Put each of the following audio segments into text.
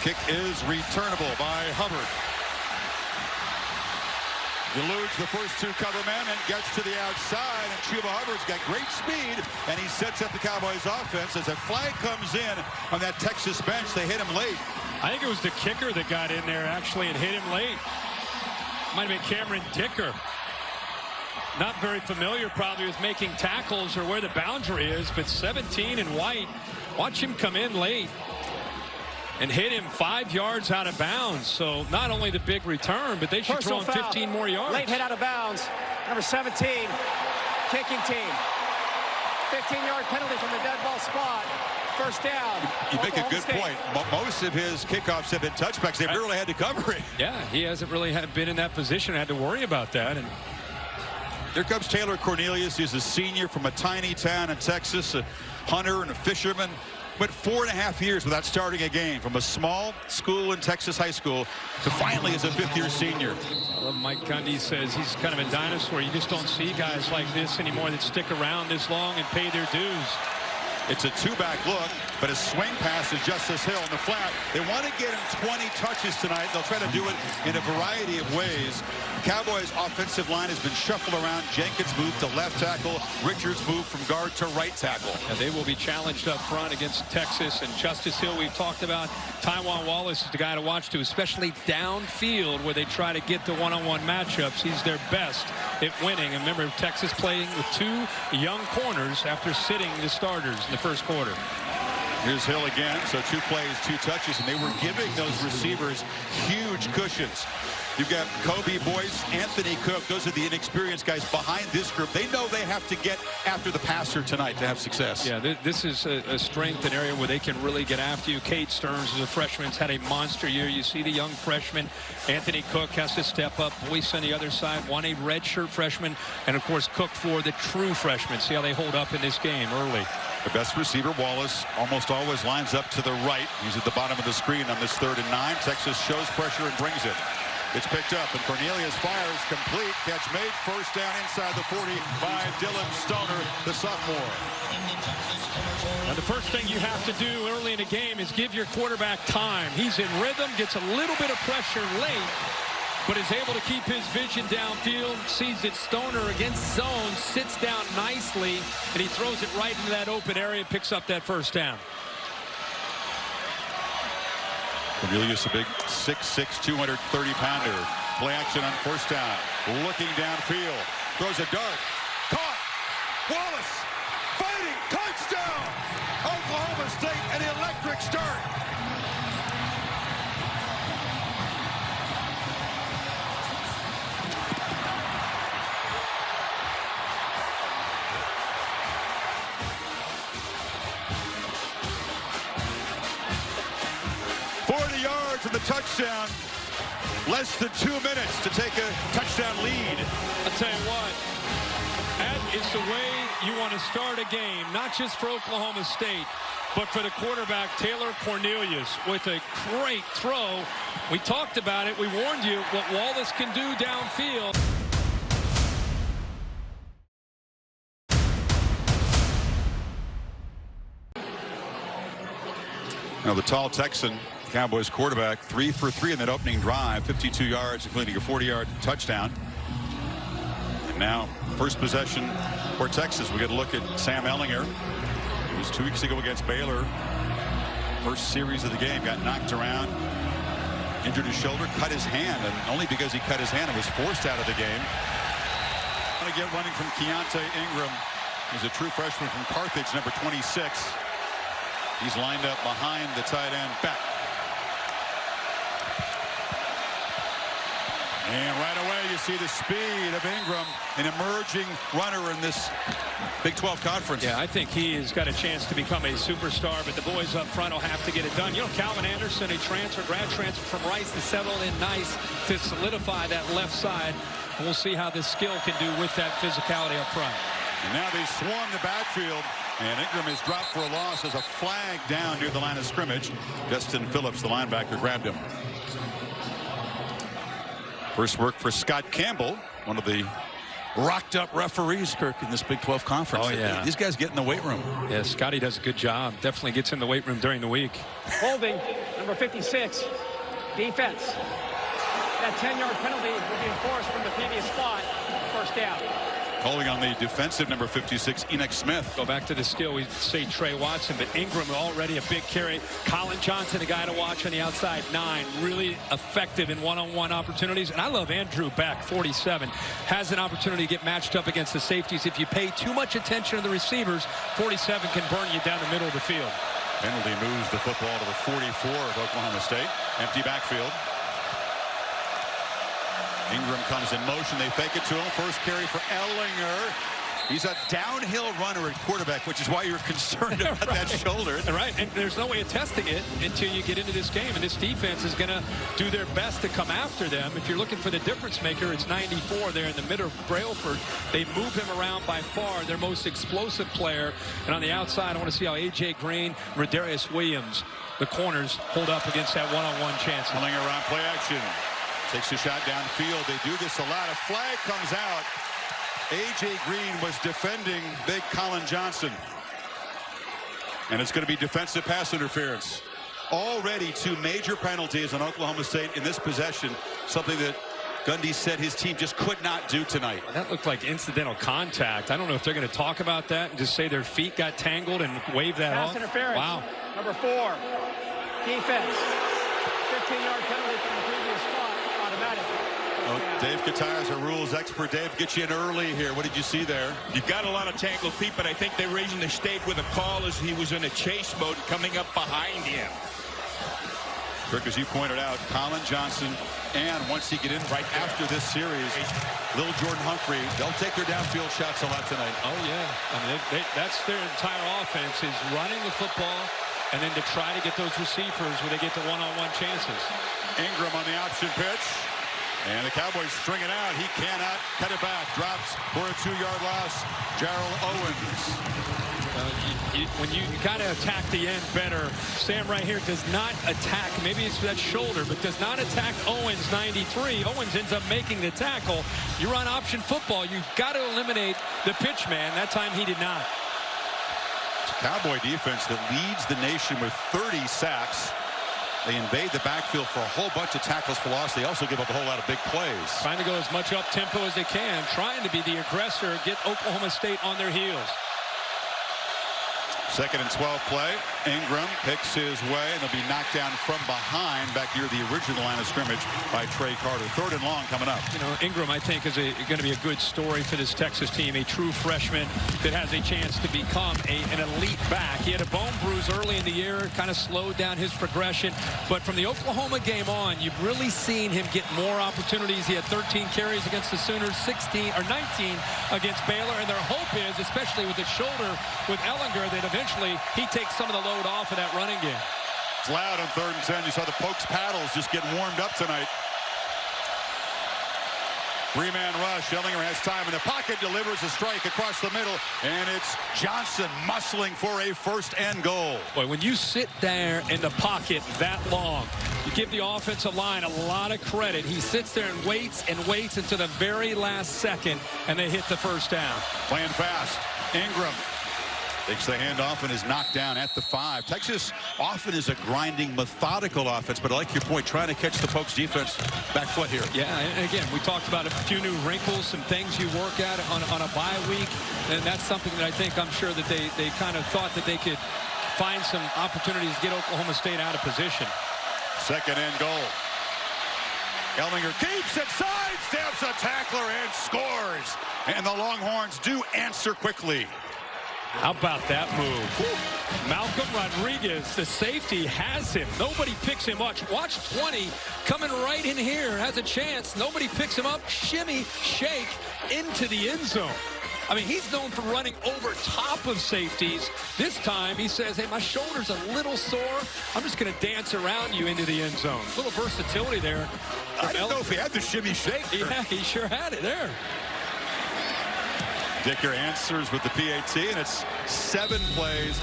Kick is returnable by Hubbard. Eludes the first two cover men and gets to the outside, and Chuba Hubbard's got great speed, and he sets up the Cowboys offense as a flag comes in on that Texas bench. They hit him late. I think it was the kicker that got in there actually and hit him late. Might have been Cameron Dicker. Not very familiar probably with making tackles or where the boundary is, but 17 and White, watch him come in late and hit him 5 yards out of bounds. So not only the big return, but they should throw him 15 more yards. Late hit out of bounds. Number 17, kicking team. 15-yard penalty from the dead ball spot. First down. You make a good point. Most of his kickoffs have been touchbacks. They've really had to cover it. Yeah, he hasn't really been in that position, had to worry about that. And here comes Taylor Cornelius. He's a senior from a tiny town in Texas, a hunter and a fisherman. Went 4.5 years without starting a game, from a small school in Texas high school to finally as a fifth-year senior. I love Mike Gundy says he's kind of a dinosaur. You just don't see guys like this anymore that stick around this long and pay their dues. It's a two-back look, but a swing pass to Justice Hill in the flat. They want to get him 20 touches tonight. They'll try to do it in a variety of ways. Cowboys' offensive line has been shuffled around. Jenkins moved to left tackle. Richards moved from guard to right tackle. And they will be challenged up front against Texas. And Justice Hill, we've talked about. Tywan Wallace is the guy to watch too, especially downfield where they try to get the one-on-one matchups. He's their best at winning. And remember, Texas playing with two young corners after sitting the starters in the first quarter. Here's Hill again. So 2 plays, 2 touches, and they were giving those receivers huge cushions. You've got Kobe Boyce, Anthony Cook. Those are the inexperienced guys behind this group. They know they have to get after the passer tonight to have success. Yeah, this is a strength, an area where they can really get after you. Cade Stearns is a freshman, has had a monster year. You see the young freshman. Anthony Cook has to step up. Boyce on the other side, one a redshirt freshman. And, of course, Cook for the true freshman. See how they hold up in this game early. The best receiver, Wallace, almost always lines up to the right. He's at the bottom of the screen on this 3rd and 9. Texas shows pressure and brings it. It's picked up, and Cornelius fires complete. Catch made. First down inside the 40 by Dylan Stoner, the sophomore. Now, the first thing you have to do early in a game is give your quarterback time. He's in rhythm, gets a little bit of pressure late, but is able to keep his vision downfield. Sees that Stoner against zone, sits down nicely, and he throws it right into that open area, picks up that first down. Cornelius, a big 6'6", 230-pounder. Play action on first down. Looking downfield. Throws a dart. Caught. Wallace. Fighting. Touchdown. Oklahoma State, an electric start. For the touchdown. Less than 2 minutes to take a touchdown lead. I'll tell you what, that is the way you want to start a game, not just for Oklahoma State, but for the quarterback, Taylor Cornelius, with a great throw. We talked about it. We warned you what Wallace can do downfield. Now the tall Texan, Cowboys quarterback, 3 for 3 in that opening drive, 52 yards, including a 40-yard touchdown. And now, first possession for Texas. We get a look at Sam Ehlinger. It was 2 weeks ago against Baylor. First series of the game, got knocked around, injured his shoulder, cut his hand, and only because he cut his hand, it was forced out of the game. Want to get running from Keontae Ingram. He's a true freshman from Carthage, number 26. He's lined up behind the tight end back. And right away you see the speed of Ingram, an emerging runner in this Big 12 conference. Yeah, I think he has got a chance to become a superstar, but the boys up front will have to get it done. You know, Calvin Anderson, a grad transfer from Rice, to settle in nice to solidify that left side. We'll see how this skill can do with that physicality up front. And now they swarm the backfield, and Ingram is dropped for a loss as a flag down near the line of scrimmage. Justin Phillips, the linebacker, grabbed him. First work for Scott Campbell, one of the rocked up referees, Kirk, in this Big 12 conference. Oh, yeah. These guys get in the weight room. Yeah, Scotty does a good job. Definitely gets in the weight room during the week. Holding number 56, defense. That 10-yard penalty will be enforced from the previous spot, first down. Calling on the defensive number 56, Enoch Smith. Go back to the skill. We say Trey Watson, but Ingram already a big carry. Colin Johnson, a guy to watch on the outside, 9. Really effective in one-on-one opportunities. And I love Andrew Beck, 47. Has an opportunity to get matched up against the safeties. If you pay too much attention to the receivers, 47 can burn you down the middle of the field. Penalty moves the football to the 44 of Oklahoma State. Empty backfield. Ingram comes in motion. They fake it to him. First carry for Ehlinger. He's a downhill runner at quarterback, which is why you're concerned about that shoulder. Right, and there's no way of testing it until you get into this game. And this defense is going to do their best to come after them. If you're looking for the difference maker, it's 94 there in the middle of Brailford. They move him around by far, their most explosive player. And on the outside, I want to see how A.J. Green, Rodarius Williams, the corners, hold up against that one-on-one chance. Ehlinger around play action. Takes a shot downfield. They do this a lot. A flag comes out. A.J. Green was defending big Colin Johnson. And it's going to be defensive pass interference. Already 2 major penalties on Oklahoma State in this possession. Something that Gundy said his team just could not do tonight. That looked like incidental contact. I don't know if they're going to talk about that and just say their feet got tangled and wave that Pass off. interference. Wow. Number 4, defense. 15-yard penalty from the previous spot, automatic. Oh, Dave Kataya is a rules expert. Dave, get you in early here. What did you see there? You got a lot of tangled feet, but I think they're raising the state with a call as he was in a chase mode coming up behind him. Kirk, as you pointed out, Colin Johnson, and once he get in right after this series, little Jordan Humphrey, they'll take their downfield shots a lot tonight. Oh, yeah. I mean, that's their entire offense is running the football and then to try to get those receivers where they get the one-on-one chances. Ingram on the option pitch. And the Cowboys string it out. He cannot cut it back. Drops for a 2-yard loss. Jarrell Owens. When you got to attack the end better, Sam right here does not attack. Maybe it's that shoulder, but does not attack Owens, 93. Owens ends up making the tackle. You run option football. You've got to eliminate the pitch man. That time he did not. It's a Cowboy defense that leads the nation with 30 sacks. They invade the backfield for a whole bunch of tackles for loss. They also give up a whole lot of big plays. Trying to go as much up-tempo as they can, trying to be the aggressor, get Oklahoma State on their heels. 2nd and 12 play. Ingram picks his way, and they'll be knocked down from behind back near the original line of scrimmage by Trey Carter. 3rd and long coming up. You know, Ingram, I think, is going to be a good story for this Texas team. A true freshman that has a chance to become an elite back. He had a bone bruise early in the year, kind of slowed down his progression. But from the Oklahoma game on, you've really seen him get more opportunities. He had 13 carries against the Sooners, 19 against Baylor. And their hope is, especially with the shoulder with Ehlinger, that eventually he takes some of the load off of that running game. It's loud on 3rd and 10. You saw the Pokes paddles just getting warmed up tonight. 3-man rush. Ehlinger has time in the pocket, delivers a strike across the middle, and it's Johnson muscling for a 1st and goal. Boy, when you sit there in the pocket that long, you give the offensive line a lot of credit. He sits there and waits until the very last second, and they hit the 1st down. Playing fast. Ingram takes the handoff and is knocked down at the 5. Texas often is a grinding, methodical offense, but I like your point, trying to catch the Pokes defense back foot here. Yeah, and again, we talked about a few new wrinkles, some things you work at on a bye week, and that's something that I think I'm sure that they kind of thought that they could find some opportunities to get Oklahoma State out of position. 2nd and goal. Ehlinger keeps it, sidesteps a tackler and scores. And the Longhorns do answer quickly. How about that move? Malcolm Rodriguez, the safety, has him. Nobody picks him up. Watch 20 coming right in here. Has a chance. Nobody picks him up. Shimmy, shake into the end zone. I mean, he's known for running over top of safeties. This time, he says, hey, my shoulder's a little sore. I'm just going to dance around you into the end zone. A little versatility there. I don't know if he had the shimmy shake. Yeah, he sure had it there. Dicker answers with the PAT, and it's 7 plays.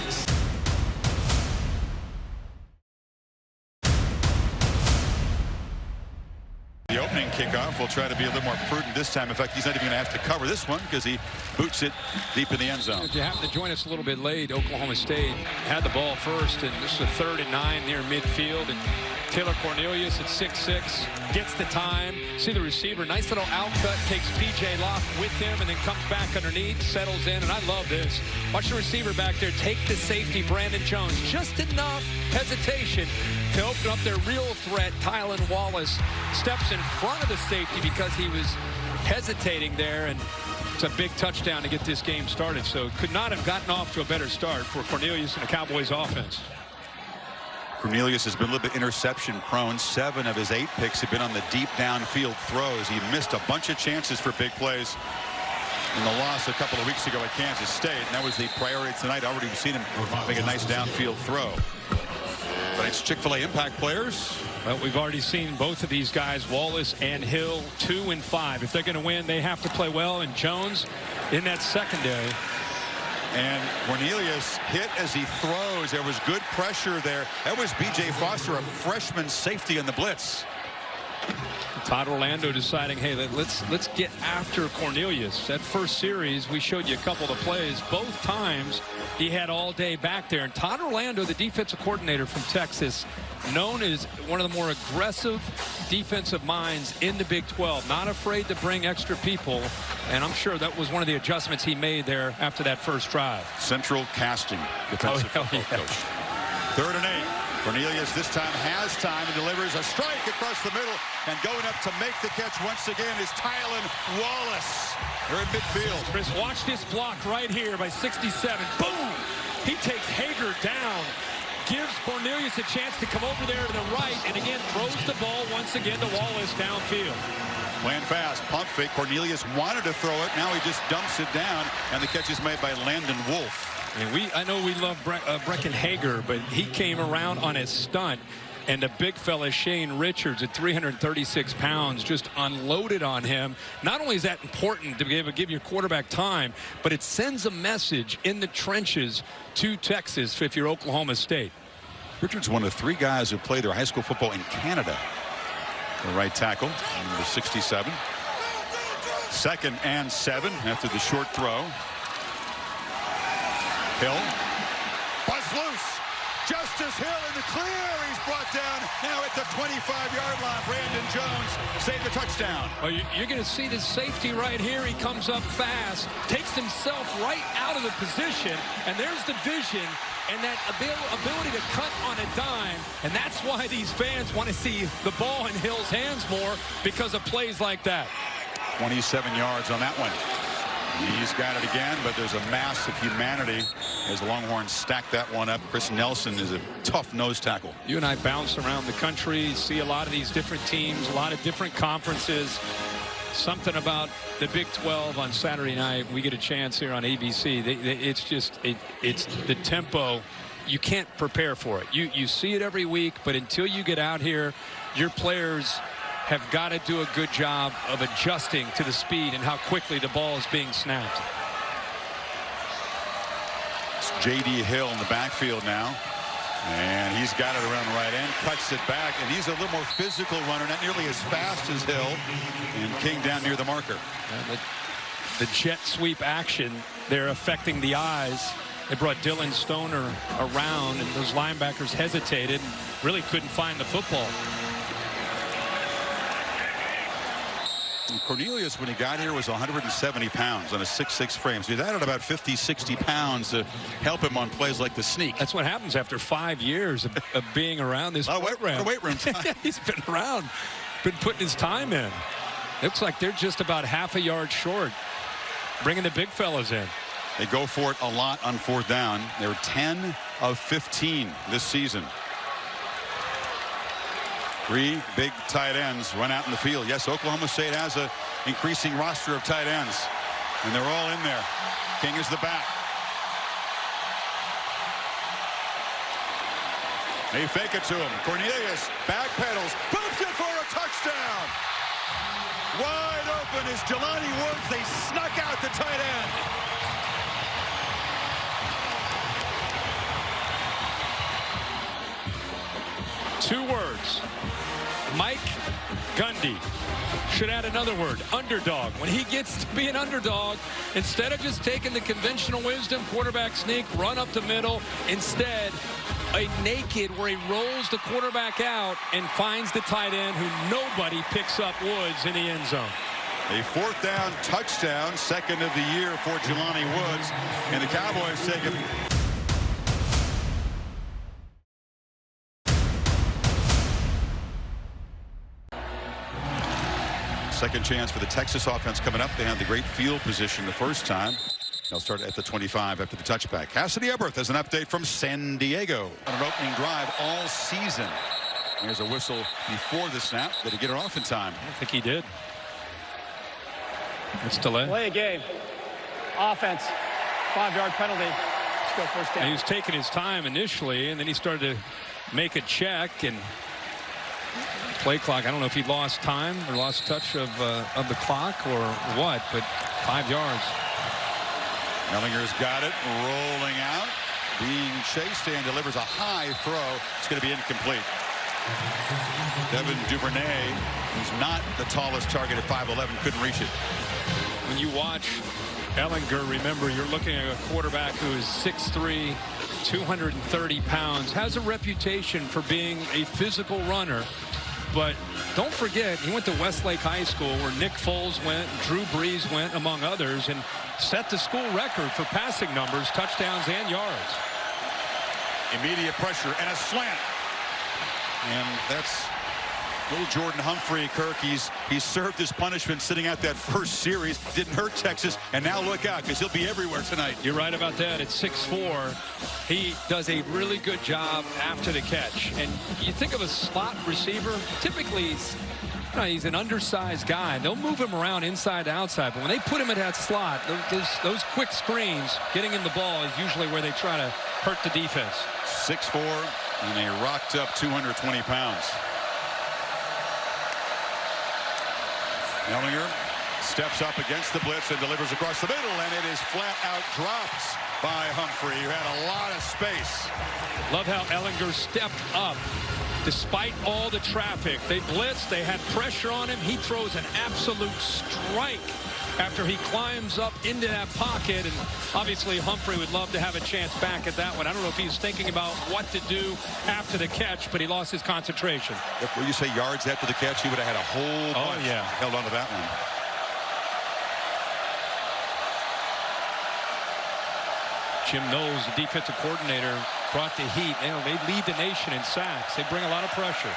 The opening kickoff. Will try to be a little more prudent this time. In fact, he's not even going to have to cover this one because he boots it deep in the end zone. If you happen to join us a little bit late, Oklahoma State had the ball first, and this is a 3rd and 9 near midfield. And Taylor Cornelius at 6'6" gets the time. See the receiver, nice little out cut, takes P.J. Locke with him, and then comes back underneath, settles in, and I love this. Watch the receiver back there take the safety, Brandon Jones. Just enough hesitation to open up their real threat. Tylan Wallace steps in front of the safety because he was hesitating there, and it's a big touchdown to get this game started. So could not have gotten off to a better start for Cornelius and the Cowboys offense. Cornelius has been a little bit interception prone. 7 of his 8 picks have been on the deep downfield throws. He missed a bunch of chances for big plays in the loss a couple of weeks ago at Kansas State, and that was the priority tonight. Already we've seen him make a nice downfield throw. Tonight's Chick-fil-A impact players. Well, we've already seen both of these guys, Wallace and Hill, 2 and 5. If they're going to win, they have to play well, and Jones in that secondary. And Cornelius hit as he throws. There was good pressure there. That was B.J. Foster, a freshman safety in the blitz. Todd Orlando deciding, hey, let's get after Cornelius. That first series, we showed you a couple of plays. Both times he had all day back there. And Todd Orlando, the defensive coordinator from Texas, known as one of the more aggressive defensive minds in the Big 12. Not afraid to bring extra people. And I'm sure that was one of the adjustments he made there after that first drive. Central Casting, defensive football coach. 3rd and 8. Cornelius this time has time and delivers a strike across the middle, and going up to make the catch once again is Tylan Wallace. They're in midfield. Chris, watch this block right here by 67. Boom! He takes Hager down, gives Cornelius a chance to come over there to the right, and again throws the ball once again to Wallace downfield. Playing fast, pump fake. Cornelius wanted to throw it. Now he just dumps it down, and the catch is made by Landon Wolf. And I know we love Brecken Hager, but he came around on his stunt, and the big fella Shane Richards at 336 pounds just unloaded on him. Not only is that important to give your quarterback time, but it sends a message in the trenches to Texas if you're Oklahoma State. Richards, one of 3 guys who played their high school football in Canada. The right tackle, number 67. 2nd and 7 after the short throw. Hill, buzz loose. Justice Hill in the clear. He's brought down now at the 25-yard line. Brandon Jones saved the touchdown. Well, you're going to see the safety right here. He comes up fast, takes himself right out of the position, and there's the vision and that ability to cut on a dime. And that's why these fans want to see the ball in Hill's hands more, because of plays like that. 27 yards on that one. He's got it again, but there's a mass of humanity as the Longhorns stack that one up. Chris Nelson is a tough nose tackle. You and I bounce around the country, see a lot of these different teams, a lot of different conferences. Something about the Big 12 on Saturday night. We get a chance here on ABC. It's just, it's the tempo. You can't prepare for it. You see it every week, but until you get out here, your players have got to do a good job of adjusting to the speed and how quickly the ball is being snapped. It's J.D. Hill in the backfield now. And he's got it around the right end, cuts it back, and he's a little more physical runner, not nearly as fast as Hill. And King down near the marker. The jet sweep action, they're affecting the eyes. They brought Dylan Stoner around, and those linebackers hesitated and really couldn't find the football. Cornelius, when he got here, was 170 pounds on a 6'6" frame. So he's added about 50, 60 pounds to help him on plays like the sneak. That's what happens after 5 years of being around this program. Weight room time. He's been around, been putting his time in. Looks like they're just about half a yard short, bringing the big fellas in. They go for it a lot on 4th down. They're 10 of 15 this season. 3 big tight ends run out in the field. Yes, Oklahoma State has an increasing roster of tight ends, and they're all in there. King is the back. They fake it to him. Cornelius backpedals, boots it for a touchdown. Wide open is Jelani Woods. They snuck out the tight end. Two words. Mike Gundy should add another word, underdog. When he gets to be an underdog, instead of just taking the conventional wisdom, quarterback sneak, run up the middle, instead, a naked where he rolls the quarterback out and finds the tight end who nobody picks up Woods in the end zone. A 4th down touchdown, second of the year for Jelani Woods, and the Cowboys take it. Second chance for the Texas offense coming up. They had the great field position the first time. They'll start at the 25 after the touchback. Cassidy Eberth has an update from San Diego on an opening drive all season. Here's a whistle before the snap. Did he get it off in time? I think he did. It's delay. Play a game. Offense. 5-yard penalty. Let's go first down. And he was taking his time initially, and then he started to make a check and play clock. I don't know if he lost time or lost touch of the clock or what, but 5 yards. Ellinger's got it, rolling out, being chased, and delivers a high throw. It's going to be incomplete. Devin Duvernay, who's not the tallest target at 5'11", couldn't reach it. When you watch Ehlinger, remember, you're looking at a quarterback who is 6'3", 230 pounds, has a reputation for being a physical runner. But don't forget, he went to Westlake High School where Nick Foles went, Drew Brees went, among others, and set the school record for passing numbers, touchdowns, and yards. Immediate pressure and a slant. And that's little Jordan Humphrey, Kirk. He's served his punishment sitting out that first series. Didn't hurt Texas, and now look out because he'll be everywhere tonight. You're right about that. At 6'4", he does a really good job after the catch. And you think of a slot receiver, typically he's an undersized guy. They'll move him around inside to outside, but when they put him in that slot, those quick screens, getting him the ball is usually where they try to hurt the defense. 6'4", and a rocked up 220 pounds. Ehlinger steps up against the blitz and delivers across the middle, and it is flat out dropped by Humphrey, who had a lot of space. Love how Ehlinger stepped up despite all the traffic. They blitzed, they had pressure on him. He throws an absolute strike after he climbs up into that pocket, and obviously Humphrey would love to have a chance back at that one. I don't know if he's thinking about what to do after the catch, but he lost his concentration. When you say yards after the catch, he would have had a whole bunch. Oh, yeah. Held on to that one. Jim Knowles, the defensive coordinator, brought the heat. They lead the nation in sacks. They bring a lot of pressure.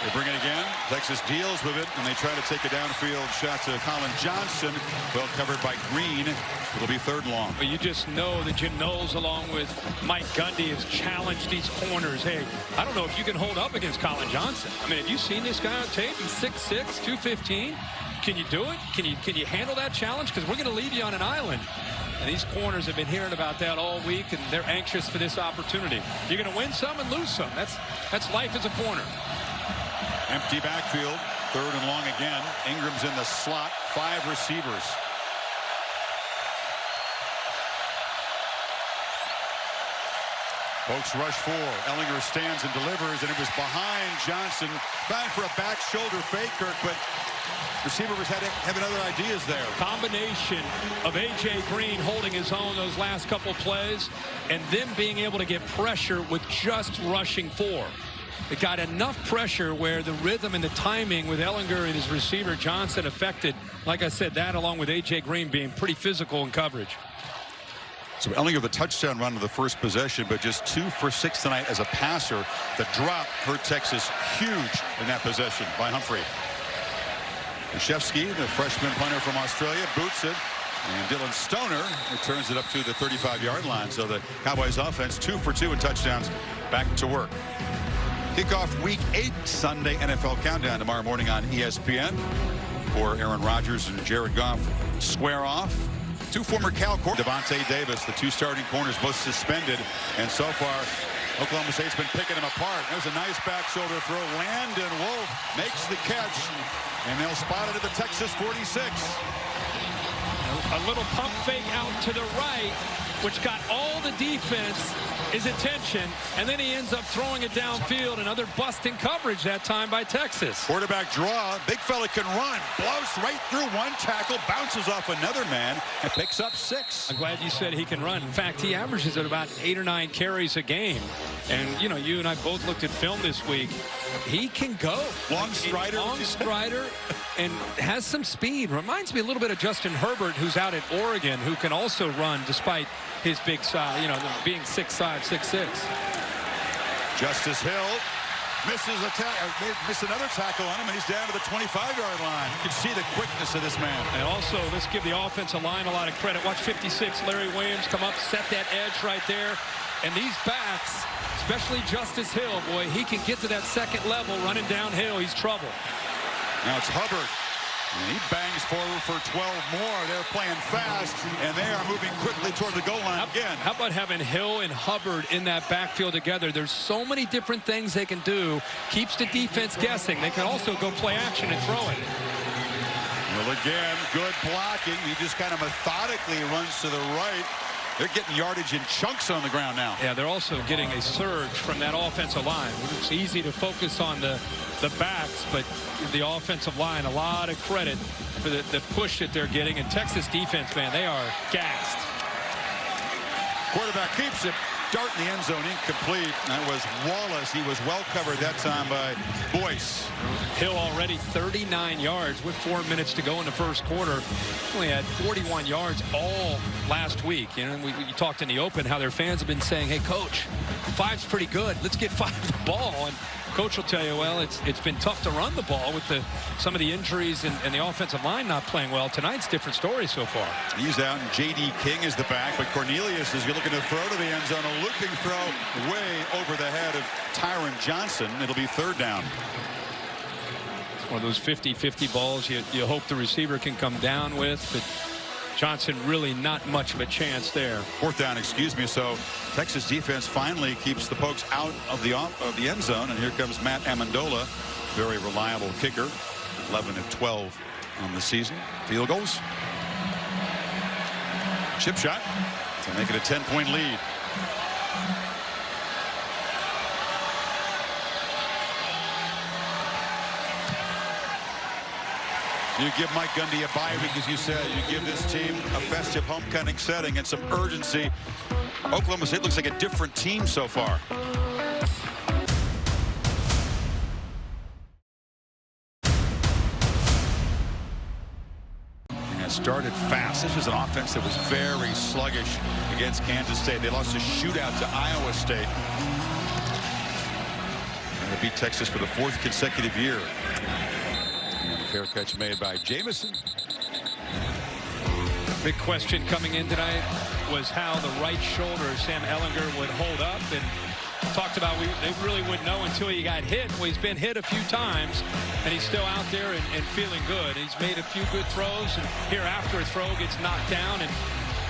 They bring it again. Texas deals with it, and they try to take a downfield shot to Colin Johnson. Well covered by Green. It'll be 3rd and long. But you just know that Jim Knowles, along with Mike Gundy, has challenged these corners. Hey, I don't know if you can hold up against Colin Johnson. I mean, have you seen this guy on tape? He's 6'6", 215. Can you do it? Can you handle that challenge? Because we're going to leave you on an island. And these corners have been hearing about that all week, and they're anxious for this opportunity. You're going to win some and lose some. That's life as a corner. Empty backfield, 3rd and long again. Ingram's in the slot, 5 receivers. Folks rush 4. Ehlinger stands and delivers, and it was behind Johnson. Back for a back shoulder fake, Kirk, but receivers had other ideas there. Combination of A.J. Green holding his own those last couple plays, and them being able to get pressure with just rushing 4. It got enough pressure where the rhythm and the timing with Ehlinger and his receiver Johnson affected, like I said, that along with A.J. Green being pretty physical in coverage. So Ehlinger, the touchdown run of the first possession, but just 2 for 6 tonight as a passer. The drop hurt Texas huge in that possession by Humphrey. Krzyzewski, the freshman punter from Australia, boots it. And Dylan Stoner returns it up to the 35-yard line. So the Cowboys offense 2 for 2 in touchdowns. Back to work. Kickoff Week 8 Sunday NFL Countdown tomorrow morning on ESPN. For Aaron Rodgers and Jared Goff square off. 2 former Cal corners. Devontae Davis, the 2 starting corners, both suspended. And so far, Oklahoma State's been picking them apart. There's a nice back shoulder throw. Landon Wolf makes the catch. And they'll spot it at the Texas 46. A little pump fake out to the right, which got all the defense his attention, and then he ends up throwing it downfield. Another busting coverage that time by Texas. Quarterback draw. Big fella can run. Blows right through one tackle. Bounces off another man and picks up 6. I'm glad you said he can run. In fact, he averages at about 8 or 9 carries a game. And, you know, you and I both looked at film this week. He can go. Long strider. Long strider and has some speed. Reminds me a little bit of Justin Herbert, who's out at Oregon, who can also run despite his big size, you know, being 6'5", 6'6". Justice Hill misses another tackle on him, and he's down to the 25-yard line. You can see the quickness of this man. And also, let's give the offensive line a lot of credit. Watch 56, Larry Williams come up, set that edge right there. And these backs, especially Justice Hill, boy, he can get to that second level running downhill. He's trouble. Now it's Hubbard. And he bangs forward for 12 more. They're playing fast, and they are moving quickly toward the goal line again. How about having Hill and Hubbard in that backfield together? There's so many different things they can do. Keeps the defense guessing. They can also go play action and throw it. Well, again, good blocking. He just kind of methodically runs to the right. They're getting yardage in chunks on the ground now. Yeah, they're also getting a surge from that offensive line. It's easy to focus on the backs, but the offensive line, a lot of credit for the push that they're getting. And Texas defense, man, they are gassed. Quarterback keeps it. Dart in the end zone, incomplete. That was Wallace. He was well covered that time by Boyce. Hill already 39 yards with 4 minutes to go in the first quarter. Only had 41 yards all last week. You know, we talked in the open how their fans have been saying, hey, Coach, 5's pretty good. Let's get 5 the ball. And Coach will tell you, well, it's been tough to run the ball with some of the injuries and the offensive line not playing well. Tonight's different story so far. He's out, and J.D. King is the back, but Cornelius is looking to throw to the end zone. A looping throw way over the head of Tyron Johnson. It'll be 3rd down. One of those 50-50 balls you hope the receiver can come down with, but Johnson really not much of a chance there. 4th down, excuse me. So Texas defense finally keeps the Pokes out of the end zone, and here comes Matt Amendola, very reliable kicker, 11 of 12 on the season. Field goals. Chip shot to make it a 10-point lead. You give Mike Gundy a bye week, as you said. You give this team a festive homecoming setting and some urgency. Oklahoma State looks like a different team so far. And it started fast. This was an offense that was very sluggish against Kansas State. They lost a shootout to Iowa State. And they beat Texas for the 4th consecutive year. Fair catch made by Jamison. Big question coming in tonight was how the right shoulder of Sam Ehlinger would hold up, and talked about they really wouldn't know until he got hit. Well, he's been hit a few times, and he's still out there and feeling good. He's made a few good throws, and here after a throw gets knocked down, and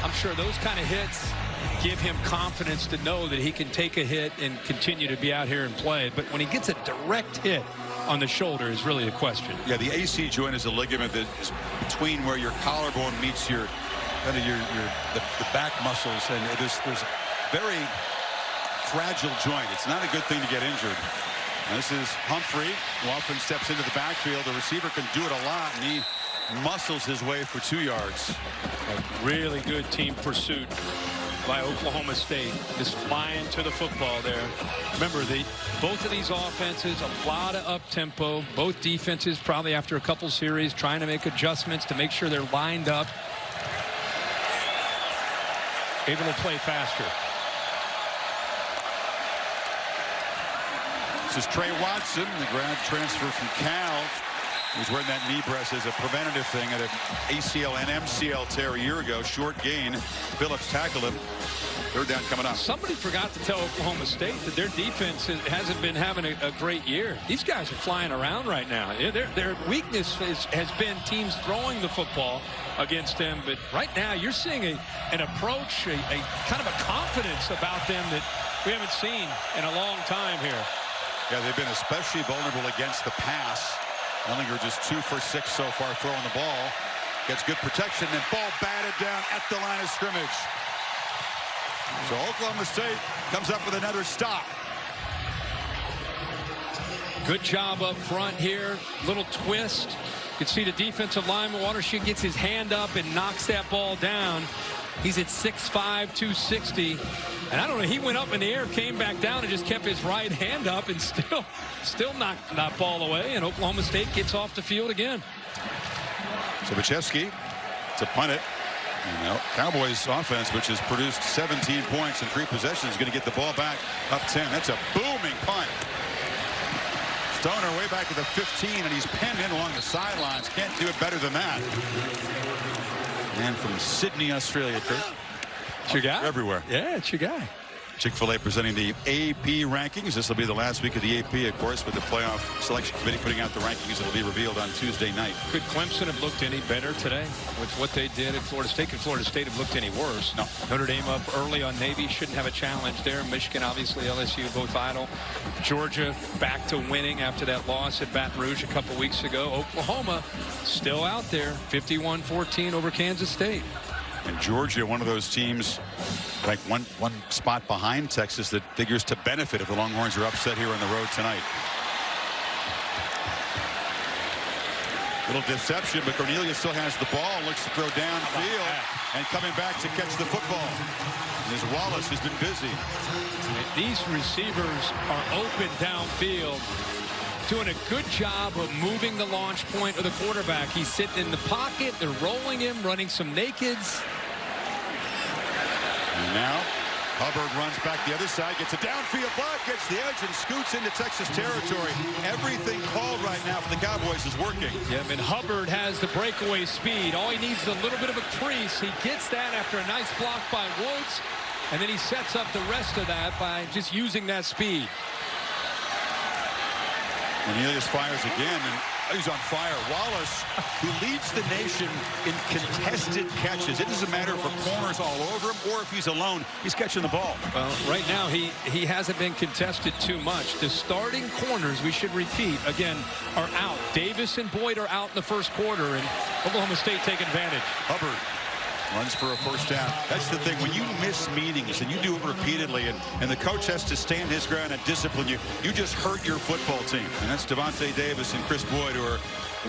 I'm sure those kind of hits give him confidence to know that he can take a hit and continue to be out here and play. But when he gets a direct hit on the shoulder is really a question. Yeah, the AC joint is a ligament that is between where your collarbone meets your kind of the back muscles, and there's very fragile joint. It's not a good thing to get injured. And this is Humphrey, who often steps into the backfield. The receiver can do it a lot, and he muscles his way for 2 yards. A really good team pursuit by Oklahoma State, just flying to the football there. Remember, both of these offenses, a lot of up-tempo. Both defenses probably after a couple series trying to make adjustments to make sure they're lined up, able to play faster. This is Trey Watson, the grad transfer from Cal. He was wearing that knee brace as a preventative thing at an ACL and MCL tear a year ago. Short gain. Phillips tackled him. 3rd down coming up. Somebody forgot to tell Oklahoma State that their defense hasn't been having a great year. These guys are flying around right now. Their weakness has been teams throwing the football against them. But right now you're seeing an approach, a kind of a confidence about them that we haven't seen in a long time here. Yeah, they've been especially vulnerable against the pass. Ehlinger just 2 for 6 so far throwing the ball. Gets good protection, and ball batted down at the line of scrimmage. So Oklahoma State comes up with another stop. Good job up front here. Little twist. You can see the defensive lineman, Watershed, gets his hand up and knocks that ball down. He's at 6'5", 260. And I don't know, he went up in the air, came back down, and just kept his right hand up and still knocked that ball away. And Oklahoma State gets off the field again. So Bachevsky to punt it. Cowboys offense, which has produced 17 points in 3 possessions, is going to get the ball back up 10. That's a booming punt. Stoner way back to the 15, and he's penned in along the sidelines. Can't do it better than that. And from Sydney, Australia, Kurt. It's your guy? Everywhere. Yeah, it's your guy. Chick-fil-A presenting the AP rankings. This will be the last week of the AP, of course, with the playoff selection committee putting out the rankings. It'll be revealed on Tuesday night. Could Clemson have looked any better today with what they did at Florida State? Could Florida State have looked any worse? No. Notre Dame up early on Navy. Shouldn't have a challenge there. Michigan, obviously, LSU, both idle. Georgia back to winning after that loss at Baton Rouge a couple weeks ago. Oklahoma still out there, 51-14 over Kansas State. And Georgia, one of those teams, like one spot behind Texas, that figures to benefit if the Longhorns are upset here on the road tonight. Little deception, but Cornelius still has the ball, looks to throw downfield, and coming back to catch the football. As Wallace has been busy. These receivers are open downfield, doing a good job of moving the launch point of the quarterback. He's sitting in the pocket. They're rolling him, running some nakeds. And now Hubbard runs back the other side, gets a downfield block, gets the edge, and scoots into Texas territory. Everything called right now for the Cowboys is working. Yeah, and Hubbard has the breakaway speed. All he needs is a little bit of a crease. He gets that after a nice block by Woods, and then he sets up the rest of that by just using that speed. Cornelius fires again, and he's on fire. Wallace, who leads the nation in contested catches. It doesn't matter if a corner's all over him or if he's alone. He's catching the ball. Well, right now, he hasn't been contested too much. The starting corners, we should repeat, again, are out. Davis and Boyd are out in the first quarter, and Oklahoma State take advantage. Hubbard runs for a first down. That's the thing. When you miss meetings and you do it repeatedly, and the coach has to stand his ground and discipline you, you just hurt your football team. And that's Devontae Davis and Chris Boyd, who are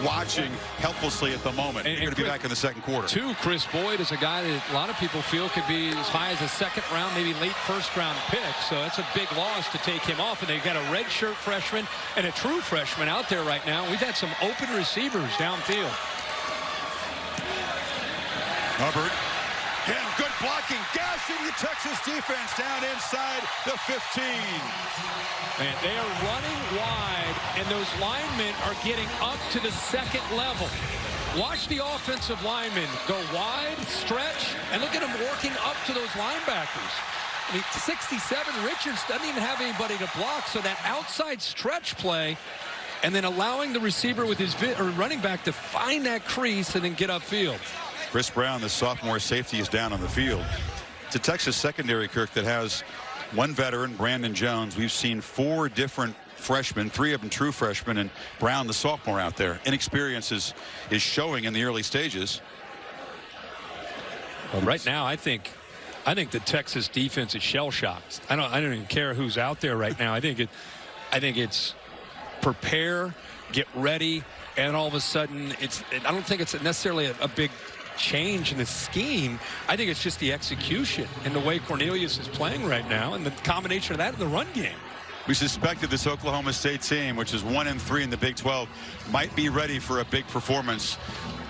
watching helplessly at the moment. And you're going to be back in the second quarter. Chris Boyd is a guy that a lot of people feel could be as high as a second round, maybe late first round pick. So it's a big loss to take him off. And they've got a redshirt freshman and a true freshman out there right now. We've had some open receivers downfield. Hubbard, and good blocking, gashing the Texas defense down inside the 15. And they are running wide, and those linemen are getting up to the second level. Watch the offensive linemen go wide, stretch, and look at them working up to those linebackers. I mean, 67, Richards doesn't even have anybody to block, so that outside stretch play, and then allowing the receiver with his running back to find that crease and then get upfield. Chris Brown, the sophomore safety, is down on the field. It's a Texas secondary, Kirk, that has one veteran, Brandon Jones. We've seen 4 different freshmen, 3 of them true freshmen, and Brown, the sophomore, out there. Inexperience is showing in the early stages. Well, right now, I think the Texas defense is shell-shocked. I don't even care who's out there right now. I think it's prepare, get ready, and all of a sudden, I don't think it's necessarily a big change in the scheme. I think it's just the execution and the way Cornelius is playing right now, and the combination of that in the run game. We suspected this Oklahoma State team, which is 1-3 in the Big 12, might be ready for a big performance.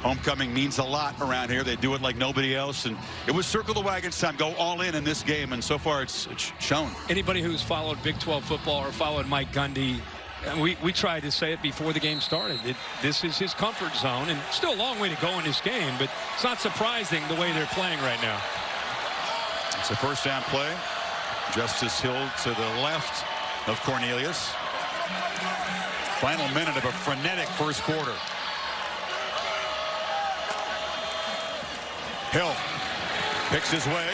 Homecoming means a lot around here. They do it like nobody else, and it was circle the wagons time, go all in this game, and so far it's shown. Anybody who's followed Big 12 football or followed Mike Gundy, we tried to say it before the game started. This is his comfort zone, and still a long way to go in this game, but it's not surprising the way they're playing right now. It's a first down play. Justice Hill to the left of Cornelius. Final minute of a frenetic first quarter. Hill picks his way,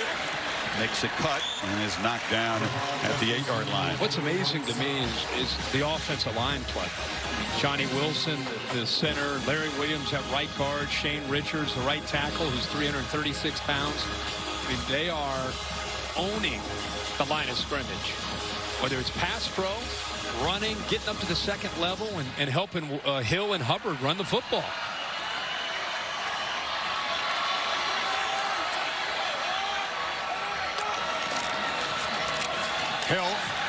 makes a cut, and is knocked down at the 8-yard line. What's amazing to me is the offensive line play. Johnny Wilson, the center, Larry Williams at right guard, Shane Richards, the right tackle, who's 336 pounds. I mean, they are owning the line of scrimmage. Whether it's pass pro, running, getting up to the second level, and helping Hill and Hubbard run the football. Hill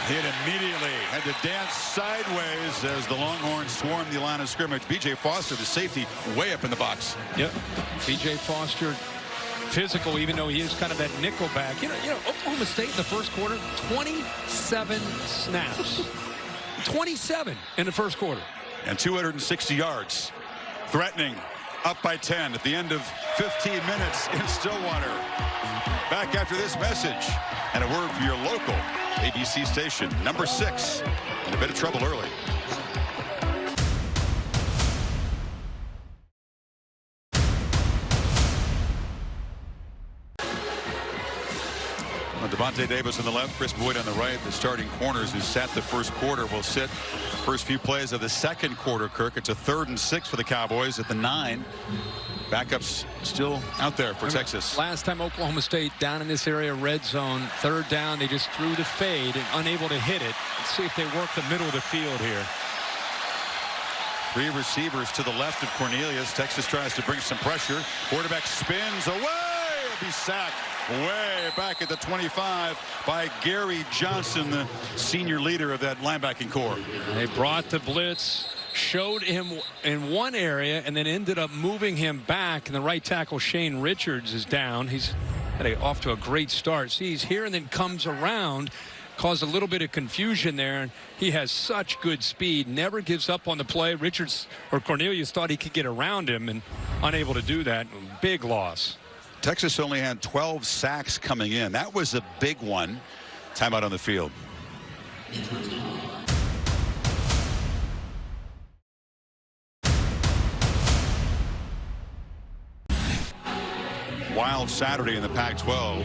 hit immediately, had to dance sideways as the Longhorns swarmed the line of scrimmage. B.J. Foster, the safety, way up in the box. Yep. B.J. Foster, physical, even though he is kind of that nickel back. You know, Oklahoma State in the first quarter, 27 snaps. 27 in the first quarter. And 260 yards. Threatening, up by 10 at the end of 15 minutes in Stillwater. Back after this message and a word from your local ABC station. Number 6, in a bit of trouble early. Devontae Davis on the left, Chris Boyd on the right. The starting corners who sat the first quarter will sit first few plays of the second quarter, Kirk. It's a 3rd and 6 for the Cowboys at the 9. Backups still out there for Texas. Last time Oklahoma State down in this area, red zone, 3rd down, they just threw the fade and unable to hit it. Let's see if they work the middle of the field here. 3 receivers to the left of Cornelius. Texas tries to bring some pressure. Quarterback spins away. He'll be sacked way back at the 25 by Gary Johnson, the senior leader of that linebacking corps. They brought the blitz, showed him in one area, and then ended up moving him back. And the right tackle, Shane Richards, is down. He's off to a great start. See, he's here and then comes around. Caused a little bit of confusion there, and he has such good speed, never gives up on the play. Richards or Cornelius thought he could get around him and unable to do that. Big loss. Texas only had 12 sacks coming in. That was a big one. Timeout on the field. Wild Saturday in the Pac-12.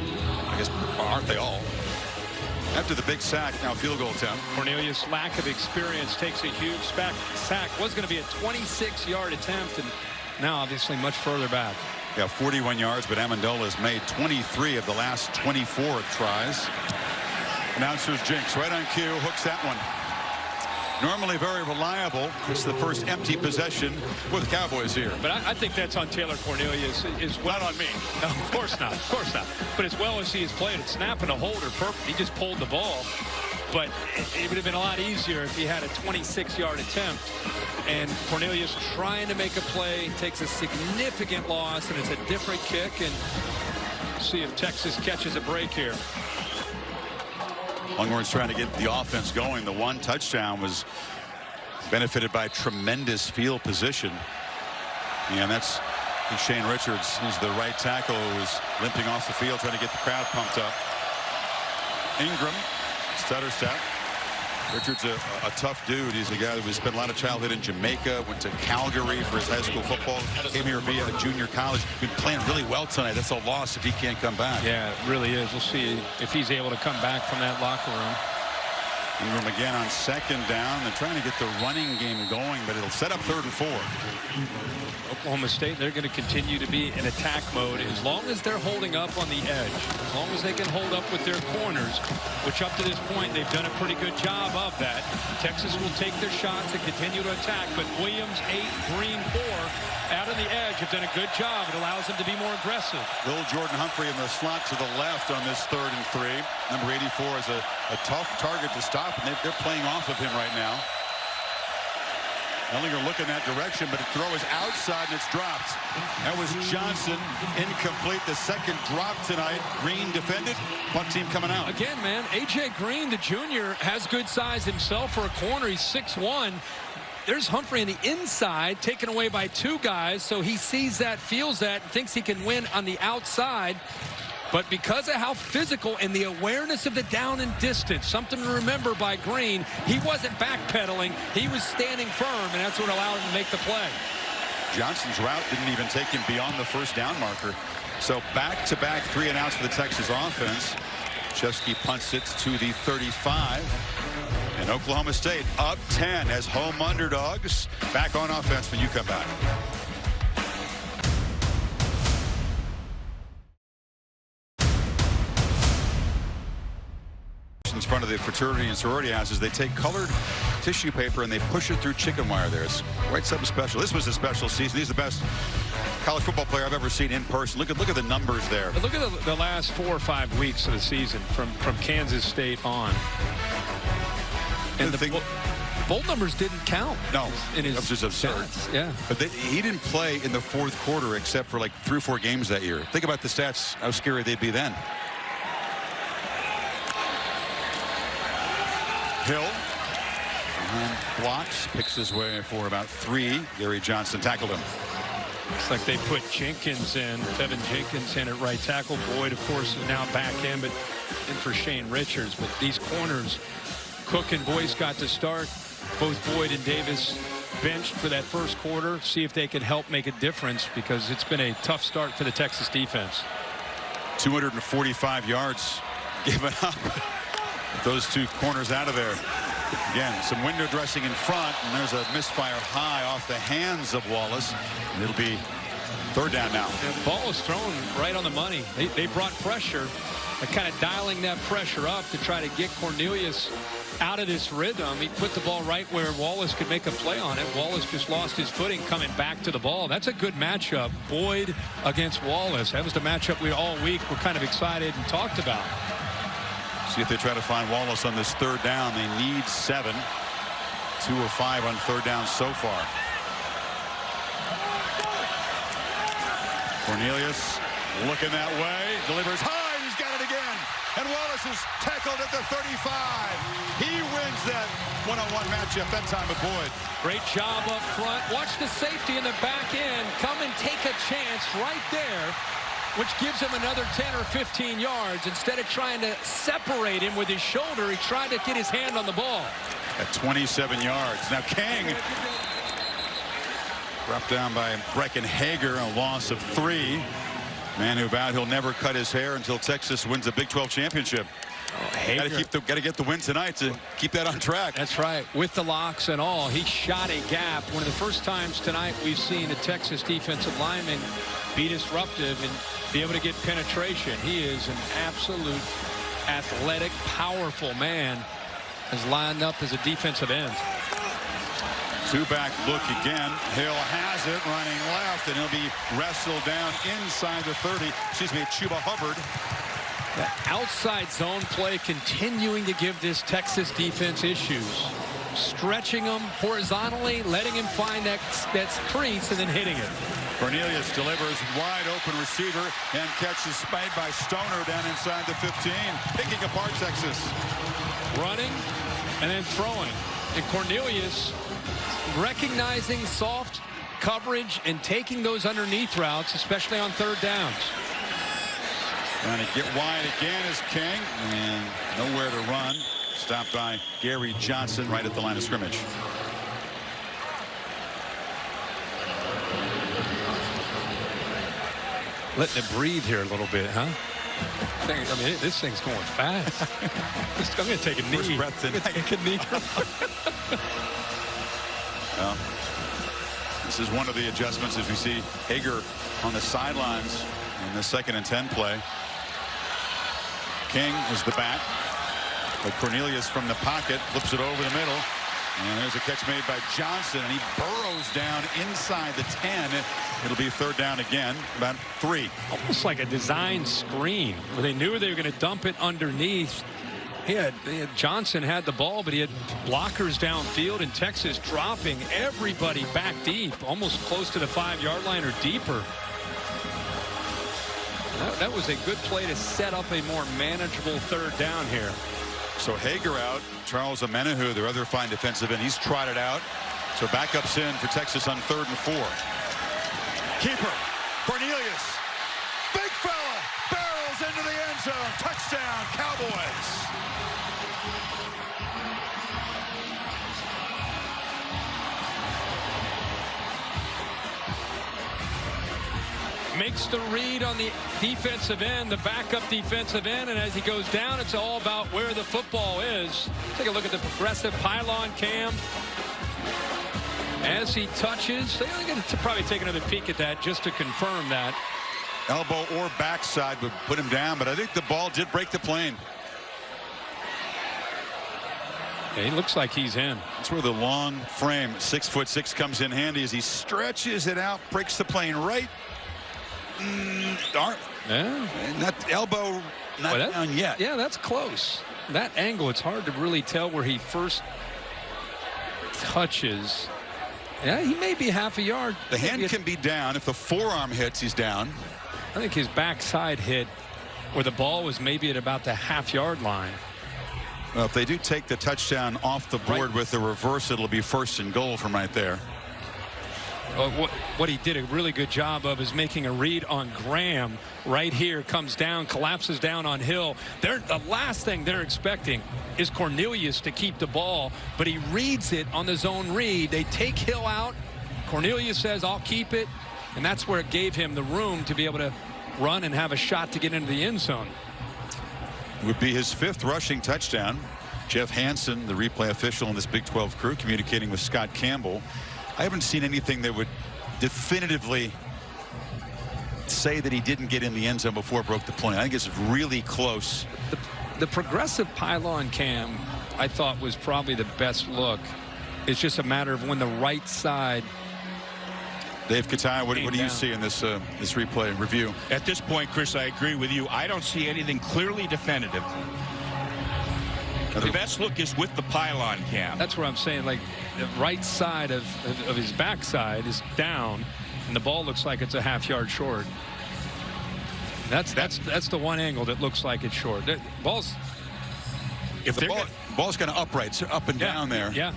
I guess, aren't they all? After the big sack, now field goal attempt. Cornelius' lack of experience takes a huge sack. Was going to be a 26-yard attempt, and now obviously much further back. Yeah, 41 yards, but Amendola has made 23 of the last 24 tries. Announcer's jinx right on cue, hooks that one. Normally very reliable. It's the first empty possession with the Cowboys here. But I think that's on Taylor Cornelius as well. Not on me. No, of course not. Of course not. But as well as he has played, it's snap and a holder perfect. He just pulled the ball. But it would have been a lot easier if he had a 26-yard attempt. And Cornelius trying to make a play, takes a significant loss, and it's a different kick. And see if Texas catches a break here. Longhorns trying to get the offense going. The one touchdown was benefited by tremendous field position. And that's Shane Richards, who's the right tackle, who was limping off the field trying to get the crowd pumped up. Ingram, stutter step. Richards a tough dude. He's a guy who spent a lot of childhood in Jamaica, went to Calgary for his high school football, came here via junior college. Been playing really well tonight. That's a loss if he can't come back. Yeah, it really is. We'll see if he's able to come back from that locker room. Ingram again on 2nd down. They're trying to get the running game going, but it'll set up 3rd and 4. Oklahoma State, they're going to continue to be in attack mode as long as they're holding up on the edge, as long as they can hold up with their corners, which up to this point they've done a pretty good job of that. Texas will take their shots and continue to attack, but Williams 8, Green 4 out on the edge have done a good job. It allows them to be more aggressive. Little Jordan Humphrey in the slot to the left on this 3rd and 3. Number 84 is a tough target to stop, and they're playing off of him right now. Ellinger looking that direction, but the throw is outside and it's dropped. That was Johnson, incomplete. The second drop tonight. Green defended. Punt team coming out. Again, man, A.J. Green, the junior, has good size himself for a corner. He's 6'1". There's Humphrey on the inside, taken away by 2 guys, so he sees that, feels that, and thinks he can win on the outside. But because of how physical and the awareness of the down and distance, something to remember by Green, he wasn't backpedaling. He was standing firm, and that's what allowed him to make the play. Johnson's route didn't even take him beyond the 1st down marker. So back-to-back 3 and outs for the Texas offense. Chesky punts it to the 35. And Oklahoma State up 10 as home underdogs. Back on offense when you come back. in front of the fraternity and sorority houses. They take colored tissue paper and they push it through chicken wire there. It's quite something special. This was a special season. He's the best college football player I've ever seen in person. Look at the numbers there. But look at the last 4 or 5 weeks of the season from Kansas State on. And the bowl numbers didn't count. No, in his that was just absurd. stats. Yeah. But he didn't play in the fourth quarter except for like 3 or 4 games that year. Think about the stats, how scary they'd be then. Hill blocks, picks his way for about 3. Gary Johnson tackled him. Looks like they put Jenkins in, Tevin Jenkins in at right tackle. Boyd, of course, is now back in, but in for Shane Richards. But these corners, Cook and Boyce got to start. Both Boyd and Davis benched for that first quarter. See if they can help make a difference, because it's been a tough start for the Texas defense. 245 yards given up. Those 2 corners out of there. Again, some window dressing in front, and there's a misfire high off the hands of Wallace. And it'll be 3rd down now. The ball was thrown right on the money. They brought pressure, kind of dialing that pressure up to try to get Cornelius out of this rhythm. He put the ball right where Wallace could make a play on it. Wallace just lost his footing coming back to the ball. That's a good matchup. Boyd against Wallace. That was the matchup we all week were kind of excited and talked about. See if they try to find Wallace on this 3rd down. They need 7. 2 of 5 on 3rd down so far. Cornelius looking that way. Delivers high. He's got it again. And Wallace is tackled at the 35. He wins that one-on-one matchup that time with Boyd. Great job up front. Watch the safety in the back end come and take a chance right there, which gives him another 10 or 15 yards. Instead of trying to separate him with his shoulder, he tried to get his hand on the ball. At 27 yards. Now King dropped down by Brecken Hager, a loss of 3. Man who vowed he'll never cut his hair until Texas wins a Big 12 championship. Got to get the win tonight to keep that on track. That's right. With the locks and all, he shot a gap. One of the first times tonight we've seen a Texas defensive lineman be disruptive and be able to get penetration. He is an absolute athletic, powerful man, as lined up as a defensive end. 2-back look again. Hill has it running left, and he'll be wrestled down inside the 30. Excuse me, Chuba Hubbard. The outside zone play continuing to give this Texas defense issues. Stretching them horizontally, letting him find that crease, and then hitting it. Cornelius delivers wide open receiver, and catch is made by Stoner down inside the 15. Picking apart Texas. Running and then throwing. And Cornelius recognizing soft coverage and taking those underneath routes, especially on 3rd downs. Trying to get wide again is King, and nowhere to run. Stopped by Gary Johnson right at the line of scrimmage. Letting it breathe here a little bit, huh? I mean, this thing's going fast. I'm going to take a knee. First breath in. Take a knee. Well, this is one of the adjustments as we see Hager on the sidelines in the 2nd and 10 play. King is the back, but Cornelius from the pocket flips it over the middle, and there's a catch made by Johnson, and he burrows down inside the 10. It'll be 3rd down again, about 3. Almost like a design screen where they knew they were going to dump it underneath. Johnson had the ball, but he had blockers downfield, and Texas dropping everybody back deep, almost close to the 5-yard line or deeper. That was a good play to set up a more manageable 3rd down here. So Hager out. Charles Amenahu, their other fine defensive end, he's trotted out. So backups in for Texas on 3rd and 4. Keeper, Cornelius. Big fella, barrels into the end zone. Touchdown, Cowboys. Makes the read on the defensive end, the backup defensive end, and as he goes down, it's all about where the football is. Take a look at the progressive pylon cam. As he touches, they're going to probably take another peek at that just to confirm that. Elbow or backside would put him down, but I think the ball did break the plane. Yeah, he looks like he's in. That's where the long frame, 6'6", comes in handy as he stretches it out, breaks the plane right. Darn. Yeah. Not elbow, not down yet. Yeah, that's close. That angle, it's hard to really tell where he first touches. Yeah, he may be half a yard. The hand can be down. If the forearm hits, he's down. I think his backside hit where the ball was maybe at about the half-yard line. Well, if they do take the touchdown off the board with the reverse, it'll be 1st and goal from right there. What he did a really good job of is making a read on Graham right here, comes down, collapses down on Hill. The last thing they're expecting is Cornelius to keep the ball, but he reads it on the zone read. They take Hill out. Cornelius says, I'll keep it, and that's where it gave him the room to be able to run and have a shot to get into the end zone. It would be his 5th rushing touchdown. Jeff Hansen, the replay official in this Big 12 crew, communicating with Scott Campbell. I haven't seen anything that would definitively say that he didn't get in the end zone before it broke the plane. I think it's really close. The progressive pylon cam, I thought, was probably the best look. It's just a matter of when the right side. Dave Kataya, what do you see in this this replay review? At this point, Chris, I agree with you. I don't see anything clearly definitive. The best look is with the pylon cam. That's where I'm saying, like, the right side of his backside is down, and the ball looks like it's a half-yard short. That's the one angle that looks like it's short. The ball's ball's going to upright, so up and down there. Yeah.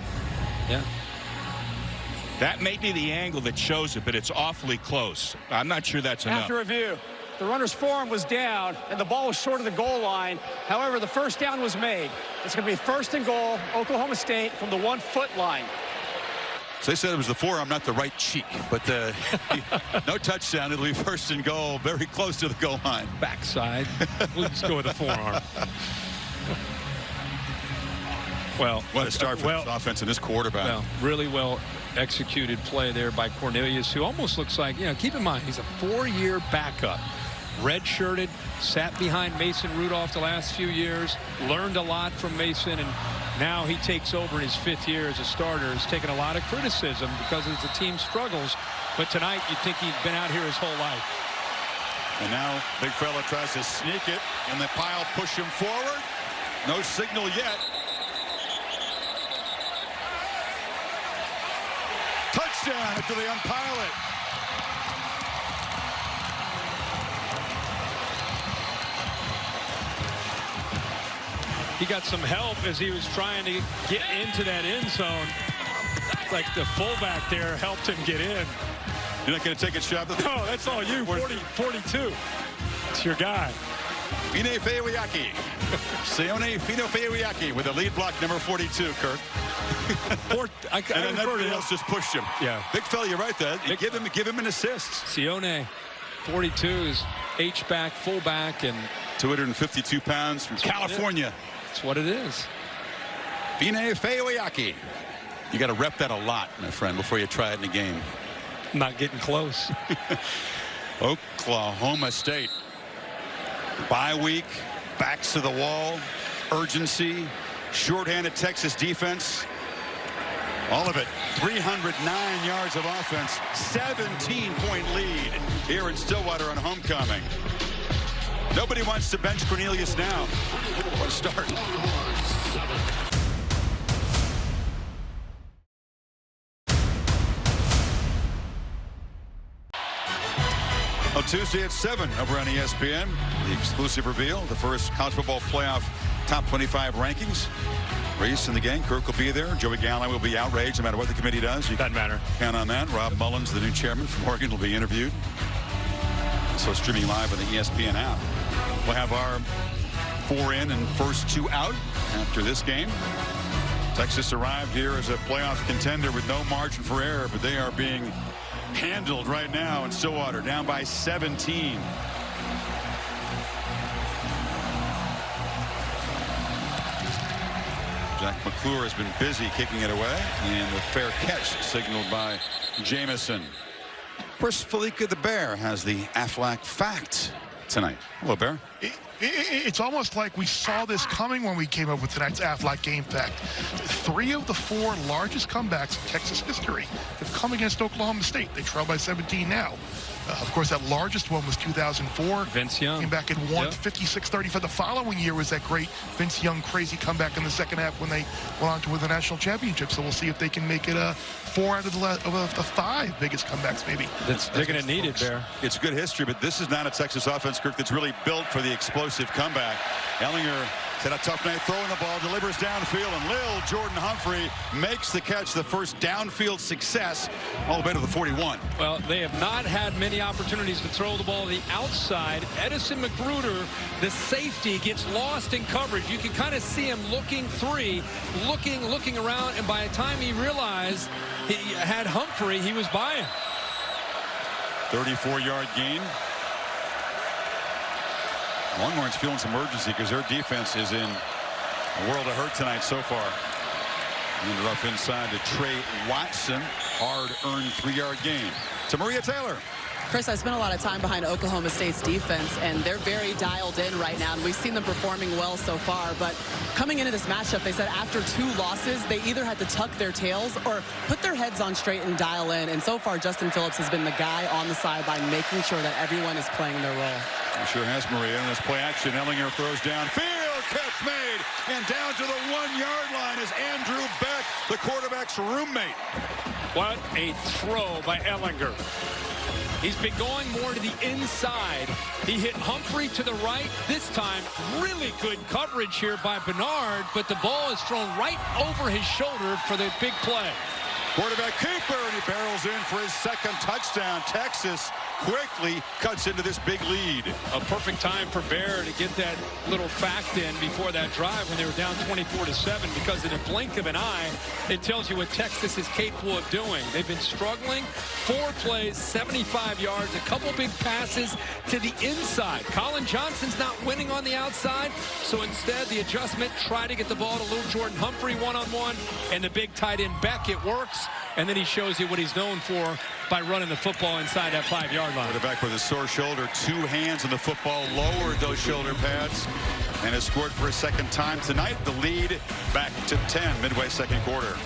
That may be the angle that shows it, but it's awfully close. I'm not sure that's enough. After review, the runner's forearm was down, and the ball was short of the goal line. However, the first down was made. It's going to be 1st and goal, Oklahoma State, from the 1-foot line. So they said it was the forearm, not the right cheek. But no touchdown. It'll be 1st and goal, very close to the goal line. Backside. We'll just go with the forearm. Well, what a start for this offense and this quarterback. Well, really well executed play there by Cornelius, who almost looks like, keep in mind, he's a 4-year backup. Red-shirted, sat behind Mason Rudolph the last few years, learned a lot from Mason, and now he takes over in his 5th year as a starter. He's taken a lot of criticism because as the team struggles, but tonight you'd think he'd been out here his whole life. And now big fella tries to sneak it, and the pile push him forward. No signal yet. Touchdown after they unpile it. He got some help as he was trying to get into that end zone. Like the fullback there helped him get in. You're not going to take a shot? No, that's all you. 42. It's your guy. Fine Fayuyaki. Sione Fino Fayuyaki with the lead block, number 42, Kirk. And everybody else just pushed him. Yeah. Big fella, you're right there. Give him an assist. Sione, 42, is H-back, fullback, and 252 pounds from California. That's what it is. Fine Fayuyaki. You got to rep that a lot, my friend, before you try it in a game. Not getting close. Oklahoma State. Bye week, backs to the wall, urgency, shorthanded Texas defense. All of it. 309 yards of offense, 17-point lead here in Stillwater on homecoming. Nobody wants to bench Cornelius now. What a start. On Tuesday at 7 over on ESPN, the exclusive reveal, the first college football playoff top 25 rankings. Reese and the gang, Kirk will be there. Joey Gallo will be outraged no matter what the committee does. Doesn't matter. Count on that. Rob Mullins, the new chairman from Oregon, will be interviewed. So streaming live on the ESPN app. We'll have our 4 in and first 2 out after this game. Texas arrived here as a playoff contender with no margin for error, but they are being handled right now in Stillwater, down by 17. Jack McClure has been busy kicking it away, and the fair catch signaled by Jamison. Of course, Felica the Bear has the Aflac fact tonight. Hello, Bear. It's almost like we saw this coming when we came up with tonight's Aflac Game Fact. 3 of the 4 largest comebacks in Texas history have come against Oklahoma State. They trail by 17 now. Of course, that largest one was 2004. Vince Young. Came back and won 56-30. For the following year was that great Vince Young crazy comeback in the second half when they went on to win the national championship. So we'll see if they can make it 4 out of the 5 biggest comebacks, maybe. They're going to need it, Bear. It's good history, but this is not a Texas offense, Kirk, that's really built for the explosive comeback. Ehlinger had a tough night throwing the ball, delivers downfield, and Lil Jordan Humphrey makes the catch, the first downfield success all the way to the 41. Well, they have not had many opportunities to throw the ball to the outside. Edison Magruder, the safety, gets lost in coverage. You can kind of see him looking looking around, and by the time he realized he had Humphrey, he was by him. 34-yard gain. Longhorns feeling some urgency because their defense is in a world of hurt tonight so far. Ended up inside to Trey Watson. Hard-earned 3-yard gain to Maria Taylor. Chris, I spent a lot of time behind Oklahoma State's defense, and they're very dialed in right now, and we've seen them performing well so far. But coming into this matchup, they said after 2 losses, they either had to tuck their tails or put their heads on straight and dial in. And so far, Justin Phillips has been the guy on the sideline making sure that everyone is playing their role. He sure has, Maria. And this play action, Ehlinger throws downfield. Catch made. And down to the 1-yard line is Andrew Beck, the quarterback's roommate. What a throw by Ehlinger. He's been going more to the inside. He hit Humphrey to the right. This time, really good coverage here by Bernard, but the ball is thrown right over his shoulder for the big play. Quarterback Cooper, and he barrels in for his 2nd touchdown. Texas quickly cuts into this big lead. A perfect time for Bear to get that little fact in before that drive when they were down 24-7, because in a blink of an eye, it tells you what Texas is capable of doing. They've been struggling. 4 plays, 75 yards, a couple big passes to the inside. Colin Johnson's not winning on the outside, so instead the adjustment, try to get the ball to Lil Jordan Humphrey one-on-one, and the big tight end Beck, it works. And then he shows you what he's known for by running the football inside that 5-yard line. Quarterback with a sore shoulder, 2 hands on the football, lowered those shoulder pads, and has scored for a 2nd time tonight. The lead back to 10, midway 2nd quarter.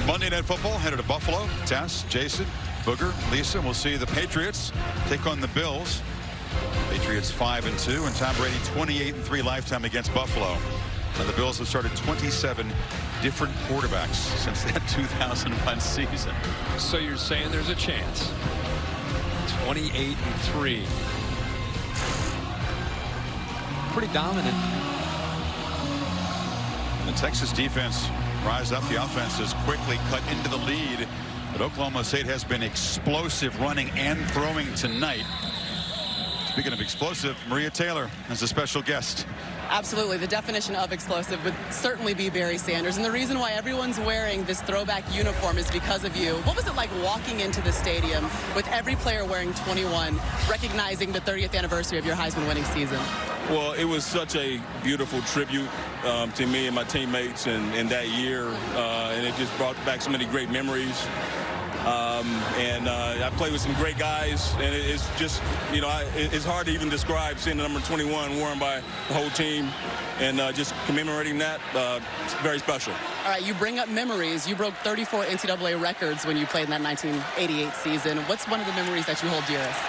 Monday Night Football headed to Buffalo. Tess, Jason, Booger, Lisa. We'll see the Patriots take on the Bills. Patriots 5-2, and Tom Brady 28-3 lifetime against Buffalo. And the Bills have started 27 different quarterbacks since that 2001 season. So you're saying there's a chance. 28-3. Pretty dominant. The Texas defense rise up. The offense has quickly cut into the lead. But Oklahoma State has been explosive running and throwing tonight. Speaking of explosive, Maria Taylor is a special guest. Absolutely. The definition of explosive would certainly be Barry Sanders. And the reason why everyone's wearing this throwback uniform is because of you. What was it like walking into the stadium with every player wearing 21, recognizing the 30th anniversary of your Heisman winning season? Well, it was such a beautiful tribute to me and my teammates in that year. And it just brought back so many great memories. I played with some great guys, and it's just, you know, it's hard to even describe seeing the number 21 worn by the whole team, and just commemorating that, it's very special. All right, you bring up memories. You broke 34 NCAA records when you played in that 1988 season. What's one of the memories that you hold dearest?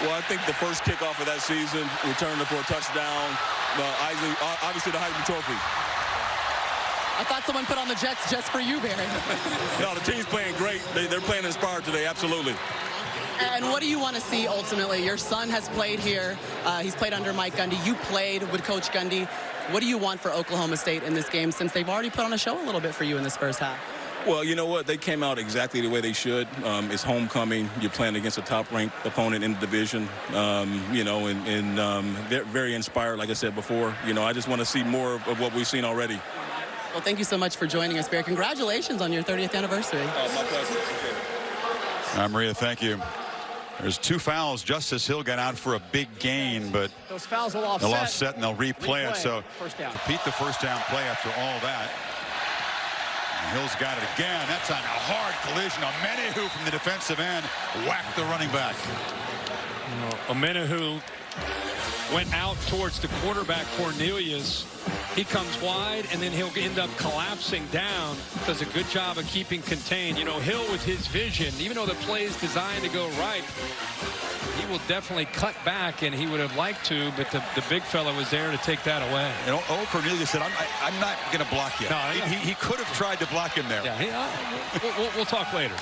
Well, I think the first kickoff of that season, returned for a touchdown, obviously the Heisman Trophy. I thought someone put on the Jets just for you, Barry. No, the team's playing great. They're playing inspired today, absolutely. And what do you want to see ultimately? Your son has played here. He's played under Mike Gundy. You played with Coach Gundy. What do you want for Oklahoma State in this game, since they've already put on a show a little bit for you in this first half? Well, you know what? They came out exactly the way they should. It's homecoming. You're playing against a top-ranked opponent in the division, you know, and they're very inspired, like I said before. You know, I just want to see more of what we've seen already. Well, thank you so much for joining us, Barry. Congratulations on your 30th anniversary. My pleasure. Maria, thank you. There's 2 fouls. Justice Hill got out for a big gain, but Those fouls will offset. they'll offset and they'll replay it. So First down. repeat the first down play after all that. Hill's got it again. That's on a hard collision. Omenihu from the defensive end whacked the running back. Omenihu went out towards the quarterback, Cornelius. He comes wide, and then he'll end up collapsing down. Does a good job of keeping contained. You know, Hill with his vision, even though the play is designed to go right, he will definitely cut back, and he would have liked to, but the big fella was there to take that away. And Cornelius said, I'm not going to block you. No, he could have tried to block him there. Yeah, we'll talk later.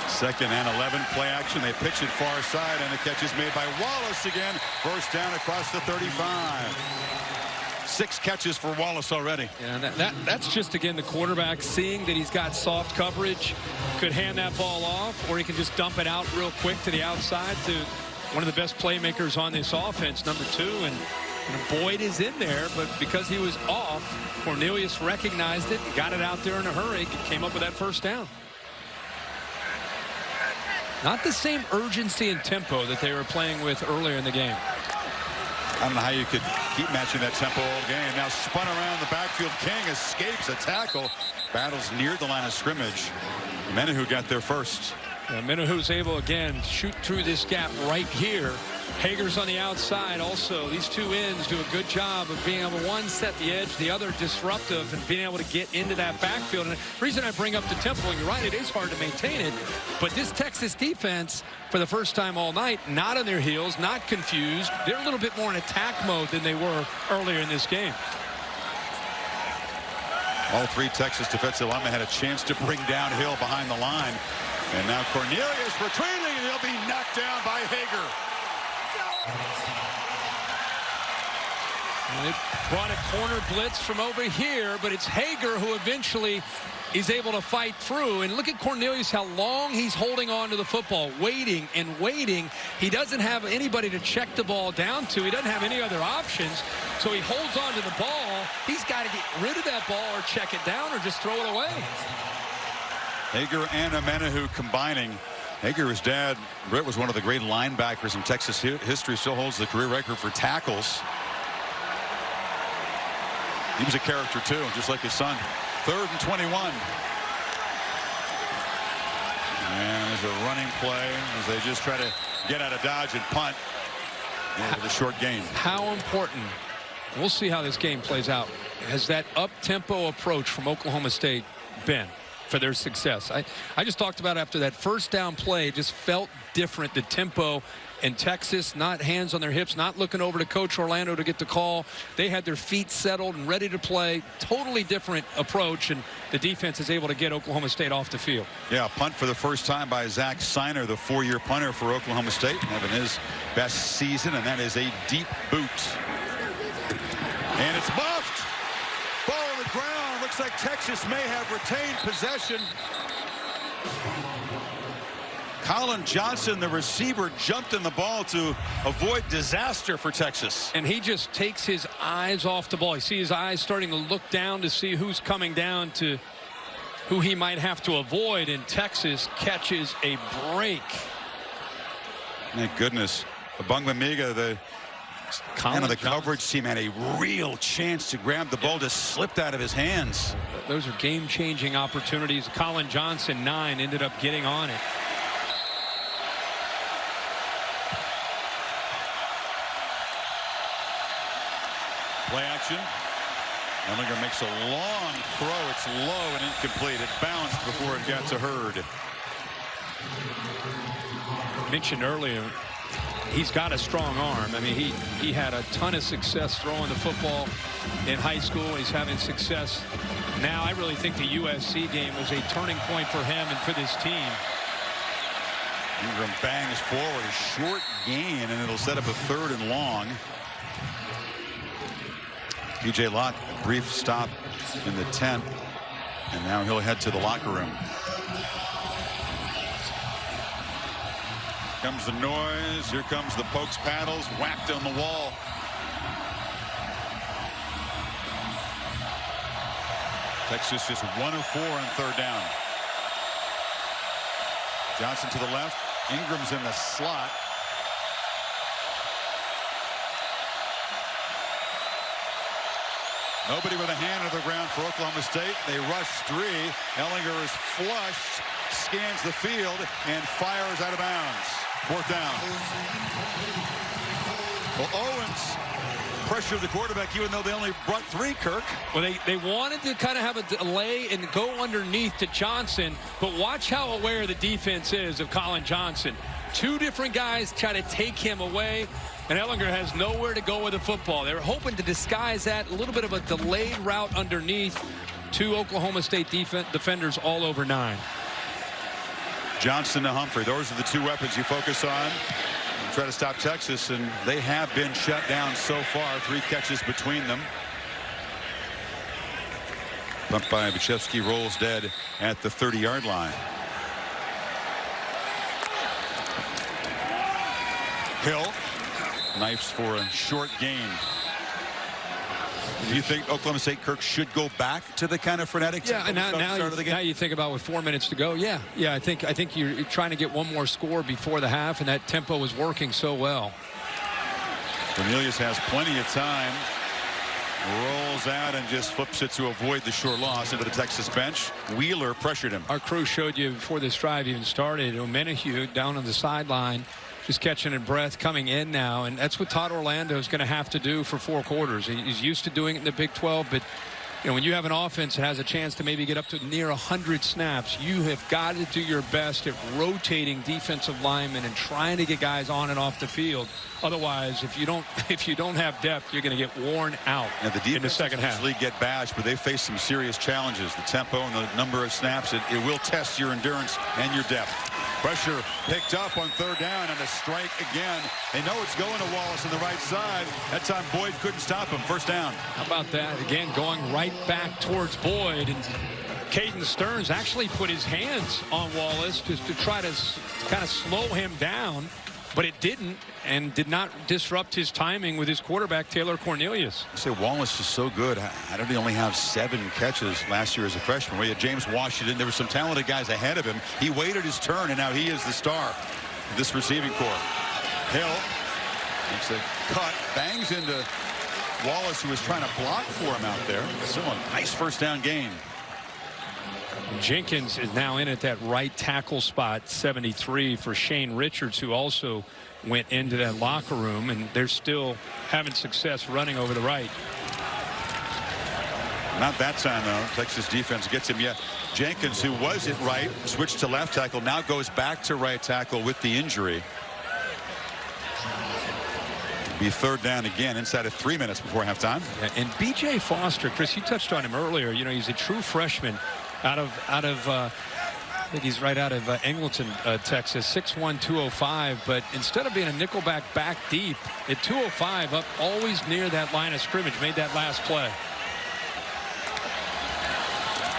2nd and 11, play action. They pitch it far side, and the catch is made by Wallace again. First down across the 35. 6 catches for Wallace already. Yeah, that's just, again, the quarterback seeing that he's got soft coverage, could hand that ball off, or he can just dump it out real quick to the outside to one of the best playmakers on this offense, number 2. And Boyd is in there, but because he was off, Cornelius recognized it, got it out there in a hurry, came up with that first down. Not the same urgency and tempo that they were playing with earlier in the game. I don't know how you could keep matching that tempo all game. Now spun around the backfield. King escapes a tackle. Battles near the line of scrimmage. Omenihu got there first. Omenihu's able, again, shoot through this gap right here. Hager's on the outside also. These two ends do a good job of being able to, one, set the edge, the other disruptive, and being able to get into that backfield. And the reason I bring up the tempo, and you're right, it is hard to maintain it, but this Texas defense, for the first time all night, not on their heels, not confused. They're a little bit more in attack mode than they were earlier in this game. All 3 Texas defensive linemen had a chance to bring down Hill behind the line. And now Cornelius retreating, and he'll be knocked down by Hager. They brought a corner blitz from over here, but it's Hager who eventually is able to fight through. And look at Cornelius, how long he's holding on to the football, waiting and waiting. He doesn't have anybody to check the ball down to. He doesn't have any other options. So he holds on to the ball. He's got to get rid of that ball or check it down or just throw it away. Hager and Omenihu combining. Hager, his dad, Britt, was one of the great linebackers in Texas history, still holds the career record for tackles. He was a character, too, just like his son. 3rd and 21. And there's a running play as they just try to get out of dodge and punt with a short gain. How important, we'll see how this game plays out, has that up-tempo approach from Oklahoma State been for their success? I just talked about after that first down play, just felt different. The tempo in Texas, not hands on their hips, not looking over to Coach Orlando to get the call. They had their feet settled and ready to play. Totally different approach, and the defense is able to get Oklahoma State off the field. Yeah, punt for the first time by Zach Seiner, the 4-year punter for Oklahoma State, having his best season, and that is a deep boot. And it's muffed. Ball on the ground. Looks like Texas may have retained possession. Colin Johnson, the receiver, jumped in the ball to avoid disaster for Texas. And he just takes his eyes off the ball. You see his eyes starting to look down to see who's coming down, to who he might have to avoid, and Texas catches a break. Thank goodness. Bungwamiga, the coverage team, had a real chance to grab the ball, just slipped out of his hands. Those are game-changing opportunities. Colin Johnson, 9, ended up getting on it. Play action. Ellinger makes a long throw. It's low and incomplete. It bounced before it got to Hurd. Mentioned earlier, he's got a strong arm. I mean, he had a ton of success throwing the football in high school. He's having success now. I really think the USC game was a turning point for him and for this team. Ingram bangs forward, a short gain, and it'll set up a 3rd and long. P.J. Lott, a brief stop in the 10th, and now he'll head to the locker room. Comes the noise. Here comes the Pokes paddles, whacked on the wall. Texas just 1 of 4 on 3rd down. Johnson to the left. Ingram's in the slot. Nobody with a hand on the ground for Oklahoma State. They rush 3. Ehlinger is flushed, scans the field, and fires out of bounds. 4th down. Well, Owens pressured the quarterback, even though they only brought 3, Kirk. Well, they wanted to kind of have a delay and go underneath to Johnson, but watch how aware the defense is of Colin Johnson. 2 different guys try to take him away, and Ehlinger has nowhere to go with the football. They were hoping to disguise that, a little bit of a delayed route underneath. 2 Oklahoma State defenders all over 9. Johnson to Humphrey. Those are the 2 weapons you focus on. Try to stop Texas, and they have been shut down so far. 3 catches between them. Bumped by Buchevsky, rolls dead at the 30-yard line. Hill knifes for a short gain. Do you think Oklahoma State, Kirk, should go back to the kind of frenetic? Yeah, and now you think about with 4 minutes to go. Yeah. I think you're trying to get one more score before the half, and that tempo was working so well. Cornelius has plenty of time. Rolls out and just flips it to avoid the short loss into the Texas bench. Wheeler pressured him. Our crew showed you before this drive even started. O'Menahue down on the sideline, just catching a breath, coming in now, and that's what Todd Orlando is going to have to do for 4 quarters. He's used to doing it in the Big 12, but when you have an offense that has a chance to maybe get up to near 100 snaps, you have got to do your best at rotating defensive linemen and trying to get guys on and off the field. Otherwise, if you don't have depth, you're going to get worn out in the second half. Usually get bashed, but they face some serious challenges. The tempo and the number of snaps, it will test your endurance and your depth. Pressure picked up on 3rd down, and a strike again. They know it's going to Wallace on the right side. That time Boyd couldn't stop him. 1st down. How about that? Again, going right back towards Boyd. And Caden Stearns actually put his hands on Wallace just to try to kind of slow him down. But it didn't, and did not disrupt his timing with his quarterback, Taylor Cornelius. I say Wallace is so good. I don't only have 7 catches last year as a freshman. We had James Washington. There were some talented guys ahead of him. He waited his turn, and now he is the star of this receiving corps. Hill makes a cut, bangs into Wallace, who was trying to block for him out there. Still a nice 1st down gain. Jenkins is now in at that right tackle spot, 73, for Shane Richards, who also went into that locker room, and they're still having success running over the right. Not that time, though. Texas defense gets him yet. Jenkins, who was at right, switched to left tackle, now goes back to right tackle with the injury. Be 3rd down again inside of 3 minutes before halftime. Yeah, and B.J. Foster, Chris, you touched on him earlier. He's a true freshman out of I think he's right out of Angleton, Texas, 6'1", 205. But instead of being a nickelback back deep, at 205, up always near that line of scrimmage, made that last play.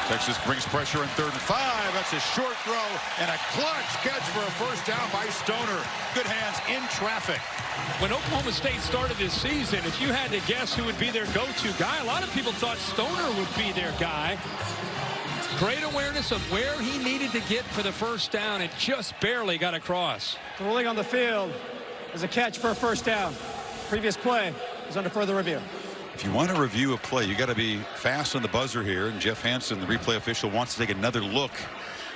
Texas brings pressure on 3rd and 5. That's a short throw and a clutch catch for a 1st down by Stoner. Good hands in traffic. When Oklahoma State started this season, if you had to guess who would be their go-to guy, a lot of people thought Stoner would be their guy. Great awareness of where he needed to get for the 1st down, and just barely got across. The ruling on the field is a catch for a 1st down. Previous play is under further review. If you want to review a play, you got to be fast on the buzzer here. And Jeff Hansen, the replay official, wants to take another look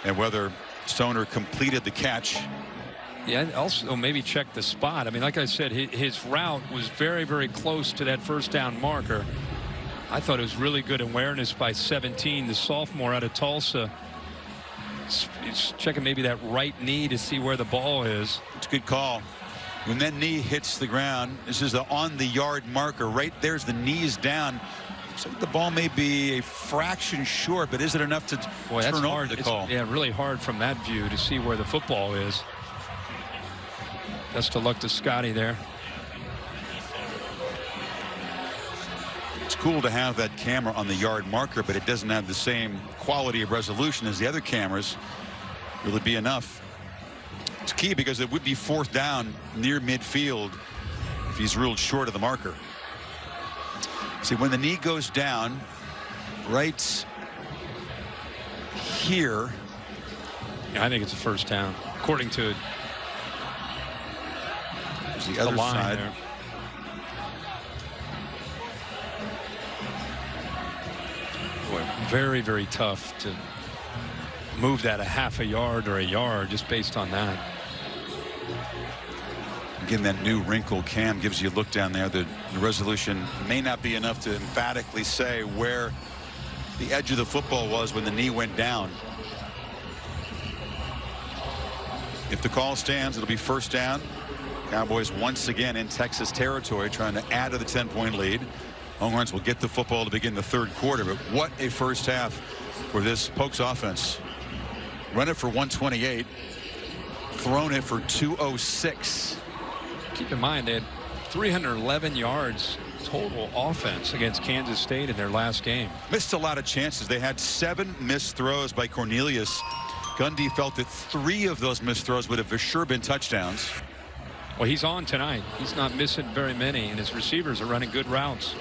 at whether Stoner completed the catch. Yeah, also maybe check the spot. I mean, like I said, his route was very, very close to that 1st down marker. I thought it was really good awareness by 17, the sophomore out of Tulsa. He's checking maybe that right knee to see where the ball is. It's a good call. When that knee hits the ground, this is the on-the-yard marker. Right there's the knees down. So the ball may be a fraction short, but is it enough to turn over the call? Yeah, really hard from that view to see where the football is. Best of luck to Scotty there. It's cool to have that camera on the yard marker, but it doesn't have the same quality of resolution as the other cameras. Will it be enough? It's key because it would be 4th down near midfield if he's ruled short of the marker. See, when the knee goes down right here. Yeah, I think it's a 1st down, according to the other line side. there. Very, very tough to move that a half a yard or a yard just based on that. Again, that new wrinkle cam gives you a look down there. The resolution may not be enough to emphatically say where the edge of the football was when the knee went down. If the call stands, it'll be first down. Cowboys once again in Texas territory, trying to add to the 10-point lead. Longhorns will get the football to begin the third quarter, but what a first half for this Pokes offense. Run it for 128, thrown it for 206. Keep in mind, they had 311 yards total offense against Kansas State in their last game. Missed a lot of chances. They had 7 missed throws by Cornelius. Gundy felt that 3 of those missed throws would have for sure been touchdowns. Well, he's on tonight. He's not missing very many, and his receivers are running good routes.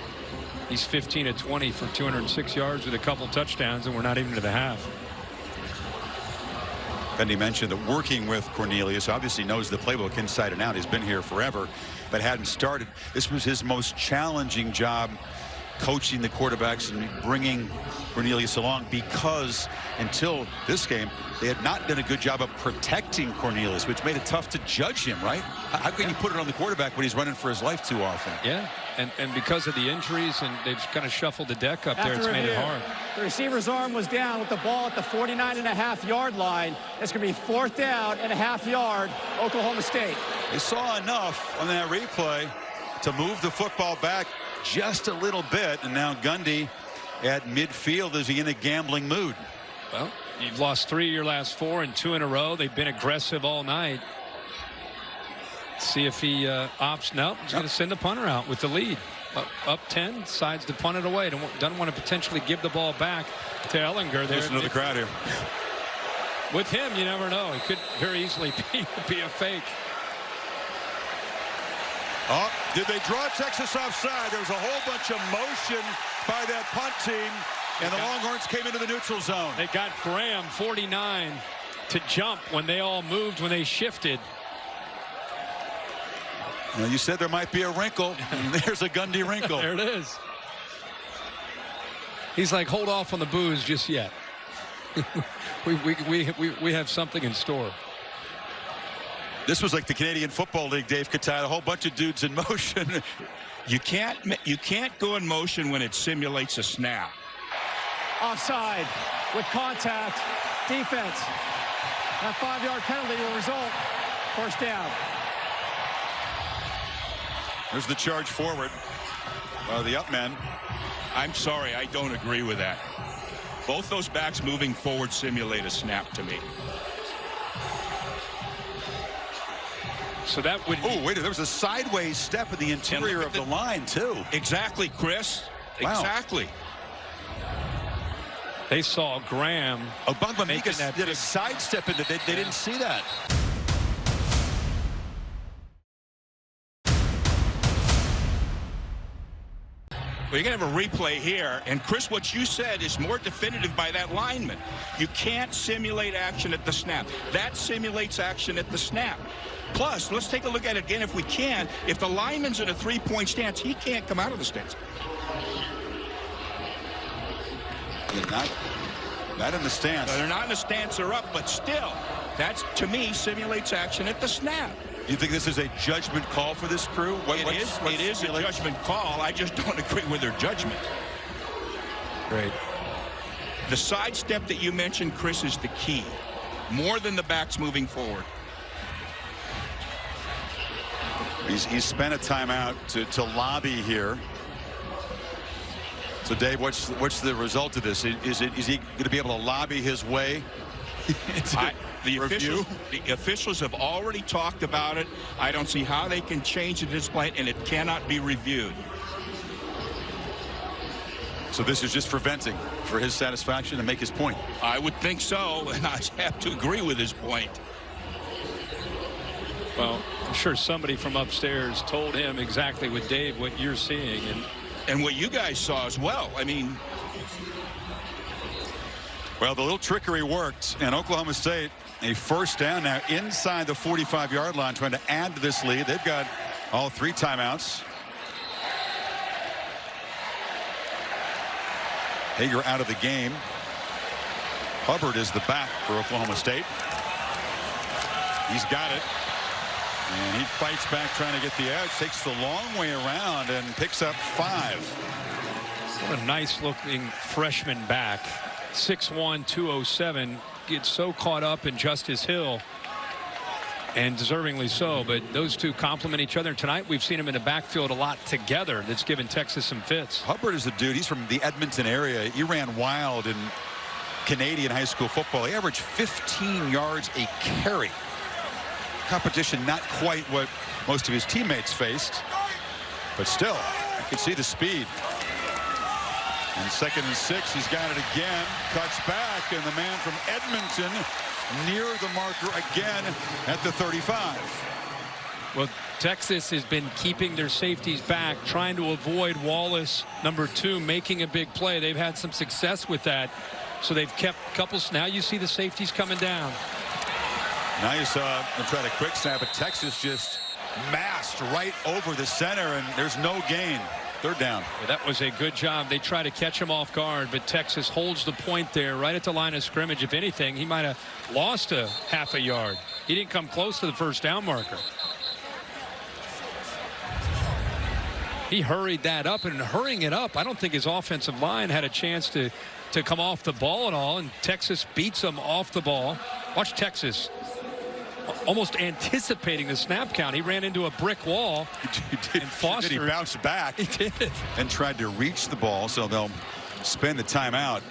He's 15 of 20 for 206 yards with a couple touchdowns, and we're not even to the half. Gundy mentioned that working with Cornelius, obviously knows the playbook inside and out. He's been here forever, but hadn't started. This was his most challenging job, coaching the quarterbacks and bringing Cornelius along, because until this game they had not done a good job of protecting Cornelius, which made it tough to judge him, right? How can you put it on the quarterback when he's running for his life too often? Yeah, and because of the injuries, and they've kind of shuffled the deck up there, it's made it hard. The receiver's arm was down with the ball at the 49.5-yard line. It's going to be 4th down and a half yard, Oklahoma State. They saw enough on that replay to move the football back just a little bit, and now Gundy at midfield. Is he in a gambling mood? Well, you've lost 3 of your last 4 and 2 in a row. They've been aggressive all night. See if he opts. No, he's going to send the punter out with the lead. Up 10, decides to punt it away. Doesn't want to potentially give the ball back to Ehlinger. Listen to the crowd here. With him, you never know. It could very easily be a fake. Oh, did they draw Texas offside? There was a whole bunch of motion by that punt team, and the Longhorns came into the neutral zone. They got Graham, 49, to jump when they all moved, when they shifted. Now, you said there might be a wrinkle, and there's a Gundy wrinkle. There it is. He's like, hold off on the booze just yet. we have something in store. This was like the Canadian Football League, Dave Kataya, a whole bunch of dudes in motion. You can't go in motion when it simulates a snap. Offside with contact. Defense. That 5-yard penalty will result. First down. There's the charge forward. The up men. I'm sorry, I don't agree with that. Both those backs moving forward simulate a snap to me. So that would. Oh, wait, there was a sideways step in the interior of the line, too. Exactly, Chris. Wow. Exactly. They saw Graham. Ogbongbemiga did a sidestep into it. They didn't see that. Well, you're going to have a replay here, and Chris, what you said is more definitive by that lineman. You can't simulate action at the snap. That simulates action at the snap. Plus, let's take a look at it again if we can. If the lineman's in a 3-point stance, he can't come out of the stance. Not in the stance. They're not in the stance, they're up, but still, that's, to me, simulates action at the snap. You think this is a judgment call for this crew? It is a judgment call. I just don't agree with their judgment. Great. The sidestep that you mentioned, Chris, is the key. More than the backs moving forward. He's spent a timeout to lobby here. So, Dave, what's the result of this? Is he going to be able to lobby his way? The officials have already talked about it. I don't see how they can change the display, and it cannot be reviewed. So this is just for venting, for his satisfaction, to make his point. I would think so, and I have to agree with his point. Well, I'm sure somebody from upstairs told him exactly what Dave, what you're seeing, and what you guys saw as well. I mean, well, the little trickery worked, and Oklahoma State a first down now inside the 45-yard line, trying to add to this lead. They've got all 3 timeouts. Hager out of the game. Hubbard is the back for Oklahoma State. He's got it. And he fights back trying to get the edge. Takes the long way around and picks up 5. What a nice looking freshman back. 6'1", 207. Gets so caught up in Justice Hill. And deservingly so, but those two complement each other. Tonight we've seen them in the backfield a lot together. That's given Texas some fits. Hubbard is a dude. He's from the Edmonton area. He ran wild in Canadian high school football. He averaged 15 yards a carry. Competition not quite what most of his teammates faced, but still, you can see the speed. And 2nd and 6, he's got it again. Cuts back, and the man from Edmonton near the marker again at the 35. Well, Texas has been keeping their safeties back, trying to avoid Wallace, number 2, making a big play. They've had some success with that, so they've kept couples. Now you see the safeties coming down. Now you saw them try to quick snap, but Texas just masked right over the center, and there's no gain. 3rd down. Well, that was a good job. They try to catch him off guard, but Texas holds the point there right at the line of scrimmage. If anything, he might have lost a half a yard. He didn't come close to the 1st down marker. He hurried that up, and hurrying it up, I don't think his offensive line had a chance to come off the ball at all, and Texas beats them off the ball. Watch Texas almost anticipating the snap count. He ran into a brick wall. He did. And Foster, he bounced back. He did. And tried to reach the ball, so they'll spend the timeout.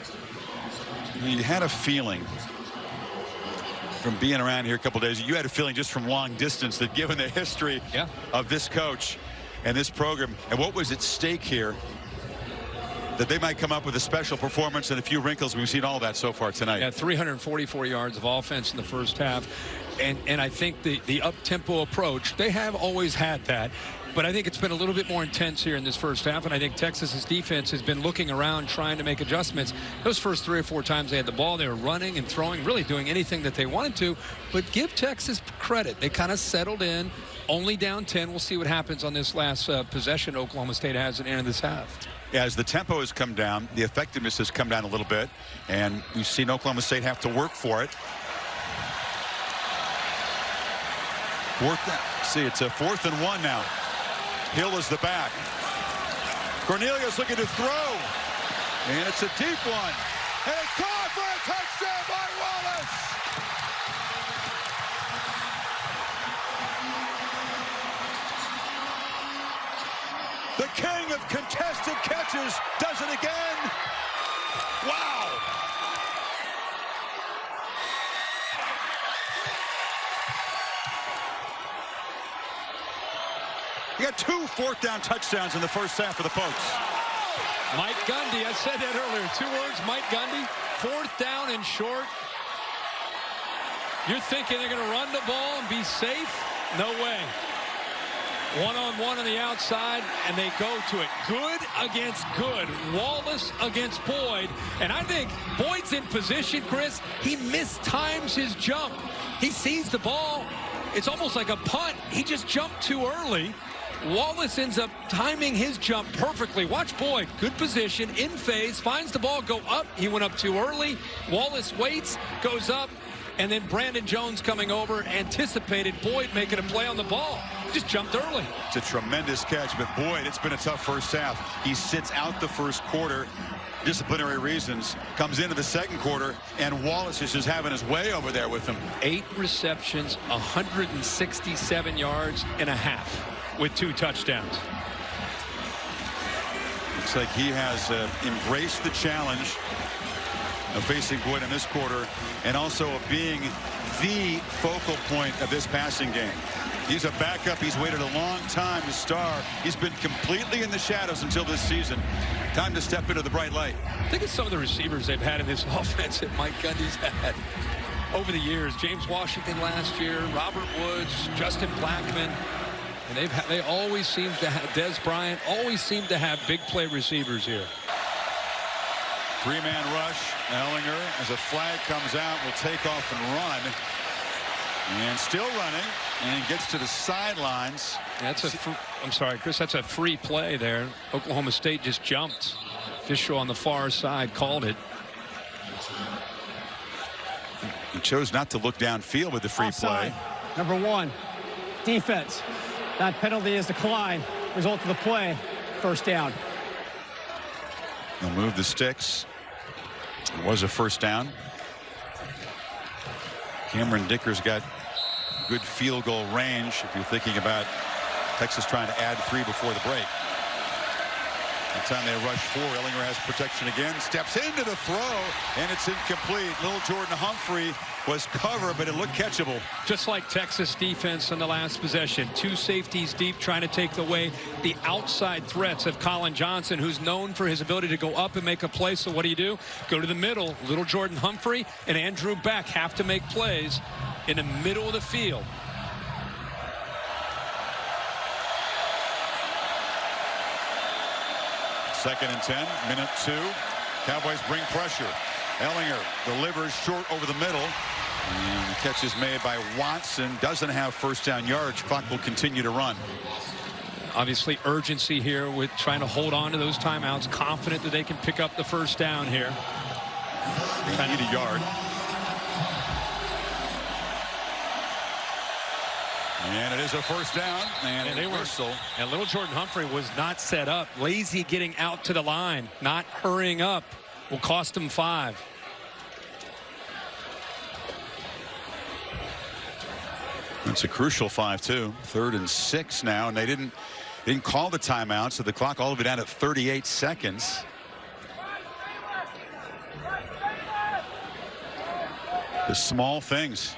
You had a feeling from being around here a couple days. You had a feeling just from long distance that given the history of this coach and this program and what was at stake here, that they might come up with a special performance and a few wrinkles. We've seen all that so far tonight. Yeah, 344 yards of offense in the 1st half. And I think the up-tempo approach, they have always had that. But I think it's been a little bit more intense here in this 1st half. And I think Texas's defense has been looking around trying to make adjustments. Those first 3 or 4 times they had the ball, they were running and throwing, really doing anything that they wanted to. But give Texas credit. They kind of settled in, only down 10. We'll see what happens on this last possession Oklahoma State has at the end of this half. Yeah, as the tempo has come down, the effectiveness has come down a little bit. And we've seen Oklahoma State have to work for it. It's a 4th and 1 now. Hill is the back. Cornelius looking to throw. And it's a deep one. And it's caught for a touchdown by Wallace. The king of contested catches does it again. Wow. You got 2 4th down touchdowns in the 1st half of the Pokes. Mike Gundy, I said that earlier. 2 words, Mike Gundy. 4th down and short. You're thinking they're going to run the ball and be safe? No way. 1-on-1 on the outside, and they go to it. Good against good. Wallace against Boyd. And I think Boyd's in position, Chris. He mistimes his jump. He sees the ball. It's almost like a punt. He just jumped too early. Wallace ends up timing his jump perfectly. Watch Boyd. Good position, in phase, finds the ball, go up. He went up too early. Wallace waits, goes up, and then Brandon Jones coming over, anticipated Boyd making a play on the ball. Just jumped early. It's a tremendous catch, but Boyd, it's been a tough 1st half. He sits out the 1st quarter, disciplinary reasons, comes into the 2nd quarter, and Wallace is just having his way over there with him. 8 receptions, 167 yards and a half with 2 touchdowns. Looks like he has embraced the challenge of facing Boyd in this quarter and also of being the focal point of this passing game. He's a backup. He's waited a long time to star. He's been completely in the shadows until this season. Time to step into the bright light. Think of some of the receivers they've had in this offense that Mike Gundy's had over the years. James Washington last year, Robert Woods, Justin Blackman. And they always seem to have, Des Bryant always seem to have big play receivers here. 3-man rush. Ehlinger, as a flag comes out, will take off and run. And still running, and gets to the sidelines. I'm sorry, Chris, that's a free play there. Oklahoma State just jumped. Official on the far side called it. He chose not to look downfield with the free Offside. play. Number 1, defense. That penalty is declined. Result of the play, first down. They'll move the sticks. It was a first down. Cameron Dicker's got good field goal range if you're thinking about Texas trying to add 3 before the break. By the time they rush 4, Ehlinger has protection again, steps into the throw, and it's incomplete. Little Jordan Humphrey was covered, but it looked catchable. Just like Texas defense in the last possession. 2 safeties deep trying to take away the outside threats of Colin Johnson, who's known for his ability to go up and make a play. So what do? Go to the middle. Little Jordan Humphrey and Andrew Beck have to make plays in the middle of the field. Second and 10, minute 2. Cowboys bring pressure. Ehlinger delivers short over the middle. And the catch is made by Watson. Doesn't have first down yards. Clock will continue to run. Obviously urgency here with trying to hold on to those timeouts. Confident that they can pick up the first down here. They need a yard. And it is a first down. And they whistle. And little Jordan Humphrey was not set up. Lazy getting out to the line. Not hurrying up. Will cost him 5. It's a crucial 5 too. 3rd and 6 now, and they didn't call the timeout, so the clock all the way down at 38 seconds. The small things.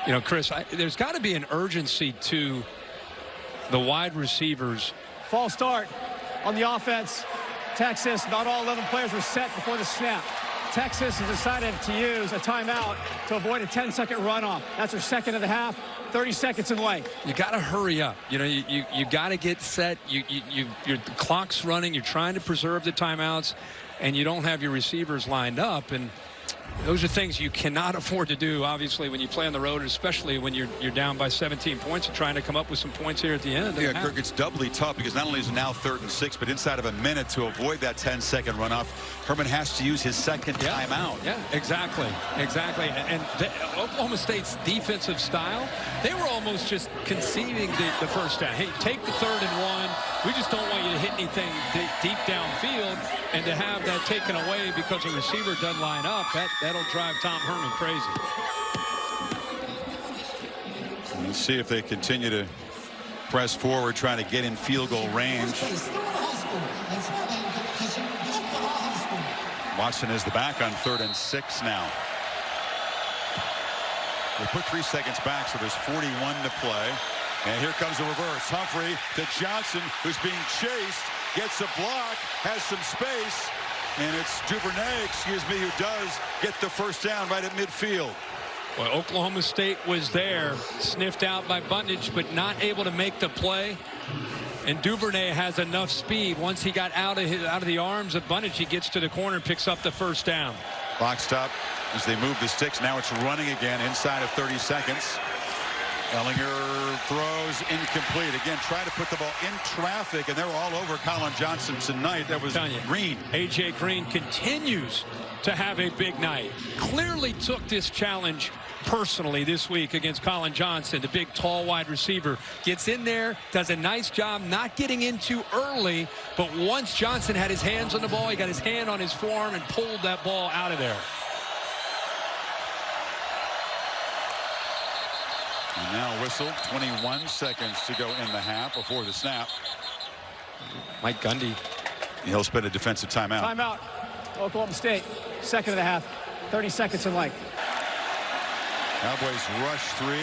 You know, Chris, there's got to be an urgency to the wide receivers. False start on the offense. Texas, not all 11 players were set before the snap. Texas has decided to use a timeout to avoid a 10-second runoff. That's their second of the half, 30 seconds in length. You got to hurry up. You know, you got to get set. The clock's running. You're trying to preserve the timeouts, and you don't have your receivers lined up. And those are things you cannot afford to do, obviously, when you play on the road, especially when you're down by 17 points and trying to come up with some points here at the end. Yeah, Kirk, it's doubly tough because not only is it now 3rd and 6, but inside of a minute to avoid that 10-second runoff, Herman has to use his second timeout. Yeah, exactly. And Oklahoma State's defensive style, they were almost just conceding the first down. Hey, take the 3rd and 1. We just don't want you to hit anything deep downfield, and to have that taken away because a receiver doesn't line up, that'll drive Tom Herman crazy. Let's see if they continue to press forward, trying to get in field goal range. Watson is the back on 3rd and 6 now. They put 3 seconds back, so there's 41 to play. And here comes a reverse. Humphrey to Johnson, who's being chased, gets a block, has some space, and it's Duvernay, who does get the first down right at midfield. Well, Oklahoma State was there, sniffed out by Bundage, but not able to make the play. And Duvernay has enough speed. Once he got out of the arms of Bundage, he gets to the corner and picks up the first down. Box stop as they move the sticks. Now it's running again inside of 30 seconds. Ehlinger throws incomplete. Again, trying to put the ball in traffic, and they were all over Colin Johnson tonight. That was Green. A.J. Green continues to have a big night. Clearly took this challenge personally this week against Colin Johnson, the big, tall, wide receiver. Gets in there, does a nice job not getting in too early, but once Johnson had his hands on the ball, he got his hand on his forearm and pulled that ball out of there. And now whistle, 21 seconds to go in the half before the snap. Mike Gundy. He'll spend a defensive timeout. Timeout, Oklahoma State, second of the half, 30 seconds in length. Cowboys rush 3,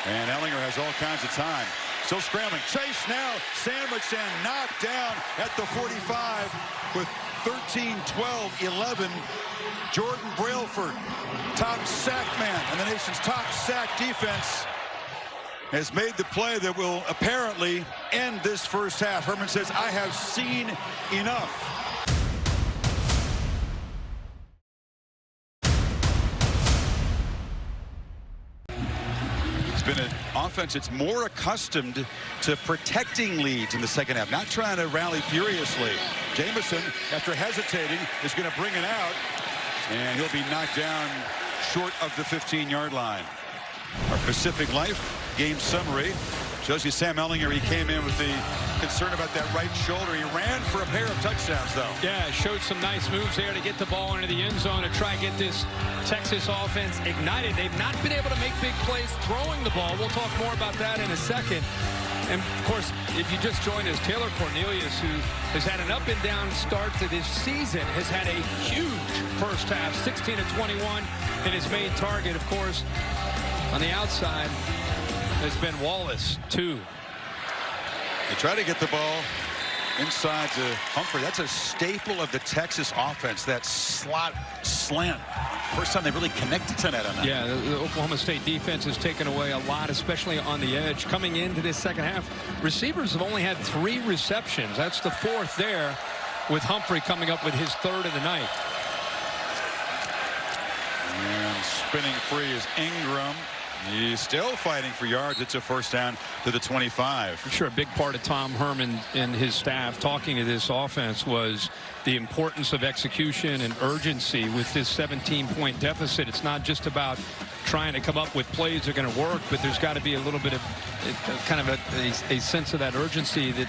and Ehlinger has all kinds of time. Still scrambling. Chase now, sandwiched and knocked down at the 45 with 13, 12, 11. Jordan Brailford, top sack man, and the nation's top sack defense, has made the play that will apparently end this first half. Herman says, I have seen enough. It's been an offense that's more accustomed to protecting leads in the second half, not trying to rally furiously. Jamison, after hesitating, is going to bring it out, and he'll be knocked down short of the 15-yard line. Our Pacific Life game summary shows you Sam Ehlinger. He came in with the concern about that right shoulder. He ran for a pair of touchdowns, though. Yeah, showed some nice moves there to get the ball into the end zone to try and get this Texas offense ignited. They've not been able to make big plays throwing the ball. We'll talk more about that in a second. And, of course, if you just joined us, Taylor Cornelius, who has had an up-and-down start to this season, has had a huge first half, 16 of 21, and his main target, of course, on the outside has been Wallace, 2. They try to get the ball inside to Humphrey. That's a staple of the Texas offense, that slot slant. First time they really connected to that on that. Yeah, the Oklahoma State defense has taken away a lot, especially on the edge. Coming into this second half, receivers have only had 3 receptions. That's the 4th there, with Humphrey coming up with his 3rd of the night. And spinning free is Ingram. He's still fighting for yards. It's a first down to the 25. I'm sure a big part of Tom Herman and his staff talking to this offense was the importance of execution and urgency with this 17-point deficit. It's not just about trying to come up with plays that are going to work, but there's got to be a little bit of kind of a sense of that urgency that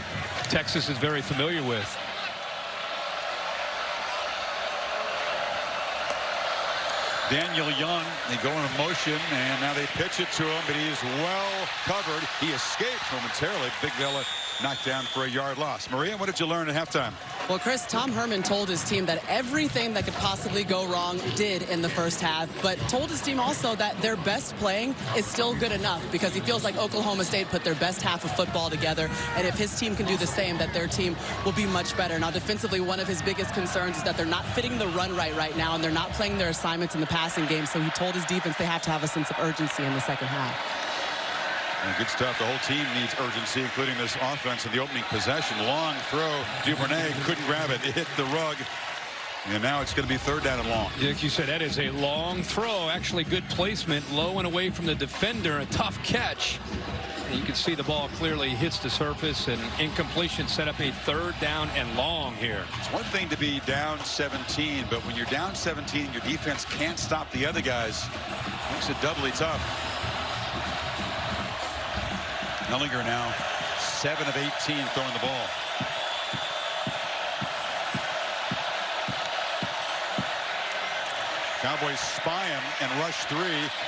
Texas is very familiar with. Daniel Young, they go in motion, and now they pitch it to him, but he's well covered. He escapes momentarily. Big Vela knocked down for a yard loss. Maria, what did you learn at halftime? Well, Chris, Tom Herman told his team that everything that could possibly go wrong did in the first half, but told his team also that their best playing is still good enough, because he feels like Oklahoma State put their best half of football together, and if his team can do the same, that their team will be much better. Now, defensively, one of his biggest concerns is that they're not fitting the run right now, and they're not playing their assignments in the passing game, so he told his defense they have to have a sense of urgency in the second half. And good stuff. The whole team needs urgency, including this offense in the opening possession. Long throw. Duvernay couldn't grab it. It hit the rug. And now it's going to be 3rd down and long. Like you said, that is a long throw. Actually, good placement. Low and away from the defender. A tough catch. And you can see the ball clearly hits the surface, and incompletion set up a 3rd down and long here. It's one thing to be down 17, but when you're down 17, your defense can't stop the other guys. Makes it doubly tough. Ehlinger now 7 of 18 throwing the ball. Cowboys spy him and rush 3.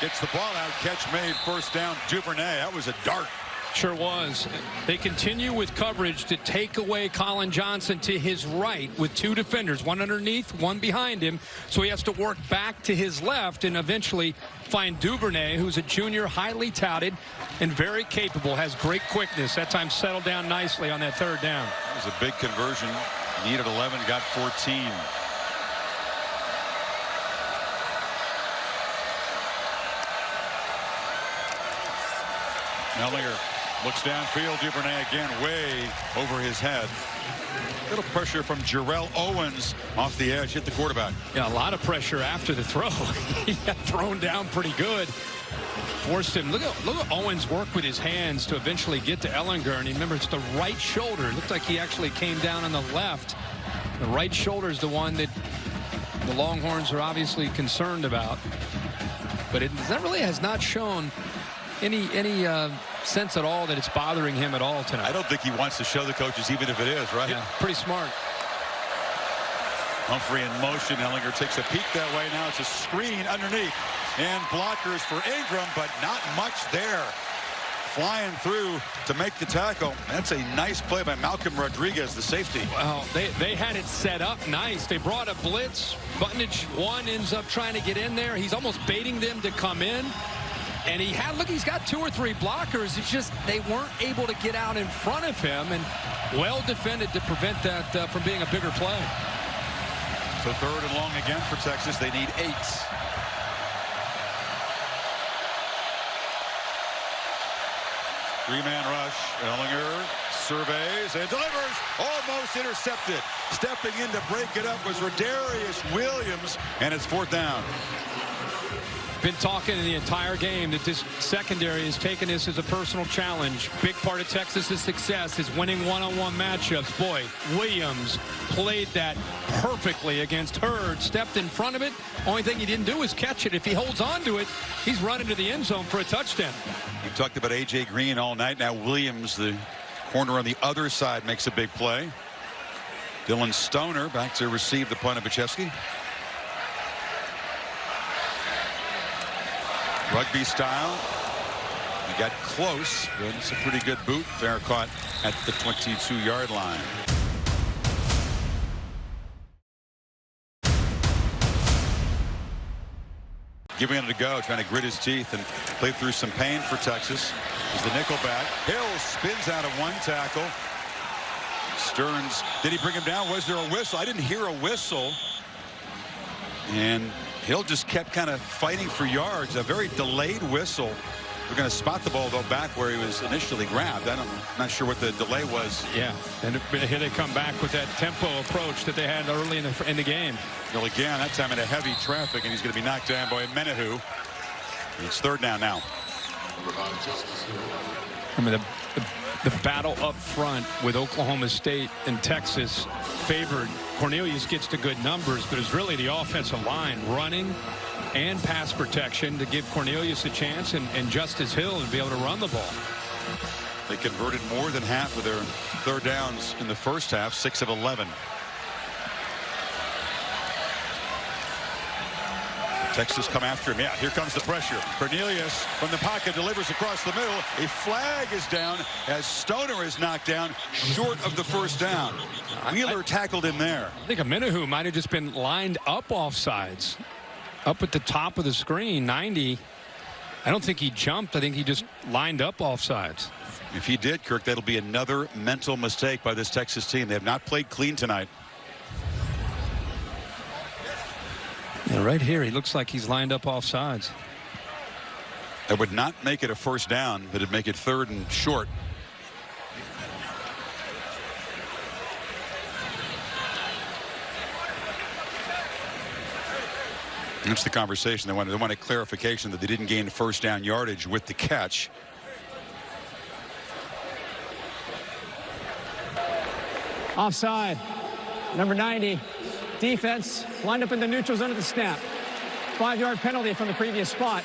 Gets the ball out. Catch made. First down. Duvernay. That was a dart. Sure was. They continue with coverage to take away Colin Johnson to his right with 2 defenders, one underneath, one behind him. So he has to work back to his left and eventually find Duvernay, who's a junior, highly touted and very capable, has great quickness. That time settled down nicely on that 3rd down. That was a big conversion. Needed 11, got 14. Ehlinger looks downfield. Duvernay again way over his head. Little pressure from Jarrell Owens off the edge, hit the quarterback. Yeah, a lot of pressure after the throw. He got thrown down pretty good. Forced him. Look at Owens work with his hands to eventually get to Ehlinger. And remember, it's the right shoulder. It looked like he actually came down on the left. The right shoulder is the one that the Longhorns are obviously concerned about. But that really has not shown any sense at all that it's bothering him at all tonight. I don't think he wants to show the coaches, even if it is, right? Yeah, pretty smart. Humphrey in motion. Ehlinger takes a peek that way. Now it's a screen underneath. And blockers for Ingram, but not much there. Flying through to make the tackle. That's a nice play by Malcolm Rodriguez, the safety. Well, they had it set up nice. They brought a blitz. Buttnich one ends up trying to get in there. He's almost baiting them to come in. And he's got 2 or 3 blockers. It's just they weren't able to get out in front of him, and well defended to prevent that from being a bigger play. So 3rd and long again for Texas. They need 8. Three-man rush. Ehlinger surveys and delivers. Almost intercepted. Stepping in to break it up was Rodarius Williams, and it's 4th down. been talking in the entire game that this secondary has taken this as a personal challenge. Big part of Texas's success is winning one-on-one matchups. Boy, Williams played that perfectly against Hurd, stepped in front of it. Only thing he didn't do is catch it. If he holds on to it, he's running to the end zone for a touchdown. You talked about A.J. Green all night. Now Williams, the corner on the other side, makes a big play. Dylan Stoner back to receive the punt of Bachevsky. Rugby style. He got close, but it's a pretty good boot. Fair caught at the 22-yard line. Giving it a go, trying to grit his teeth and play through some pain for Texas. Is the nickel back. Hill spins out of one tackle. Stearns, did he bring him down? Was there a whistle? I didn't hear a whistle. And Hill just kept kind of fighting for yards. A very delayed whistle. We're going to spot the ball, though, back where he was initially grabbed. I'm not sure what the delay was. Yeah, and here they come back with that tempo approach that they had early in the game. Well, again, that time in a heavy traffic, and he's going to be knocked down by Menahu. It's third down now. I mean, the battle up front with Oklahoma State and Texas favored. Cornelius gets to good numbers, but it's really the offensive line running and pass protection to give Cornelius a chance and Justice Hill to be able to run the ball. They converted more than half of their third downs in the first half, 6 of 11. Texas come after him. Yeah, here comes the pressure. Cornelius from the pocket delivers across the middle. A flag is down as Stoner is knocked down short of the first down. Wheeler tackled him there. I think Menahu might have just been lined up offsides. Up at the top of the screen, 90. I don't think he jumped. I think he just lined up offsides. If he did, Kirk, that'll be another mental mistake by this Texas team. They have not played clean tonight. Yeah, right here, he looks like he's lined up offsides. That would not make it a first down, but it'd make it third and short. That's the conversation. They wanted clarification that they didn't gain first down yardage with the catch. Offside. Number 90. Defense lined up in the neutral zone at the snap. 5-yard penalty from the previous spot.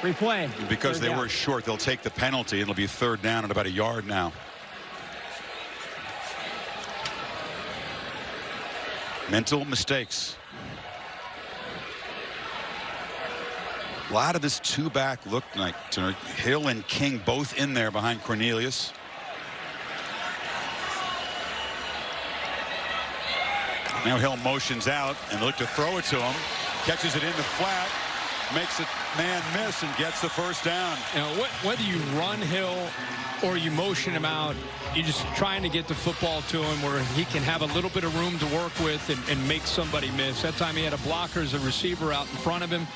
Replay. Because they were short, they'll take the penalty. It'll be third down at about a yard now. Mental mistakes. A lot of this two-back looked like Hill and King both in there behind Cornelius. Now Hill motions out and look to throw it to him. Catches it in the flat. Makes a man miss and gets the first down. You know, whether you run Hill or you motion him out, you're just trying to get the football to him where he can have a little bit of room to work with and make somebody miss. That time he had a blocker as a receiver out in front of him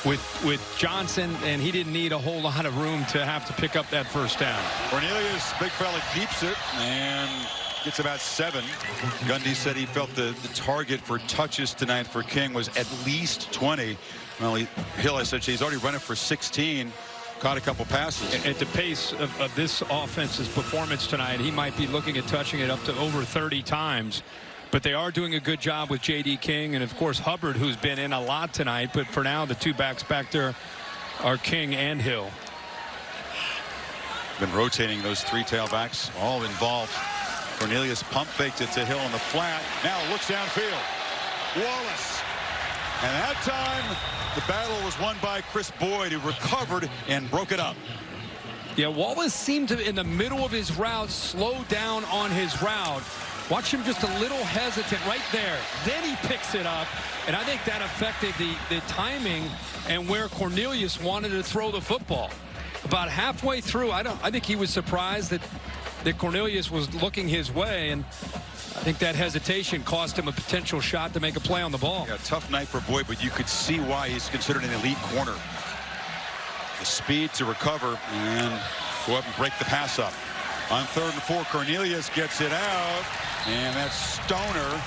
with Johnson, and he didn't need a whole lot of room to have to pick up that first down. Cornelius, big fella, keeps it and gets about 7. Gundy said he felt the target for touches tonight for King was at least 20. Well, Hill, I said, he's already running for 16. Caught a couple passes. At the pace of this offense's performance tonight, he might be looking at touching it up to over 30 times. But they are doing a good job with J.D. King and, of course, Hubbard, who's been in a lot tonight. But for now, the two backs back there are King and Hill. Been rotating those three tailbacks, all involved. Cornelius pump faked it to Hill in the flat. Now looks downfield. Wallace. And that time, the battle was won by Chris Boyd, who recovered and broke it up. Yeah, Wallace seemed to, in the middle of his route, slow down on his route. Watch him just a little hesitant right there. Then he picks it up, and I think that affected the timing and where Cornelius wanted to throw the football. About halfway through, I think he was surprised that Cornelius was looking his way, and I think that hesitation cost him a potential shot to make a play on the ball. Yeah, tough night for Boyd, but you could see why he's considered an elite corner. The speed to recover and go up and break the pass up. On 3rd and 4, Cornelius gets it out, and that's Stoner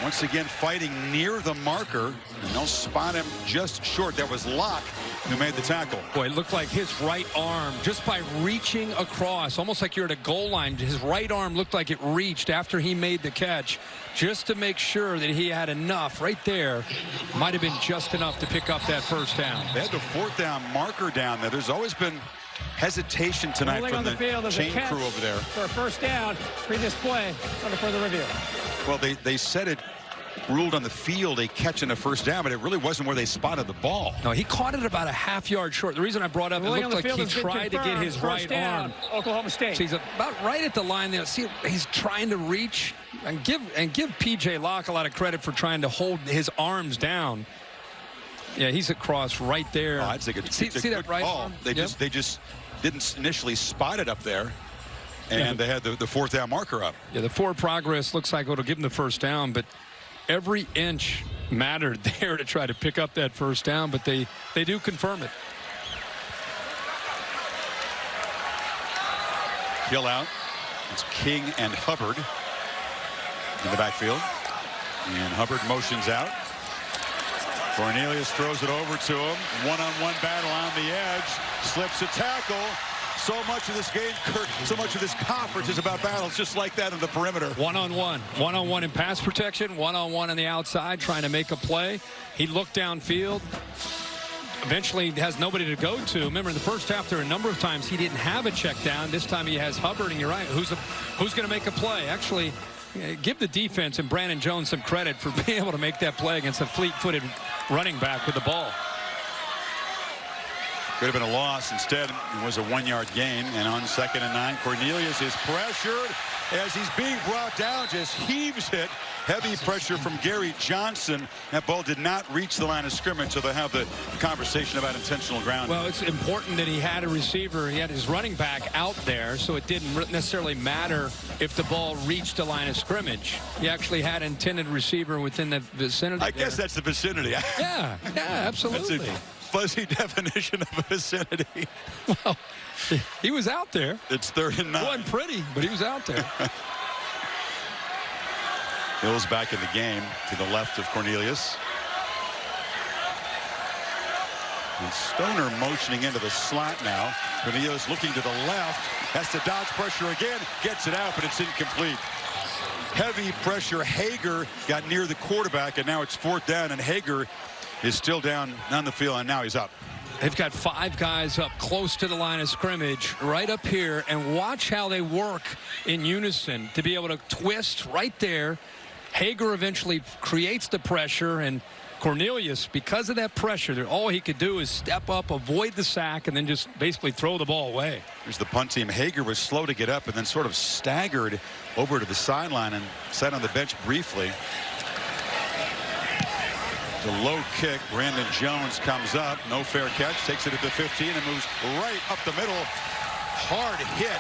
once again fighting near the marker, and they'll spot him just short. That was Locke who made the tackle. Boy, it looked like his right arm, just by reaching across, almost like you're at a goal line, his right arm looked like it reached after he made the catch, just to make sure that he had enough right there. Might have been just enough to pick up that first down. They had the 4th down marker down there. There's always been hesitation tonight Rolling from on the field as a chain catch crew over there. for a first down. Previous play under further review. Well, they said it ruled on the field a catch and a first down, but it really wasn't where they spotted the ball. No, he caught it about a half-yard short. The reason I brought up, it Rolling on looked the like field he has been tried to get confirmed. his First right down, arm. Oklahoma State. So he's about right at the line there. See, he's trying to reach and give P.J. Locke a lot of credit for trying to hold his arms down. Yeah, he's across right there. Oh, I'd say it's a see good that right call. arm? They Yep. just didn't initially spot it up there, and they had the 4th down marker up. Yeah, the forward progress looks like it'll give him the first down, but every inch mattered there to try to pick up that first down, but they do confirm it. Hill out. It's King and Hubbard in the backfield. And Hubbard motions out. Cornelius throws it over to him. One-on-one battle on the edge. Slips a tackle. So much of this game, Kurt, so much of this conference is about battles just like that in the perimeter. One-on-one. One-on-one in pass protection. One-on-one on the outside trying to make a play. He looked downfield. Eventually has nobody to go to. Remember, in the first half, there were a number of times he didn't have a check down. This time he has Hubbard, and you're right. Who's going to make a play? Actually, give the defense and Brandon Jones some credit for being able to make that play against a fleet-footed running back with the ball. Could have been a loss. Instead, it was a 1-yard gain. And on 2nd and 9, Cornelius is pressured as he's being brought down. Just heaves it. Heavy pressure from Gary Johnson. That ball did not reach the line of scrimmage, so they'll have the conversation about intentional grounding. Well, it's important that he had a receiver. He had his running back out there, so it didn't necessarily matter if the ball reached the line of scrimmage. He actually had an intended receiver within the vicinity. I guess that's the vicinity. Yeah, absolutely. That's a fuzzy definition of a vicinity. Well, he was out there. It's 3rd and 9. It wasn't pretty, but he was out there. Hill's back in the game to the left of Cornelius. And Stoner motioning into the slot now. Cornelius looking to the left. Has to dodge pressure again. Gets it out, but it's incomplete. Heavy pressure. Hager got near the quarterback, and now it's 4th down, and Hager is still down on the field, and now he's up. They've got 5 guys up close to the line of scrimmage right up here, and watch how they work in unison to be able to twist right there. Hager eventually creates the pressure, and Cornelius, because of that pressure, all he could do is step up, avoid the sack, and then just basically throw the ball away. Here's the punt team. Hager was slow to get up and then sort of staggered over to the sideline and sat on the bench briefly. The low kick. Brandon Jones comes up. No fair catch. Takes it at the 15 and moves right up the middle. Hard hit.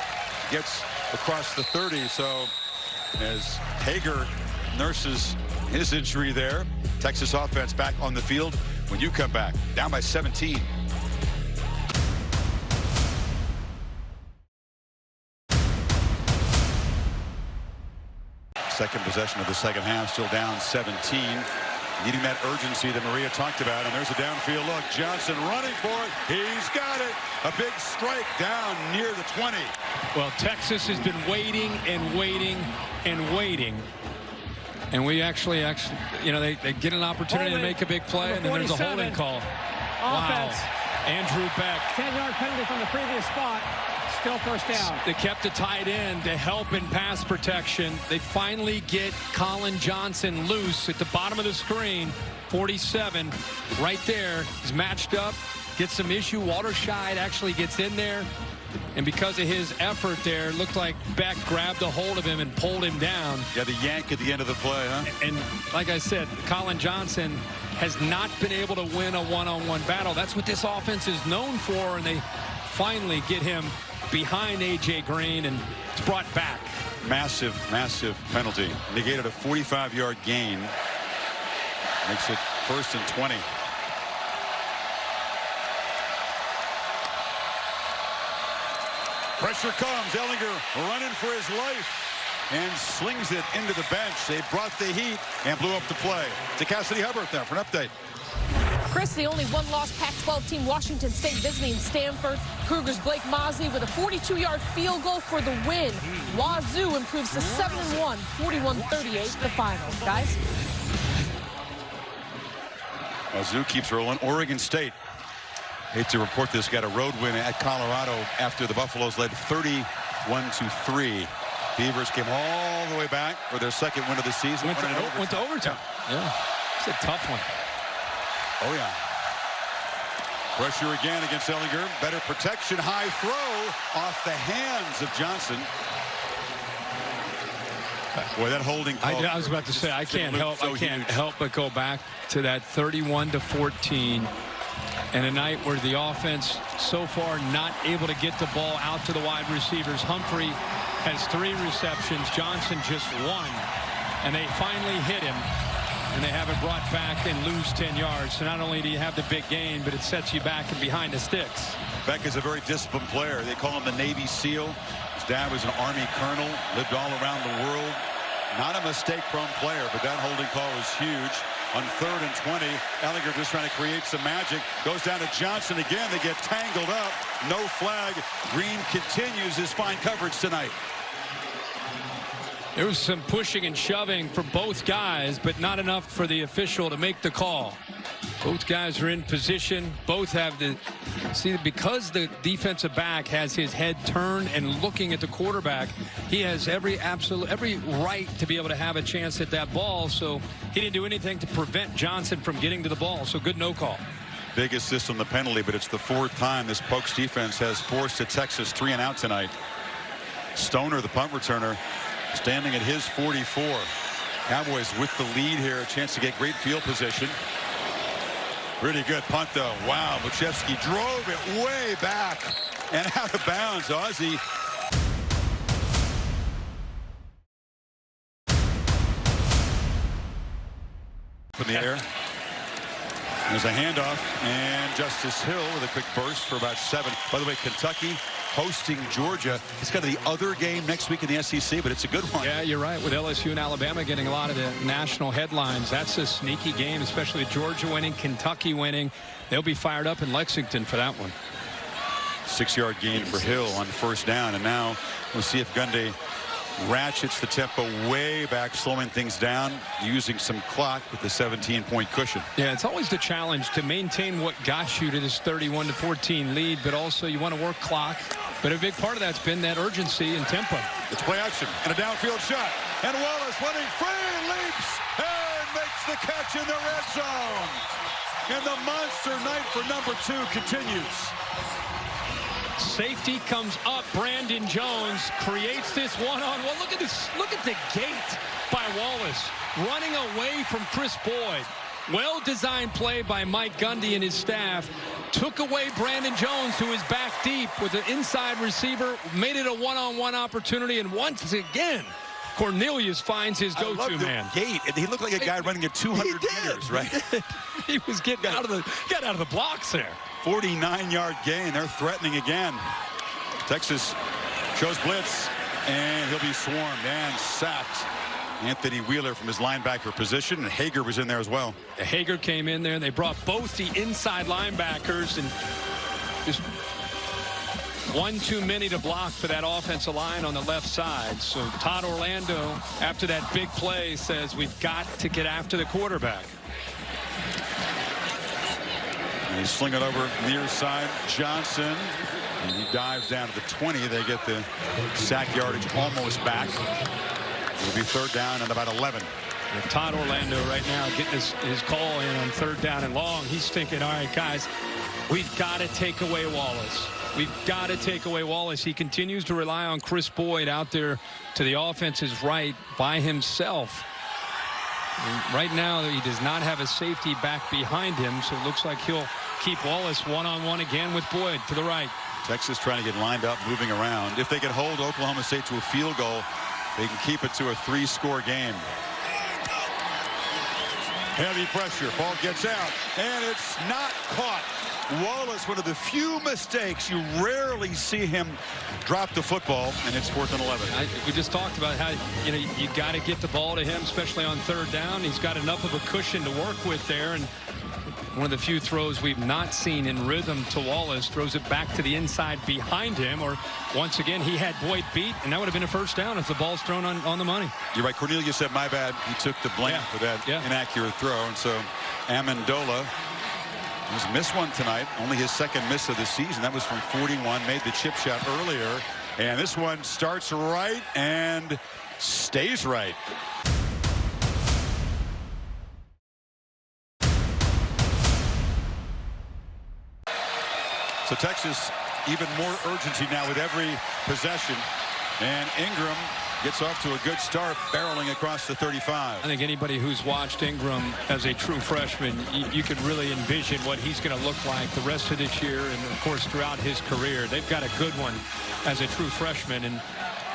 Gets across the 30. So as Hager nurses his injury there, Texas offense back on the field when you come back. Down by 17. Second possession of the second half, still down 17. Needing that urgency that Maria talked about, and there's a downfield look. Johnson running for it. He's got it. A big strike down near the 20. Well, Texas has been waiting and waiting and waiting. And we actually, you know, they get an opportunity to make a big play, and then there's a holding call. Offense. Wow. Andrew Beck. 10-yard penalty from the previous spot. Still first down. They kept a tight end to help in pass protection. They finally get Colin Johnson loose at the bottom of the screen. 47 right there. He's matched up. Gets some issue. Walter Scheid actually gets in there. And because of his effort there, it looked like Beck grabbed a hold of him and pulled him down. Yeah, the yank at the end of the play, huh? And like I said, Colin Johnson has not been able to win a one-on-one battle. That's what this offense is known for, and they finally get him behind A.J. Green, and it's brought back. Massive, massive penalty. Negated a 45-yard gain. Makes it 1st and 20. Pressure comes. Ehlinger running for his life. and slings it into the bench. They brought the heat and blew up the play. To Cassidy Hubbard there for an update. Chris, the only one-loss Pac-12 team, Washington State, visiting Stanford. Cougars' Blake Mozzie with a 42-yard field goal for the win. Wazoo improves to 7-1, 41-38, the final. Guys? Wazoo keeps rolling. Oregon State, hate to report this, got a road win at Colorado after the Buffaloes led 31-3. Beavers came all the way back for their second win of the season. Went to overtime. Yeah, it's a tough one. Oh, yeah. Pressure again against Ehlinger. Better protection. High throw off the hands of Johnson. Boy, that holding call. I was about to say, I can't help but go back to that 31-14 and a night where the offense so far not able to get the ball out to the wide receivers. Humphrey has 3 receptions. Johnson just 1. And they finally hit him. And they have it brought back and lose 10 yards. So not only do you have the big gain, but it sets you back and behind the sticks. Beck is a very disciplined player. They call him the Navy SEAL. His dad was an Army colonel, lived all around the world. Not a mistake-prone player, but that holding call was huge. On 3rd and 20, Ehlinger just trying to create some magic. Goes down to Johnson again. They get tangled up. No flag. Green continues his fine coverage tonight. There was some pushing and shoving for both guys, but not enough for the official to make the call. Both guys are in position. Both have the because the defensive back has his head turned and looking at the quarterback, he has every right to be able to have a chance at that ball. So he didn't do anything to prevent Johnson from getting to the ball. So good no call. Big assist on the penalty, but it's the 4th time this Pokes defense has forced a Texas 3-and-out tonight. Stoner, the punt returner, standing at his 44. Cowboys with the lead here, a chance to get great field position. Pretty good punt, though. Wow, Buchevsky drove it way back and out of bounds. Ozzie. In the air. There's a handoff, and Justice Hill with a quick burst for about 7. By the way, Kentucky hosting Georgia. It's got the other game next week in the SEC, but it's a good one. Yeah, you're right. With LSU and Alabama getting a lot of the national headlines, that's a sneaky game, especially Georgia winning, Kentucky winning. They'll be fired up in Lexington for that one. 6-yard gain for Hill on 1st down, and now we'll see if Gundy ratchets the tempo way back, slowing things down, using some clock with the 17-point cushion. Yeah, it's always the challenge to maintain what got you to this 31-14 lead, but also you want to work clock. But a big part of that's been that urgency and tempo. It's play action and a downfield shot. And Wallace running free, leaps, and makes the catch in the red zone. And the monster night for number 2 continues. Safety comes up. Brandon Jones creates this one-on-one. Look at this. Look at the gate by Wallace running away from Chris Boyd. Well-designed play by Mike Gundy and his staff. Took away Brandon Jones, who is back deep with an inside receiver. Made it a one-on-one opportunity, and once again, Cornelius finds his go-to man. Gate. He looked like a guy running at 200 meters, right? He was getting out of the blocks there. 49-yard gain. They're threatening again. Texas shows blitz, and he'll be swarmed and sacked. Anthony Wheeler from his linebacker position, and Hager was in there as well. Hager came in there, and they brought both the inside linebackers, and just one too many to block for that offensive line on the left side. So Todd Orlando, after that big play, says we've got to get after the quarterback. And they sling it over near side. Johnson, and he dives down to the 20. They get the sack yardage almost back. It'll be 3rd down and about 11. With Todd Orlando right now getting his call in on 3rd down and long. He's thinking, all right, guys, we've got to take away Wallace. We've got to take away Wallace. He continues to rely on Chris Boyd out there to the offense's right by himself. And right now, he does not have a safety back behind him, so it looks like he'll keep Wallace one-on-one again with Boyd to the right. Texas trying to get lined up, moving around. If they can hold Oklahoma State to a field goal, they can keep it to a 3-score game. Heavy pressure. Ball gets out, and it's not caught. Wallace, one of the few mistakes. You rarely see him drop the football, and it's 4th and 11. We just talked about how, you got to get the ball to him, especially on 3rd down. He's got enough of a cushion to work with there, and one of the few throws we've not seen in rhythm to Wallace, throws it back to the inside behind him, or once again, he had Boyd beat, and that would have been a 1st down if the ball's thrown on the money. You're right. Cornelius said, my bad. He took the blame for that inaccurate throw, and so Amendola has missed one tonight. Only his 2nd miss of the season. That was from 41. Made the chip shot earlier, and this one starts right and stays right. So Texas, even more urgency now with every possession. And Ingram gets off to a good start, barreling across the 35. I think anybody who's watched Ingram as a true freshman, you could really envision what he's going to look like the rest of this year and, of course, throughout his career. They've got a good one as a true freshman, and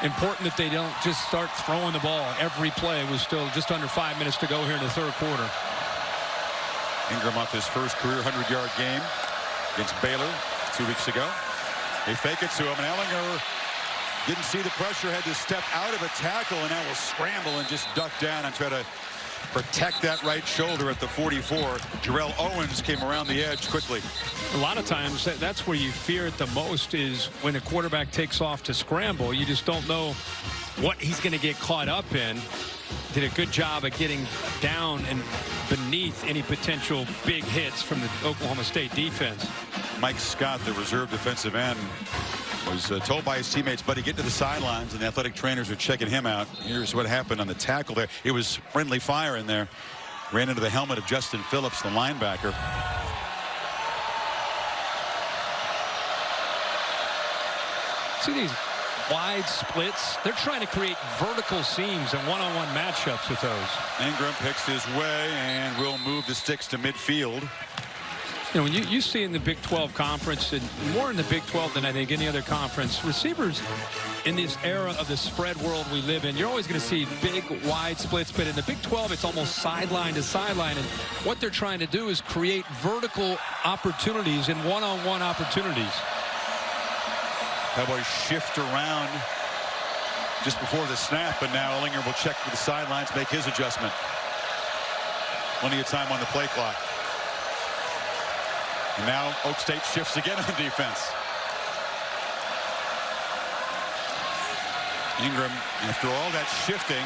important that they don't just start throwing the ball every play. It was still just under 5 minutes to go here in the 3rd quarter. Ingram off his first career 100-yard game against Baylor 2 weeks ago. They fake it to him, and Ehlinger didn't see the pressure, had to step out of a tackle, and now will scramble and just duck down and try to protect that right shoulder at the 44. Jarrell Owens came around the edge quickly. A lot of times that's where you fear it the most, is when a quarterback takes off to scramble. You just don't know what he's going to get caught up in. Did a good job of getting down and beneath any potential big hits from the Oklahoma State defense. Mike Scott, the reserve defensive end, was told by his teammates, buddy, get to the sidelines, and the athletic trainers are checking him out. Here's what happened on the tackle there. It was friendly fire in there. Ran into the helmet of Justin Phillips, the linebacker. See these wide splits? They're trying to create vertical seams and one-on-one matchups with those. Ingram picks his way and will move the sticks to midfield. When you see in the Big 12 conference, and more in the Big 12 than I think any other conference, receivers in this era of the spread world we live in, you're always going to see big, wide splits. But in the Big 12, it's almost sideline to sideline. And what they're trying to do is create vertical opportunities and one-on-one opportunities. Cowboys shift around just before the snap, but now Ehlinger will check for the sidelines, make his adjustment. Plenty of time on the play clock. And now Oak State shifts again on defense. Ingram, after all that shifting,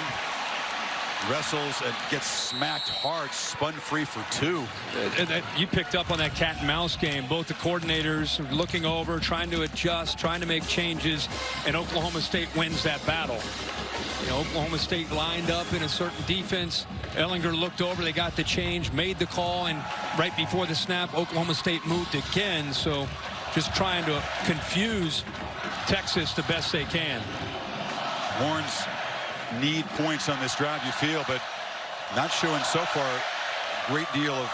wrestles and gets smacked hard, spun free for 2. You picked up on that cat and mouse game. Both the coordinators looking over, trying to adjust, trying to make changes, and Oklahoma State wins that battle. Oklahoma State lined up in a certain defense. Ehlinger looked over, they got the change, made the call, and right before the snap, Oklahoma State moved again. So just trying to confuse Texas the best they can. Horns need points on this drive, you feel, but not showing so far a great deal of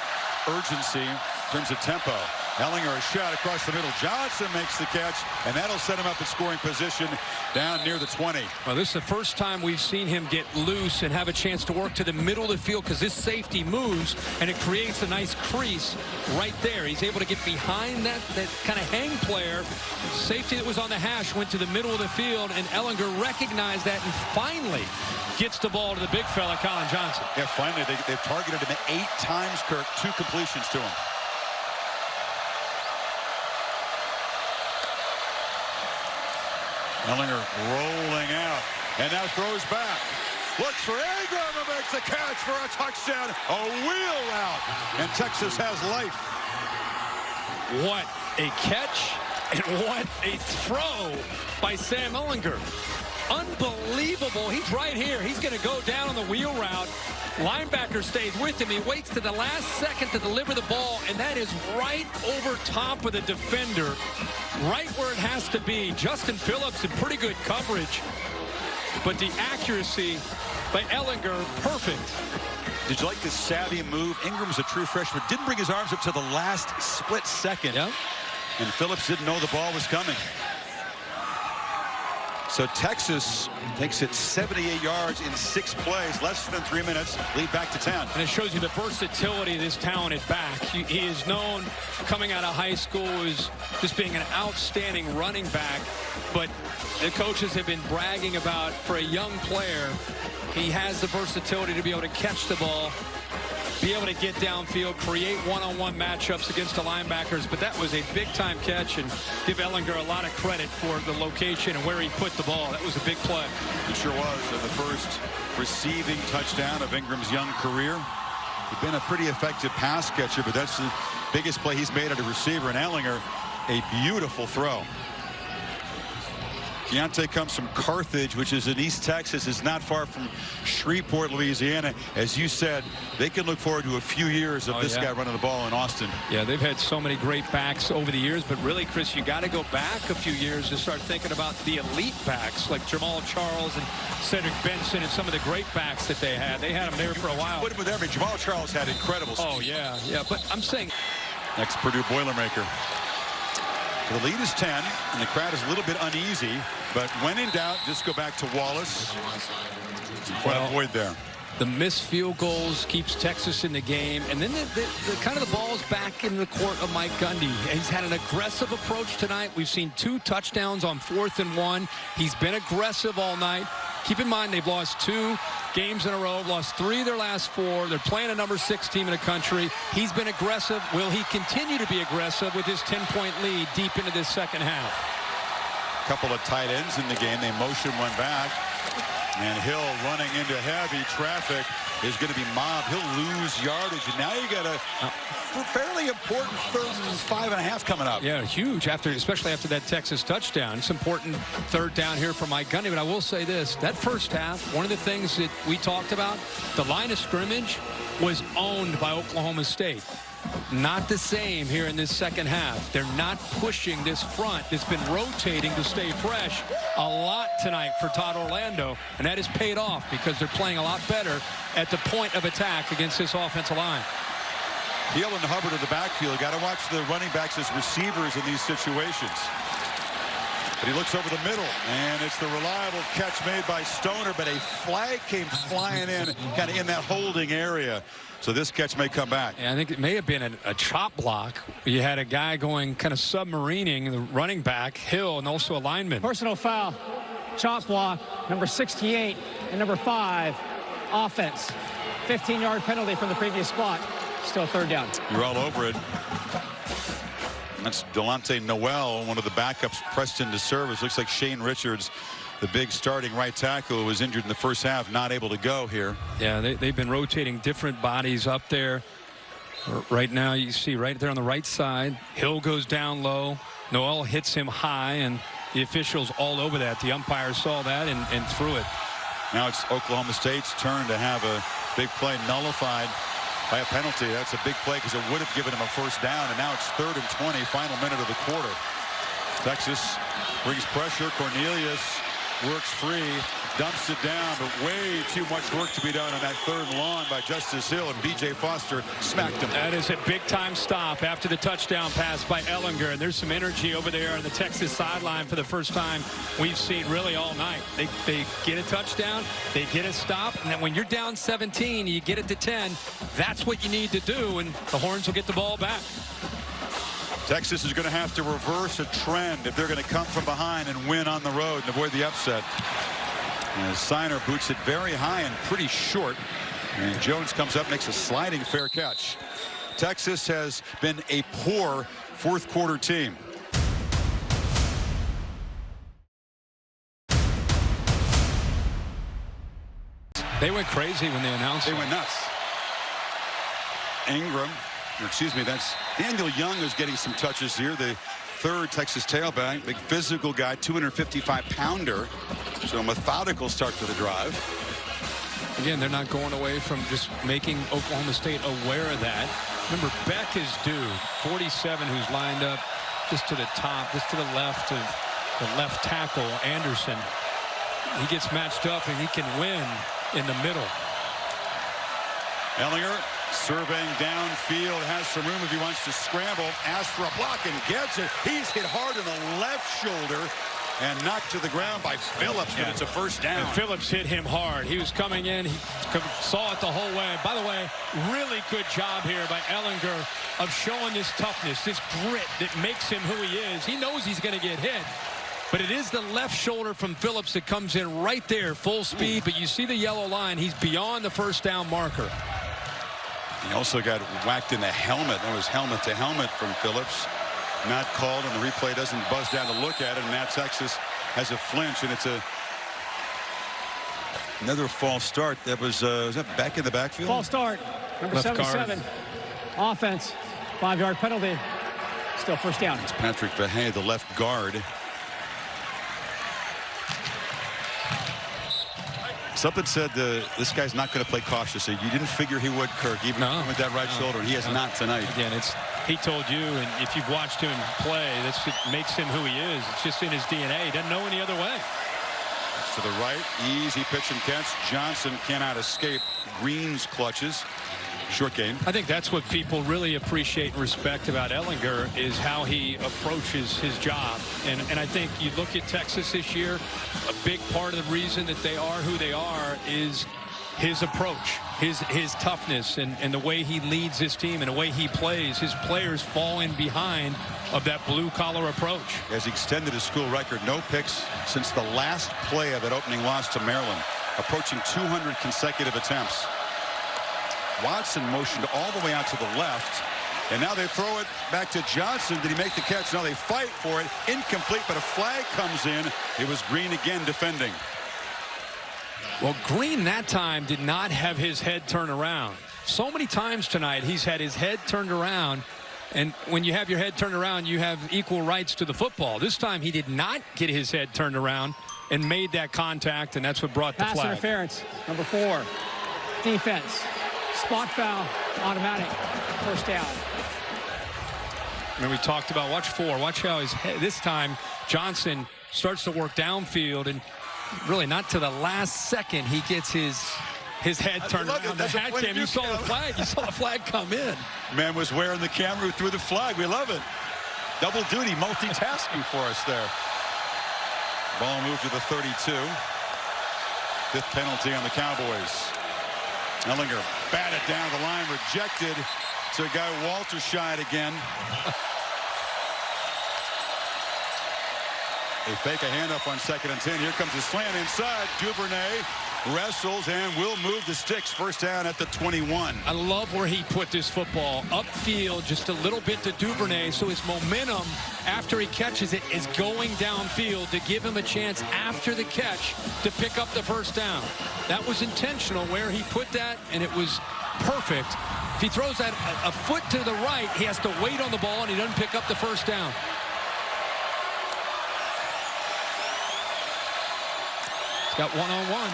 urgency in terms of tempo. Ehlinger, a shot across the middle. Johnson makes the catch, and that'll set him up in scoring position down near the 20. Well, this is the first time we've seen him get loose and have a chance to work to the middle of the field, because this safety moves, and it creates a nice crease right there. He's able to get behind that kind of hang player. Safety that was on the hash went to the middle of the field, and Ehlinger recognized that and finally gets the ball to the big fella, Colin Johnson. Yeah, finally, they've targeted him 8 times, Kirk. 2 completions to him. Ehlinger rolling out, and now throws back. Looks for Ingram, and makes the catch for a touchdown. A wheel route, and Texas has life. What a catch, and what a throw by Sam Ehlinger. Unbelievable. He's right here. He's going to go down on the wheel route. Linebacker stays with him. He waits to the last second to deliver the ball, and that is right over top of the defender, right where it has to be. Justin Phillips in pretty good coverage, but the accuracy by Ehlinger, perfect. Did you like this savvy move? Ingram's a true freshman. Didn't bring his arms up to the last split second. Yep. And Phillips didn't know the ball was coming. So Texas takes it 78 yards in 6 plays, less than 3 minutes, lead back to 10. And it shows you the versatility of this talented back. He is known coming out of high school as just being an outstanding running back, but the coaches have been bragging about, for a young player, he has the versatility to be able to catch the ball, be able to get downfield, create one-on-one matchups against the linebackers. But that was a big-time catch, and give Ehlinger a lot of credit for the location and where he put the ball. That was a big play. It sure was. And the first receiving touchdown of Ingram's young career. He's been a pretty effective pass catcher, but that's the biggest play he's made at a receiver. And Ehlinger, a beautiful throw. Keontae comes from Carthage, which is in East Texas. It's not far from Shreveport, Louisiana. As you said, they can look forward to a few years of this guy running the ball in Austin. Yeah, they've had so many great backs over the years, but really, Chris, you got to go back a few years to start thinking about the elite backs like Jamal Charles and Cedric Benson and some of the great backs that they had. They had them there for a while. But with every, Jamal Charles had incredible speed. Oh, yeah, but I'm saying. Next, Purdue Boilermaker. The lead is 10, and the crowd is a little bit uneasy, but when in doubt, just go back to Wallace. Well, avoid there. The missed field goals keeps Texas in the game, and then the kind of the ball's back in the court of Mike Gundy. He's had an aggressive approach tonight. We've seen 2 touchdowns on 4th and 1. He's been aggressive all night. Keep in mind, they've lost 2 games in a row, lost 3 of their last 4. They're playing a number 6 team in the country. He's been aggressive. Will he continue to be aggressive with his 10-point lead deep into this second half? Couple of tight ends in the game. They motion one back. And Hill running into heavy traffic is going to be mobbed. He'll lose yardage. And now you got a fairly important 3rd and 5.5 coming up. Yeah, huge, especially after that Texas touchdown. It's important 3rd down here for Mike Gundy. But I will say this, that first half, one of the things that we talked about, the line of scrimmage was owned by Oklahoma State. Not the same here in this second half. They're not pushing this front that's been rotating to stay fresh a lot tonight for Todd Orlando, and that has paid off because they're playing a lot better at the point of attack against this offensive line. Hill and Hubbard of the backfield. Got to watch the running backs as receivers in these situations. But he looks over the middle, and it's the reliable catch made by Stoner, but a flag came flying in, kind of in that holding area. So this catch may come back. Yeah, I think it may have been a chop block. You had a guy going kind of submarining, the running back, Hill, and also a lineman. Personal foul, chop block, number 68 and number 5, offense. 15-yard penalty from the previous spot. Still 3rd down. You're all over it. That's Delonte Noel, one of the backups pressed into service. Looks like Shane Richards, the big starting right tackle, who was injured in the first half, not able to go here. Yeah, they've been rotating different bodies up there. Right now, you see right there on the right side, Hill goes down low. Noel hits him high, and the officials all over that. The umpire saw that and threw it. Now it's Oklahoma State's turn to have a big play nullified by a penalty. That's a big play because it would have given him a 1st down, and now it's 3rd and 20, final minute of the quarter. Texas brings pressure. Cornelius works free, dumps it down, but way too much work to be done on that 3rd and long by Justice Hill, and B.J. Foster smacked him. That is a big-time stop after the touchdown pass by Ehlinger, and there's some energy over there on the Texas sideline for the first time we've seen really all night. They get a touchdown, they get a stop, and then when you're down 17, you get it to 10, that's what you need to do, and the Horns will get the ball back. Texas is going to have to reverse a trend if they're going to come from behind and win on the road and avoid the upset. As Signer boots it very high and pretty short, and Jones comes up, makes a sliding fair catch. Texas has been a poor 4th quarter team. They went crazy when they announced it. They went nuts. Ingram, or excuse me, that's Daniel Young who's getting some touches here. The 3rd Texas tailback, big physical guy, 255-pounder. So a methodical start to the drive. Again, they're not going away from just making Oklahoma State aware of that. Remember, Beck is due, 47, who's lined up just to the top, just to the left of the left tackle, Anderson. He gets matched up, and he can win in the middle. Ehlinger surveying downfield, has some room if he wants to scramble, asks for a block and gets it. He's hit hard in the left shoulder. and knocked to the ground by Phillips, but it's a first down. And Phillips hit him hard. He was coming in. He saw it the whole way. By the way, really good job here by Ehlinger of showing this toughness, this grit that makes him who he is. He knows he's going to get hit. But it is the left shoulder from Phillips that comes in right there, full speed. But you see the yellow line. He's beyond the first down marker. He also got whacked in the helmet. That was helmet to helmet from Phillips. Not called, and the replay doesn't buzz down to look at it. And now Texas has a flinch, and it's another false start. That was that back in the backfield? False start. Number 77. Offense. 5-yard penalty. Still first down. It's Patrick Vahey, the left guard. Something said this guy's not going to play cautiously. You didn't figure he would, Kirk, even with that right shoulder, and he has not tonight. Again, he told you, and if you've watched him play, that's what makes him who he is. It's just in his DNA. He doesn't know any other way. To the right, easy pitch and catch. Johnson cannot escape Green's clutches. Short game. I think that's what people really appreciate and respect about Ehlinger is how he approaches his job. And I think you look at Texas this year, a big part of the reason that they are who they are is his approach, his toughness, and the way he leads his team and the way he plays. His players fall in behind of that blue-collar approach. Has extended his school record. No picks since the last play of that opening loss to Maryland. Approaching 200 consecutive attempts. Watson motioned all the way out to the left, and now they throw it back to Johnson. Did he make the catch? Now they fight for it. Incomplete, but a flag comes in. It was Green again defending. Well, Green that time did not have his head turned around. So many times tonight he's had his head turned around, and when you have your head turned around, you have equal rights to the football. This time he did not get his head turned around and made that contact, and that's what brought the flag. Pass interference. Number 4. Defense. Spot foul, automatic, first down. And we talked about, watch 4. Watch how his head, this time Johnson starts to work downfield, and really not to the last second he gets his head turned around. The hat cam, you saw the flag. You saw the flag come in. Man was wearing the camera who threw the flag. We love it. Double duty, multitasking for us there. Ball moved to the 32. 5th penalty on the Cowboys. Ehlinger batted down the line, rejected to a guy Walterscheid again. They fake a handoff on 2nd and 10. Here comes the slant inside. Duvernay wrestles and will move the sticks. First down at the 21. I love where he put this football upfield just a little bit to Duvernay, so his momentum after he catches it is going downfield to give him a chance after the catch to pick up the first down. That was intentional where he put that, and it was perfect. If he throws that a foot to the right, he has to wait on the ball, and he doesn't pick up the first down. He's got one-on-one.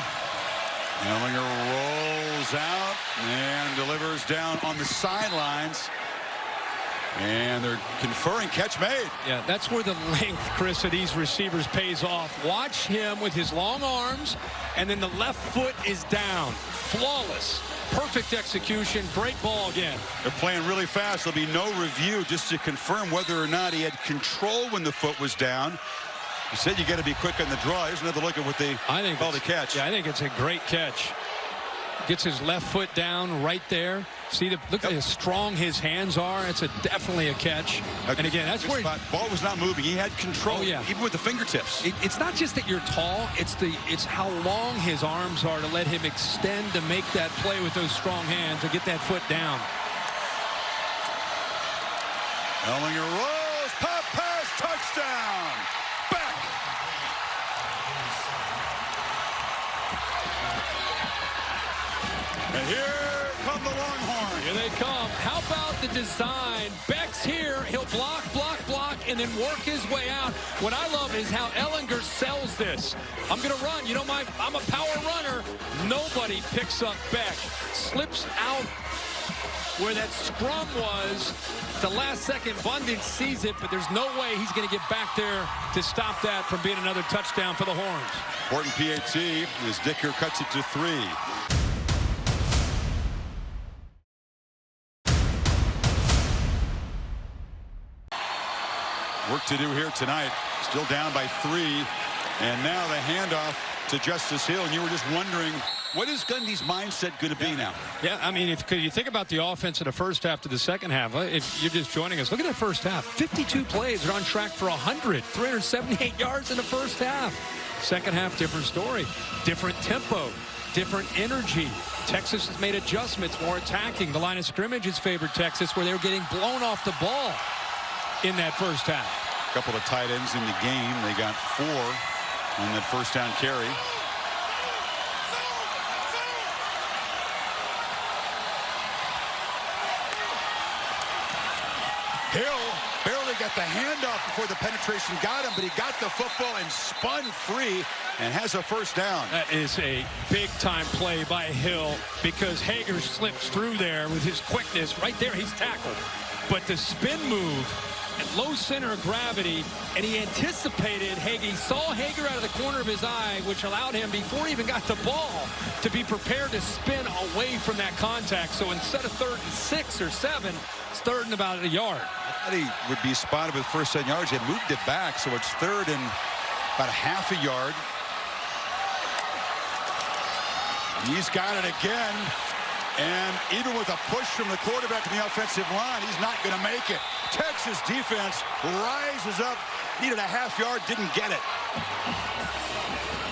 Ehlinger rolls out and delivers down on the sidelines. And they're conferring, catch made. Yeah, that's where the length, Chris, of these receivers pays off. Watch him with his long arms, and then the left foot is down. Flawless. Perfect execution. Great ball again. They're playing really fast. There'll be no review just to confirm whether or not he had control when the foot was down. You said you got to be quick on the draw. Here's another look at what they call the catch. Yeah, I think it's a great catch. Gets his left foot down right there. See, look at how strong his hands are. It's definitely a catch. And again, that's where ball was not moving. He had control, yeah, even with the fingertips. It's not just that you're tall. It's how long his arms are to let him extend to make that play with those strong hands to get that foot down. Ehlinger rolls, pop pass, touchdown. Back. And here come the Longhorns. Here they come. How about the design? Beck's here. He'll block, and then work his way out. What I love is how Ehlinger sells this. I'm going to run. You know, I'm a power runner. Nobody picks up Beck. Slips out where that scrum was. The last second, Bundin sees it, but there's no way he's going to get back there to stop that from being another touchdown for the Horns. Important PAT as Dicker cuts it to 3. work to do here tonight. Still down by 3. And now the handoff to Justice Hill. And you were just wondering, what is Gundy's mindset going to be now? Yeah, I mean, if you think about the offense in the first half to the second half, if you're just joining us, look at that first half. 52 plays. They're on track for 100. 378 yards in the first half. Second half, different story. Different tempo. Different energy. Texas has made adjustments, more attacking. The line of scrimmage has favored Texas, where they were getting blown off the ball in that first half. A couple of tight ends in the game. They got 4 on that first down carry. Hill barely got the handoff before the penetration got him, but he got the football and spun free and has a first down. That is a big-time play by Hill, because Hager slips through there with his quickness. Right there, he's tackled. But the spin move at low center of gravity, and he anticipated Hager. He saw Hager out of the corner of his eye, which allowed him, before he even got the ball, to be prepared to spin away from that contact. So instead of 3rd and 6 or 7, it's 3rd and about a yard. I thought he would be spotted with first 10 yards. He had moved it back, so it's 3rd and about a half a yard. He's got it again. And even with a push from the quarterback in the offensive line, he's not going to make it. Texas defense rises up. Needed a half yard, didn't get it.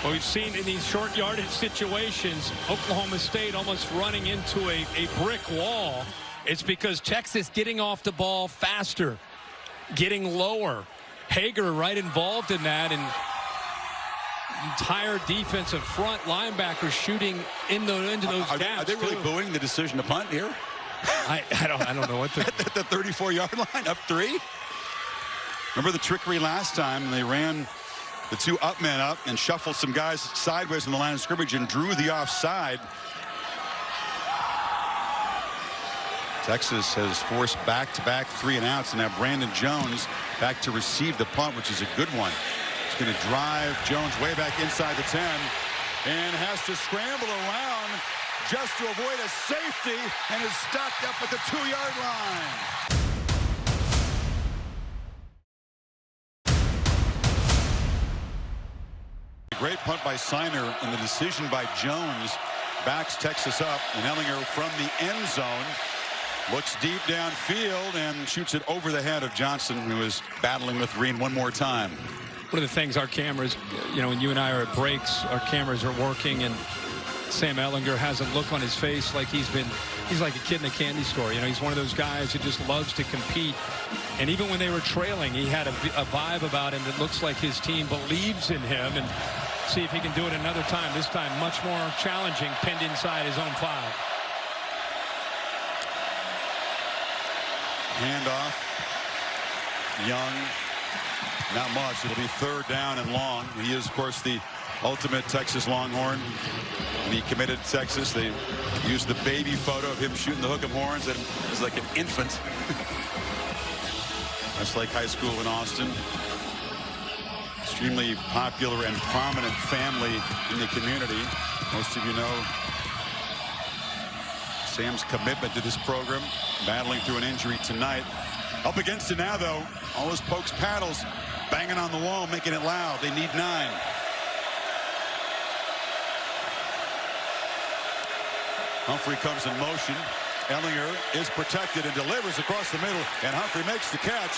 Well, we've seen in these short yardage situations, Oklahoma State almost running into a brick wall. It's because Texas getting off the ball faster, getting lower. Hager right involved in that, and entire defensive front linebackers shooting into those gaps. Are they really booing the decision to punt here? I don't know what at the 34-yard line, up 3. Remember the trickery last time? They ran the 2 up men up and shuffled some guys sideways in the line of scrimmage and drew the offside. Texas has forced back-to-back 3-and-outs, and now Brandon Jones back to receive the punt, which is a good one. He's going to drive Jones way back inside the 10 and has to scramble around just to avoid a safety, and is stopped up at the 2-yard line. Great punt by Seiner, and the decision by Jones backs Texas up, and Ehlinger from the end zone looks deep downfield and shoots it over the head of Johnson, who is battling with Green one more time. One of the things our cameras, when you and I are at breaks, our cameras are working, and Sam Ehlinger has a look on his face like he's like a kid in a candy store. He's one of those guys who just loves to compete. And even when they were trailing, he had a vibe about him that looks like his team believes in him. And see if he can do it another time. This time much more challenging, pinned inside his own 5. Handoff. Young. Not much. It'll be 3rd down and long. He is, of course, the ultimate Texas Longhorn. When he committed to Texas, they used the baby photo of him shooting the hook 'em horns, and it was like an infant. That's like high school in Austin. Extremely popular and prominent family in the community. Most of you know Sam's commitment to this program, battling through an injury tonight. Up against it now, though. All those Pokes paddles banging on the wall, making it loud. They need 9. Humphrey comes in motion. Ehlinger is protected and delivers across the middle, and Humphrey makes the catch.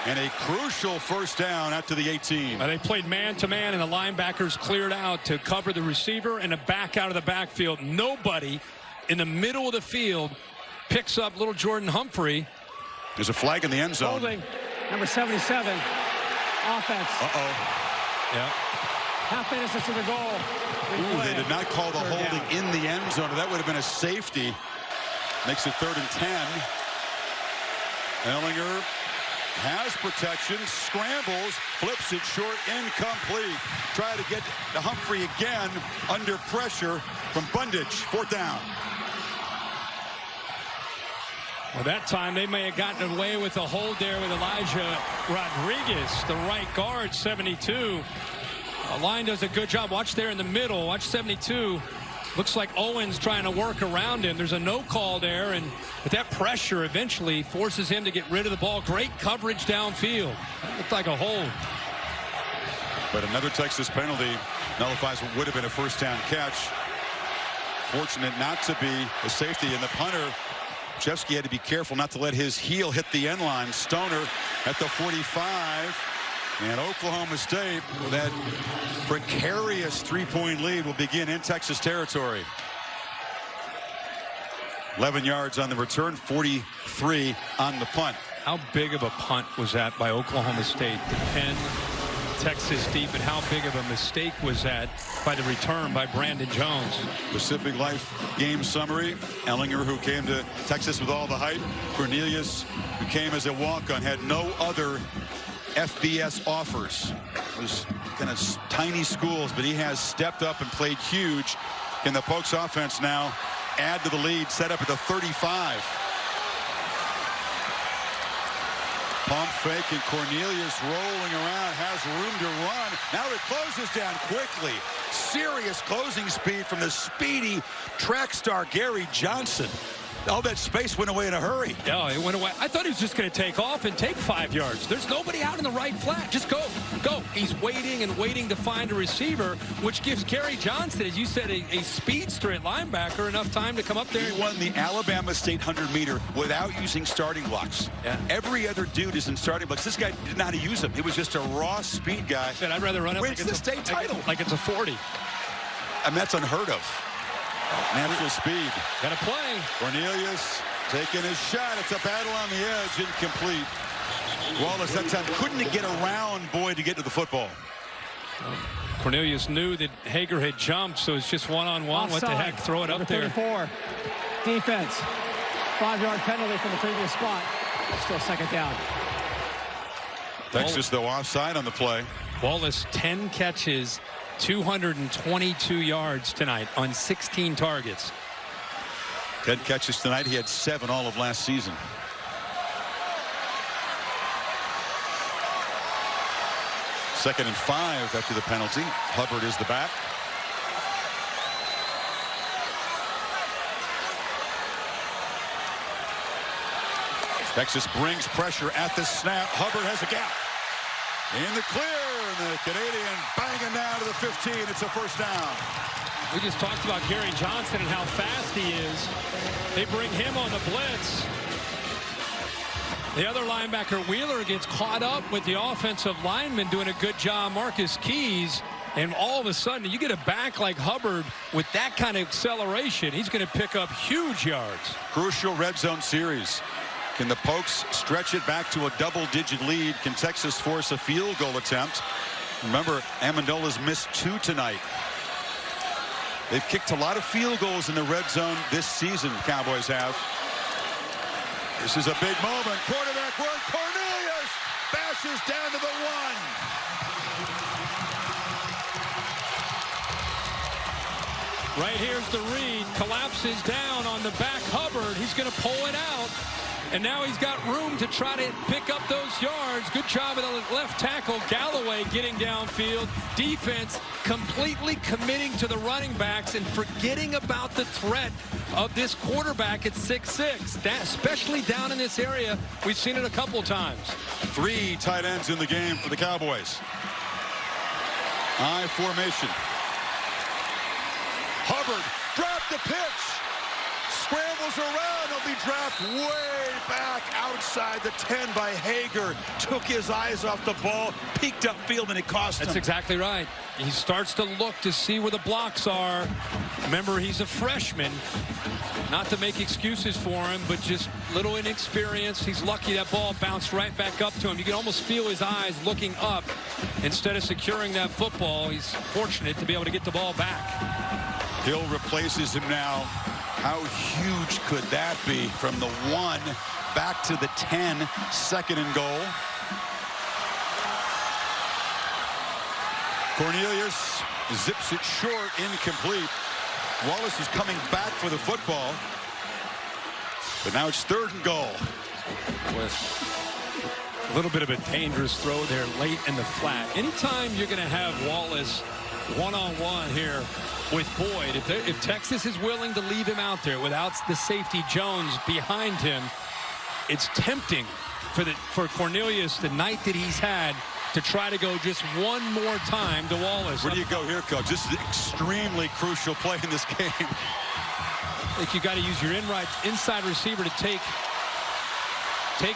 And a crucial first down out to the 18. They played man-to-man, and the linebackers cleared out to cover the receiver and a back out of the backfield. Nobody in the middle of the field picks up little Jordan Humphrey. There's a flag in the end zone. Holding, number 77, offense. Yeah. Half minutes into the goal. Ooh, they did not call the holding in the end zone. That would have been a safety. Makes it 3rd and 10. Ehlinger has protection, scrambles, flips it short, incomplete. Try to get to Humphrey again under pressure from Bundage. 4th down. Well, that time they may have gotten away with a hold there with Elijah Rodriguez, the right guard, 72. The line does a good job. Watch there in the middle. Watch 72. Looks like Owens trying to work around him. There's a no call there, and but that pressure eventually forces him to get rid of the ball. Great coverage downfield. That looked like a hold. But another Texas penalty nullifies what would have been a first down catch. Fortunate not to be a safety, and the punter, Chevsky, had to be careful not to let his heel hit the end line. Stoner at the 45. And Oklahoma State, with that precarious three-point lead, will begin in Texas territory. 11 yards on the return, 43 on the punt. How big of a punt was that by Oklahoma State to pin Texas deep, and how big of a mistake was that by the return by Brandon Jones? Pacific Life game summary. Ellinger, who came to Texas with all the hype. Cornelius, who came as a walk-on, had no other FBS offers. It was kind of tiny schools, but he has stepped up and played huge. Can the Pokes offense now add to the lead, set up at the 35? Pump fake, and Cornelius rolling around, has room to run. Now it closes down quickly. Serious closing speed from the speedy track star Gary Johnson. All that space went away in a hurry. Yeah, it went away. I thought he was just going to take off and take 5 yards. There's nobody out in the right flat. Just go. Go. He's waiting and waiting to find a receiver, which gives Gary Johnson, as you said, a speedster at linebacker, enough time to come up there. He won the Alabama State 100-meter without using starting blocks. Yeah. Every other dude is in starting blocks. This guy didn't know how to use them. He was just a raw speed guy. I'd rather run it wins the state title. Like it's a 40. And that's unheard of. Natural speed. Got to play. Cornelius taking his shot. It's a battle on the edge. Incomplete. Wallace that time couldn't get around Boyd to get to the football. Cornelius knew that Hager had jumped, so it's just one-on-one. What the heck? Throw it up there. 34. Defense. 5-yard penalty from the previous spot. Still second down. Texas, though, offside on the play. Wallace, 10 catches, 222 yards tonight on 16 targets. 10 catches tonight. He had 7 all of last season. Second and 5 after the penalty. Hubbard is the back. Texas brings pressure at the snap. Hubbard has a gap. In the clear, and the Canadian banging down to the 15. It's a first down. We just talked about Gary Johnson and how fast he is. They bring him on the blitz. The other linebacker, Wheeler, gets caught up with the offensive lineman doing a good job, Marcus Keys. And all of a sudden, you get a back like Hubbard with that kind of acceleration, he's going to pick up huge yards. Crucial red zone series. Can the Pokes stretch it back to a double-digit lead? Can Texas force a field goal attempt? Remember, Amendola's missed 2 tonight. They've kicked a lot of field goals in the red zone this season, Cowboys have. This is a big moment. Quarterback work. Cornelius bashes down to the 1. Right here's the read. Collapses down on the back. Hubbard. He's going to pull it out. And now he's got room to try to pick up those yards. Good job of the left tackle, Galloway, getting downfield. Defense completely committing to the running backs and forgetting about the threat of this quarterback at 6'6". That, especially down in this area, we've seen it a couple times. 3 tight ends in the game for the Cowboys. I formation. Hubbard dropped the pitch. Scrambles around. He'll be dropped way back outside the 10 by Hager. Took his eyes off the ball, peeked upfield, and it cost him. That's exactly right. He starts to look to see where the blocks are. Remember, he's a freshman. Not to make excuses for him, but just little inexperience. He's lucky that ball bounced right back up to him. You can almost feel his eyes looking up instead of securing that football. He's fortunate to be able to get the ball back. Hill replaces him now. How huge could that be? From the 1 back to the 10, second and goal. Cornelius zips it short, incomplete. Wallace is coming back for the football. But now it's 3rd and goal. A little bit of a dangerous throw there late in the flat. Anytime you're going to have Wallace one-on-one here with Boyd. If Texas is willing to leave him out there without the safety Jones behind him, it's tempting for Cornelius, the night that he's had, to try to go just one more time to Wallace. Where do you go here, Coach? This is an extremely crucial play in this game. I think you got to use your inside receiver to take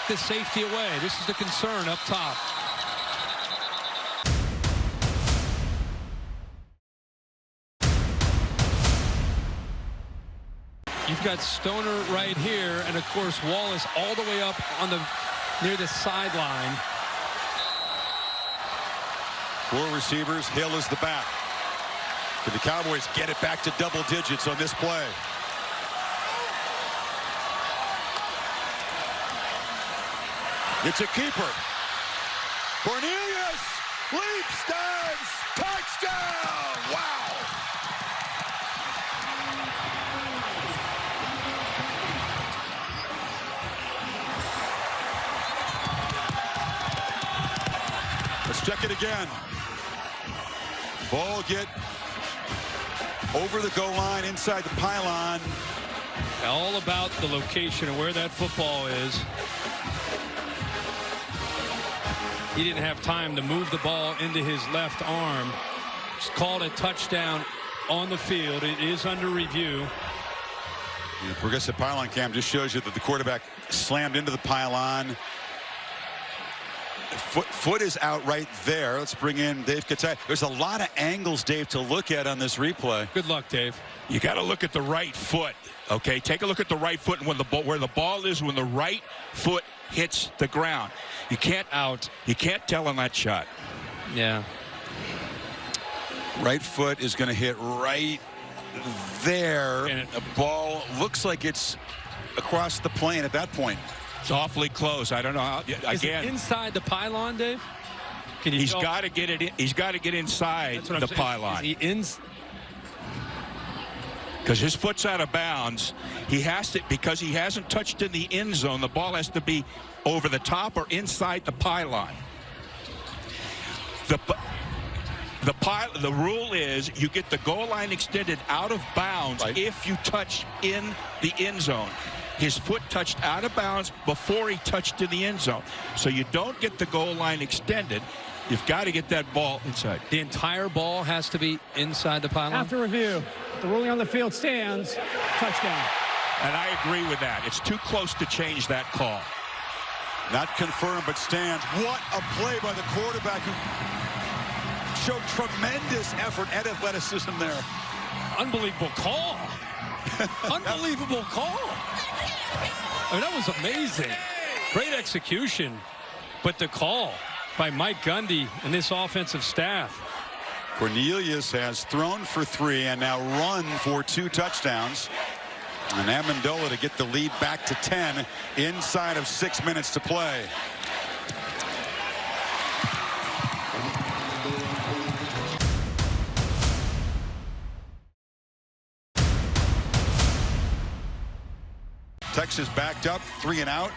the safety away. This is the concern up top. You've got Stoner right here, and of course Wallace all the way up on near the sideline. 4 receivers. Hill is the back. Can the Cowboys get it back to double digits on this play? It's a keeper. Cornelius leaps, dives, touchdown! Wow! Let's check it again. Ball get over the goal line inside the pylon. All about the location of where that football is. He didn't have time to move the ball into his left arm. It's called a touchdown on the field. It is under review. The progressive pylon cam just shows you that the quarterback slammed into the pylon. Foot is out right there. Let's bring in Dave Katai. There's a lot of angles, Dave, to look at on this replay. Good luck, Dave. You got to look at the right foot. Okay, take a look at the right foot and where the ball is when the right foot hits the ground. You can't tell on that shot. Yeah. Right foot is going to hit right there. And the ball looks like it's across the plane at that point. It's awfully close. I don't know how. Is it inside the pylon, Dave? He's got to get it in. He's got to get inside the pylon. Is he because his foot's out of bounds. He has to, because he hasn't touched in the end zone. The ball has to be over the top or inside the pylon. The rule is you get the goal line extended out of bounds if you touch in the end zone. His foot touched out of bounds before he touched in the end zone. So you don't get the goal line extended. You've got to get that ball inside. The entire ball has to be inside the pylon? After review, the ruling on the field stands. Touchdown. And I agree with that. It's too close to change that call. Not confirmed, but stands. What a play by the quarterback who showed tremendous effort and athleticism there. Unbelievable call. Unbelievable call. I mean, that was amazing. Great execution. But the call by Mike Gundy and this offensive staff. Cornelius has thrown for 3 and now run for 2 touchdowns. And Amendola to get the lead back to 10 inside of 6 minutes to play. Texas backed up, 3 and out.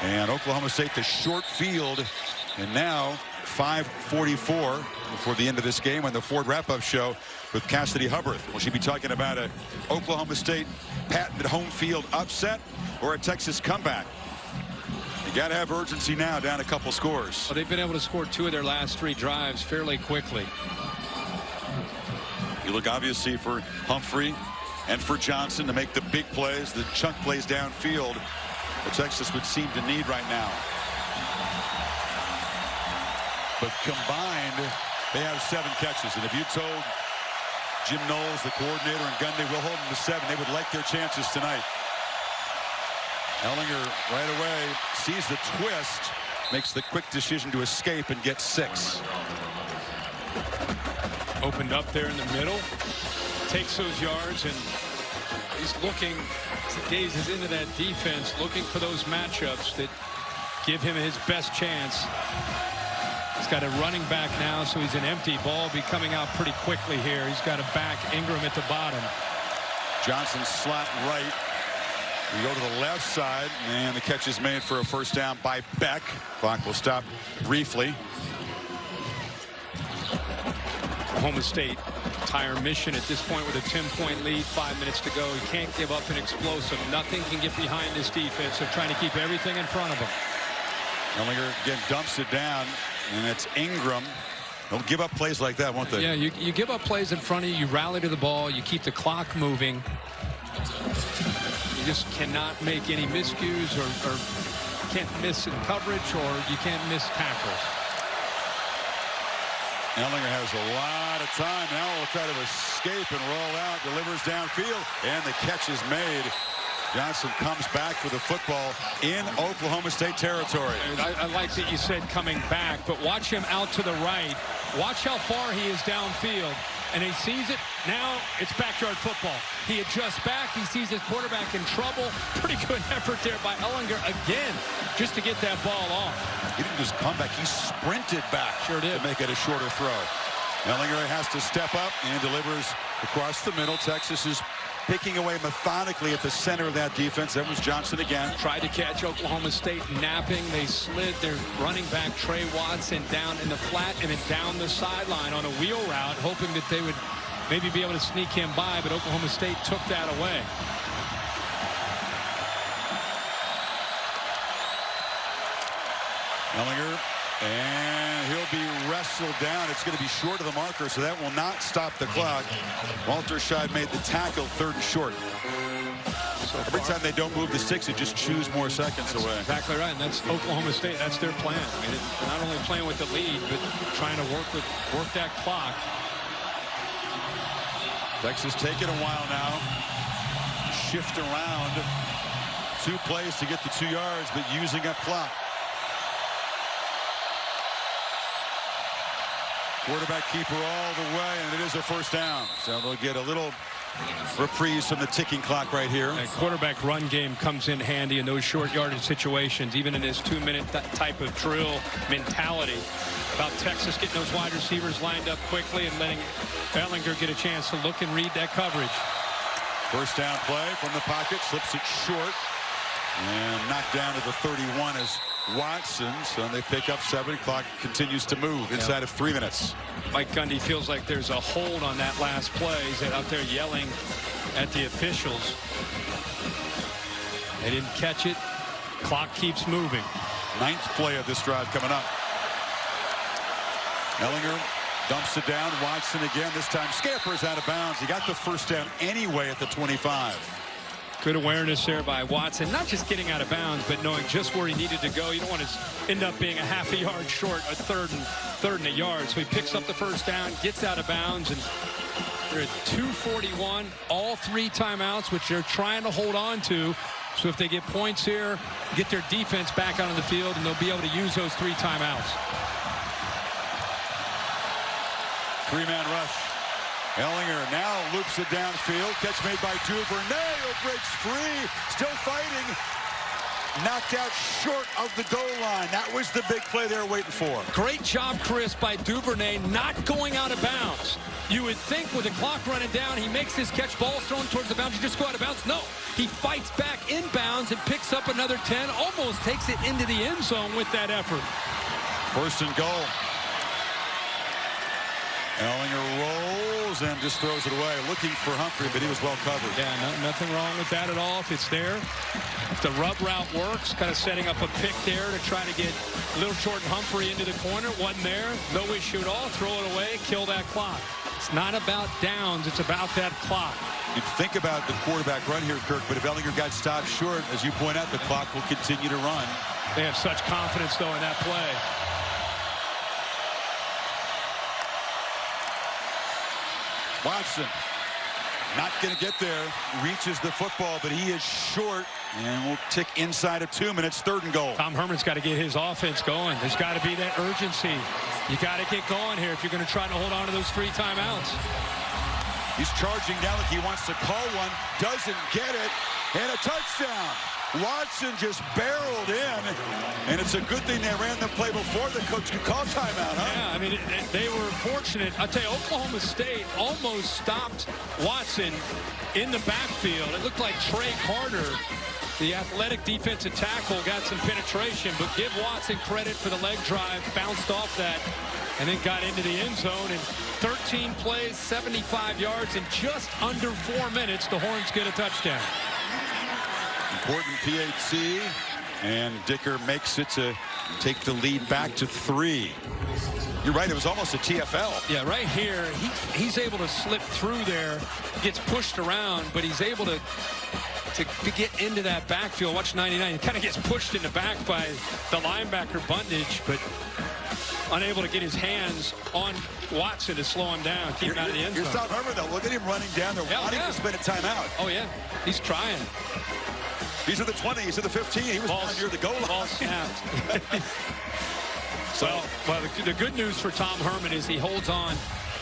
And Oklahoma State the short field. And now 5:44 before the end of this game on the Ford wrap-up show with Cassidy Hubbard. Will she be talking about an Oklahoma State patented home field upset or a Texas comeback? You got to have urgency now, down a couple scores. Well, they've been able to score 2 of their last 3 drives fairly quickly. You look obviously for Humphrey and for Johnson to make the big plays, the chunk plays downfield that Texas would seem to need right now. But combined, they have 7 catches. And if you told Jim Knowles, the coordinator, and Gundy, we'll hold them to 7, they would like their chances tonight. Ellinger right away sees the twist, makes the quick decision to escape and get 6. Opened up there in the middle, takes those yards, and he's looking, gazes into that defense, looking for those matchups that give him his best chance. He's got a running back now, so he's an empty ball be coming out pretty quickly here. He's got a back, Ingram at the bottom. Johnson slot right. We go to the left side, and the catch is made for a first down by Beck. Clock will stop briefly. Oklahoma State entire mission at this point with a 10-point lead, 5 minutes to go. You can't give up an explosive. Nothing can get behind this defense. They're trying to keep everything in front of them. Ehlinger again dumps it down, and it's Ingram. They'll give up plays like that, won't they? Yeah, you give up plays in front of you. You rally to the ball. You keep the clock moving. You just cannot make any miscues or can't miss in coverage, or you can't miss tackles. Ehlinger has a lot of time. Now will try to escape and roll out. Delivers downfield, and the catch is made. Johnson comes back for the football in Oklahoma State territory. I like that you said coming back, but watch him out to the right. Watch how far he is downfield. And he sees it. Now it's backyard football. He adjusts back. He sees his quarterback in trouble. Pretty good effort there by Ehlinger again, just to get that ball off. He didn't just come back. He sprinted back. Sure did. To make it a shorter throw. Ehlinger has to step up and delivers across the middle. Texas is picking away methodically at the center of that defense. That was Johnson again. Tried to catch Oklahoma State napping. They slid their running back Trey Watson down in the flat and then down the sideline on a wheel route, hoping that they would maybe be able to sneak him by, but Oklahoma State took that away. Ehlinger, and he'll be wrestled down. It's going to be short of the marker, so that will not stop the clock. Walter Scheid made the tackle, 3rd and short. Every time they don't move the sticks, it just chews more seconds away. Exactly right, and that's Oklahoma State. That's their plan. I mean, they're not only playing with the lead, but trying to work that clock. Texas taking a while now. Shift around. 2 plays to get the 2 yards, but using up clock. Quarterback keeper all the way, and it is a 1st down. So they'll get a little reprise from the ticking clock right here. That quarterback run game comes in handy in those short yardage situations, even in this 2-minute type of drill mentality. About Texas getting those wide receivers lined up quickly and letting Ehlinger get a chance to look and read that coverage. 1st down play from the pocket, slips it short, and knocked down to the 31 as Watson. So they pick up 7. Clock continues to move inside of 3 minutes. Mike Gundy feels like there's a hold on that last play. He's out there yelling at the officials. They didn't catch it. Clock keeps moving. 9th play of this drive coming up. Ehlinger dumps it down. Watson again. This time scampers out of bounds. He got the 1st down anyway at the 25. Good awareness there by Watson, not just getting out of bounds, but knowing just where he needed to go. You don't want to end up being a half a yard short, a third and a yard. So he picks up the 1st down, gets out of bounds, and they're at 2:41, all 3 timeouts, which they're trying to hold on to. So if they get points here, get their defense back out on the field, and they'll be able to use those 3 timeouts. 3-man rush. Ehlinger now loops it downfield. Catch made by Duvernay, who breaks free. Still fighting. Knocked out short of the goal line. That was the big play they were waiting for. Great job, Chris, by Duvernay not going out of bounds. You would think with the clock running down, he makes his catch, ball thrown towards the bounds, you just go out of bounds. No, he fights back inbounds and picks up another 10, almost takes it into the end zone with that effort. 1st and goal. Ehlinger rolls and just throws it away, looking for Humphrey, but he was well covered. Yeah, nothing wrong with that at all if it's there. If the rub route works, kind of setting up a pick there to try to get Little Short and Humphrey into the corner. Wasn't there. No issue at all. Throw it away, kill that clock. It's not about downs, it's about that clock. You'd think about the quarterback run here, Kirk, but if Ehlinger got stopped short, as you point out, the clock will continue to run. They have such confidence, though, in that play. Watson not going to get there. Reaches the football, but he is short and will tick inside of 2 minutes. 3rd and goal. Tom Herman's got to get his offense going. There's got to be that urgency. You got to get going here if you're going to try to hold on to those 3 timeouts. He's charging down like he wants to call one. Doesn't get it. And a touchdown. Watson just barreled in, and it's a good thing they ran the play before the coach could call timeout, huh? Yeah, I mean, they were fortunate. I'll tell you, Oklahoma State almost stopped Watson in the backfield. It looked like Trey Carter, the athletic defensive tackle, got some penetration, but give Watson credit for the leg drive, bounced off that and then got into the end zone. And 13 plays, 75 yards, in just under 4 minutes, the Horns get a touchdown. Important PHC, and Dicker makes it to take the lead back to 3. You're right, it was almost a TFL. Yeah, right here, he's able to slip through there, gets pushed around, but he's able to get into that backfield. Watch 99, he kind of gets pushed in the back by the linebacker Bundage, but unable to get his hands on Watson to slow him down, keep him out of the end zone. Here's Tom Herman, though. Look at him running down there, wanting to spend a timeout. Oh, yeah, he's trying. These are the 20, he's at the 15. He was down near the goal line. Ball snapped. Well, the good news for Tom Herman is he holds on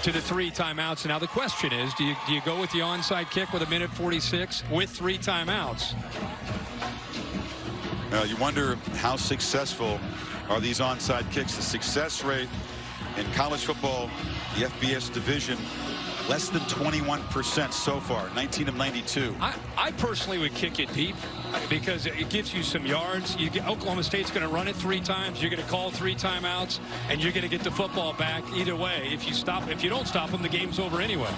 to the 3 timeouts. Now the question is, do you go with the onside kick with 1:46 with 3 timeouts? You wonder how successful are these onside kicks. The success rate in college football, the FBS division, less than 21% so far, 19 of 92. I personally would kick it deep because it gives you some yards. Oklahoma State's going to run it 3 times. You're going to call 3 timeouts, and you're going to get the football back either way. If you don't stop them, the game's over anyway.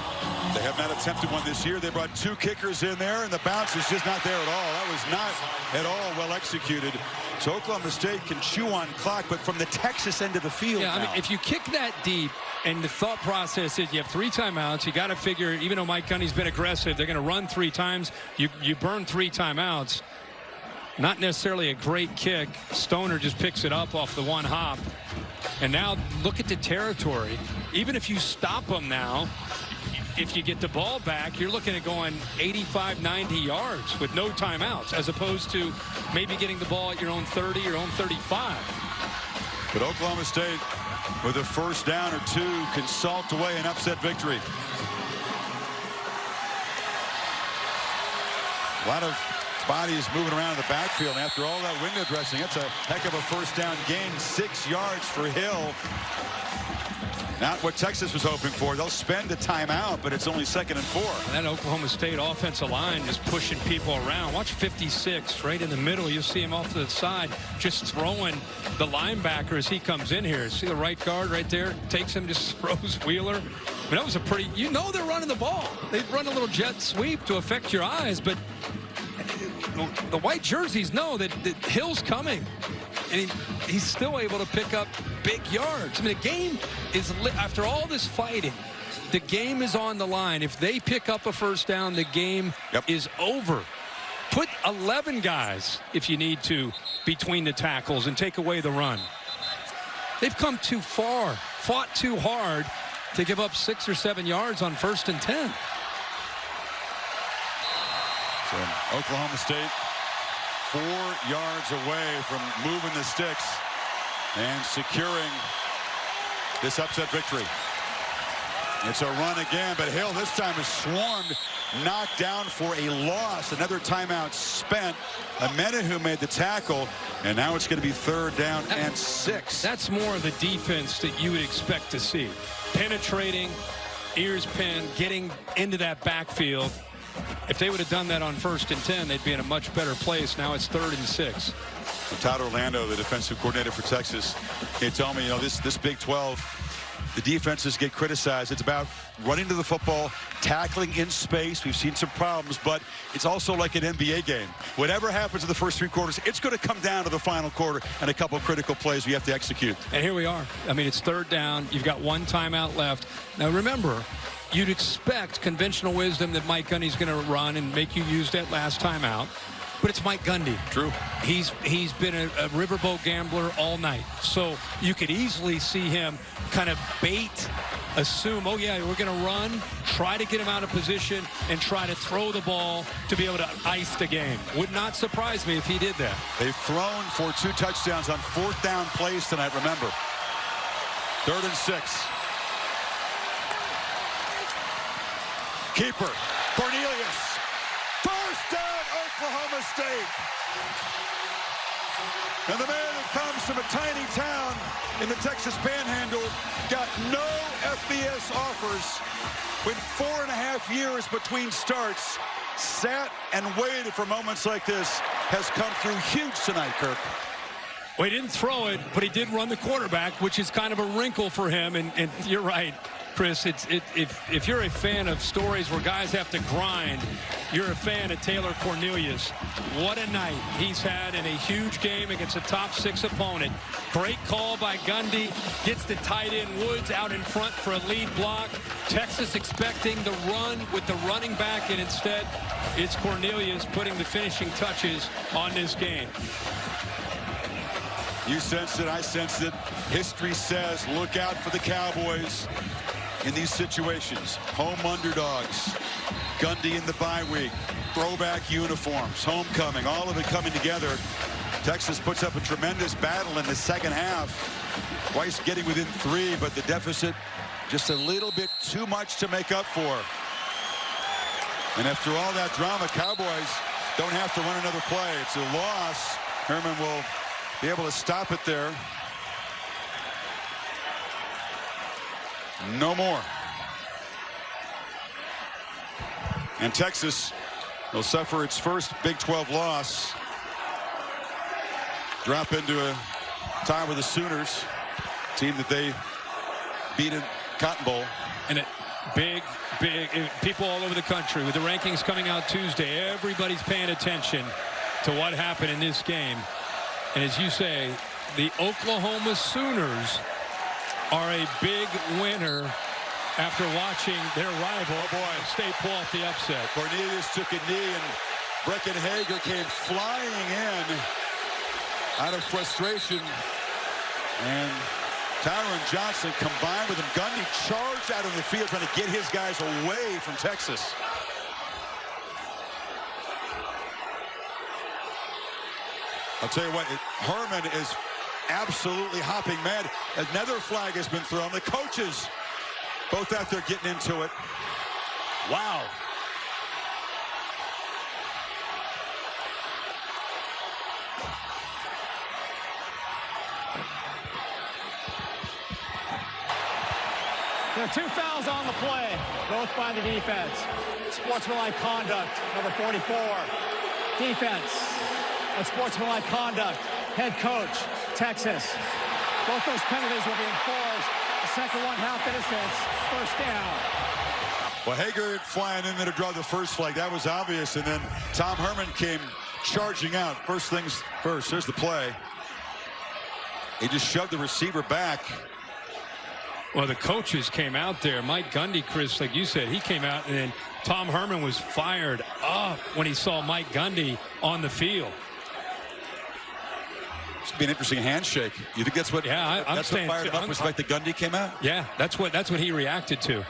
They have not attempted one this year. They brought 2 kickers in there, and the bounce is just not there at all. That was not at all well executed. So Oklahoma State can chew on clock, but from the Texas end of the field. Yeah, I mean, if you kick that deep, and the thought process is you have 3 timeouts, you got to figure, even though Mike Gundy's been aggressive, they're going to run 3 times. You burn 3 timeouts. Not necessarily a great kick. Stoner just picks it up off the 1 hop. And now look at the territory. Even if you stop them now, if you get the ball back, you're looking at going 85, 90 yards with no timeouts, as opposed to maybe getting the ball at your own 30, your own 35. But Oklahoma State, with a first down or 2, can salt away an upset victory. A lot of bodies moving around in the backfield. After all that window dressing, it's a heck of a first down gain. 6 yards for Hill. Not what Texas was hoping for. They'll spend the timeout, but it's only 2nd and 4. And that Oklahoma State offensive line just pushing people around. Watch 56 right in the middle. You'll see him off to the side, just throwing the linebacker as he comes in here. See the right guard right there? Takes him, just throws Wheeler. I mean, that was a pretty, they're running the ball. They run a little jet sweep to affect your eyes, but the white jerseys know that Hill's coming. And he's still able to pick up big yards. I mean, the game is, after all this fighting, the game is on the line. If they pick up a first down, the game is over. Put 11 guys, if you need to, between the tackles and take away the run. They've come too far, fought too hard to give up 6 or 7 yards on 1st and 10. So Oklahoma State 4 yards away from moving the sticks and securing this upset victory. It's a run again, but Hill this time is swarmed, knocked down for a loss. Another timeout spent. Amenahu made the tackle, and now it's going to be 3rd down and 6. That's more of the defense that you would expect to see. Penetrating, ears pinned, getting into that backfield. If they would have done that on 1st and 10, they'd be in a much better place. Now it's 3rd and 6. Todd Orlando, the defensive coordinator for Texas, he told me, this Big 12, the defenses get criticized. It's about running to the football, tackling in space. We've seen some problems, but it's also like an NBA game. Whatever happens in the first 3 quarters, it's going to come down to the final quarter and a couple of critical plays we have to execute. And here we are. I mean, it's 3rd down. You've got 1 timeout left. Now, remember, you'd expect conventional wisdom that Mike Gundy's going to run and make you use that last timeout. But it's Mike Gundy. True. He's been a riverboat gambler all night. So you could easily see him kind of bait, assume, oh, yeah, we're going to run, try to get him out of position, and try to throw the ball to be able to ice the game. Would not surprise me if he did that. They've thrown for 2 touchdowns on 4th down plays tonight, remember. 3rd and 6. Keeper, Cornelius. First down, Oklahoma State. And the man who comes from a tiny town in the Texas Panhandle got no FBS offers. With 4.5 years between starts, sat and waited for moments like this, has come through huge tonight, Kirk. Well, he didn't throw it, but he did run the quarterback, which is kind of a wrinkle for him. And you're right, Chris. If you're a fan of stories where guys have to grind, you're a fan of Taylor Cornelius. What a night he's had in a huge game against a top 6 opponent. Great call by Gundy. Gets the tight end Woods out in front for a lead block. Texas expecting the run with the running back, and instead it's Cornelius putting the finishing touches on this game. You sensed it, I sensed it. History says look out for the Cowboys in these situations. Home underdogs. Gundy in the bye week. Throwback uniforms. Homecoming. All of it coming together. Texas puts up a tremendous battle in the second half. Twice getting within 3, but the deficit just a little bit too much to make up for. And after all that drama, Cowboys don't have to run another play. It's a loss. Herman will be able to stop it there. No more. And Texas will suffer its first Big 12 loss. Drop into a tie with the Sooners, team that they beat in Cotton Bowl. And it big people all over the country with the rankings coming out Tuesday. Everybody's paying attention to what happened in this game. And as you say, the Oklahoma Sooners are a big winner after watching their rival, State pull off the upset. Cornelius took a knee, and Brecken Hager came flying in out of frustration. And Tyron Johnson combined with him. Gundy charged out of the field trying to get his guys away from Texas. I'll tell you what, Herman is absolutely hopping mad. Another flag has been thrown. The coaches both out there getting into it. Wow. There are 2 fouls on the play, both by the defense. Sportsmanlike conduct, number 44. Defense. Unsportsmanlike conduct. Head coach, Texas. Both those penalties will be enforced. The second one, half innocence. First down. Well, Hager flying in there to draw the first flag. That was obvious. And then Tom Herman came charging out. First things first. There's the play. He just shoved the receiver back. Well, the coaches came out there. Mike Gundy, Chris, like you said, he came out, and then Tom Herman was fired up when he saw Mike Gundy on the field. It's going to be an interesting handshake. You think that's what? Yeah, that's what fired him up was the fact that Gundy came out. Yeah, that's what he reacted to.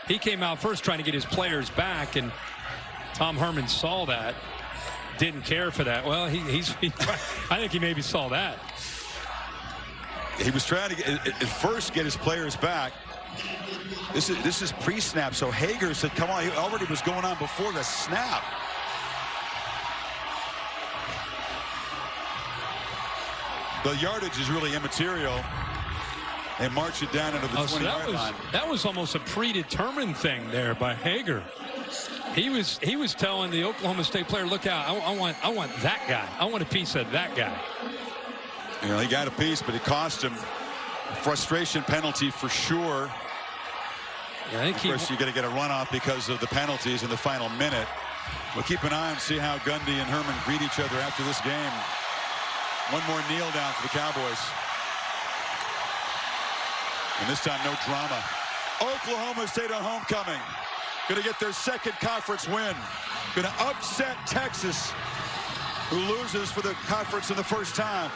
He came out first trying to get his players back, and Tom Herman saw that, didn't care for that. Well, I think he maybe saw that. He was trying to at first get his players back. This is pre-snap, so Hager said, "Come on." He already was going on before the snap. The yardage is really immaterial. They march it down into the 20-yard line. That was almost a predetermined thing there by Hager. He was telling the Oklahoma State player, "Look out! I want that guy. I want a piece of that guy." You know, he got a piece, but it cost him a frustration penalty for sure. Yeah, I think of course, you got to get a runoff because of the penalties in the final minute. We'll keep an eye and see how Gundy and Herman greet each other after this game. One more kneel down for the Cowboys. And this time, no drama. Oklahoma State on homecoming. Going to get their second conference win. Going to upset Texas, who loses for the conference in the first time.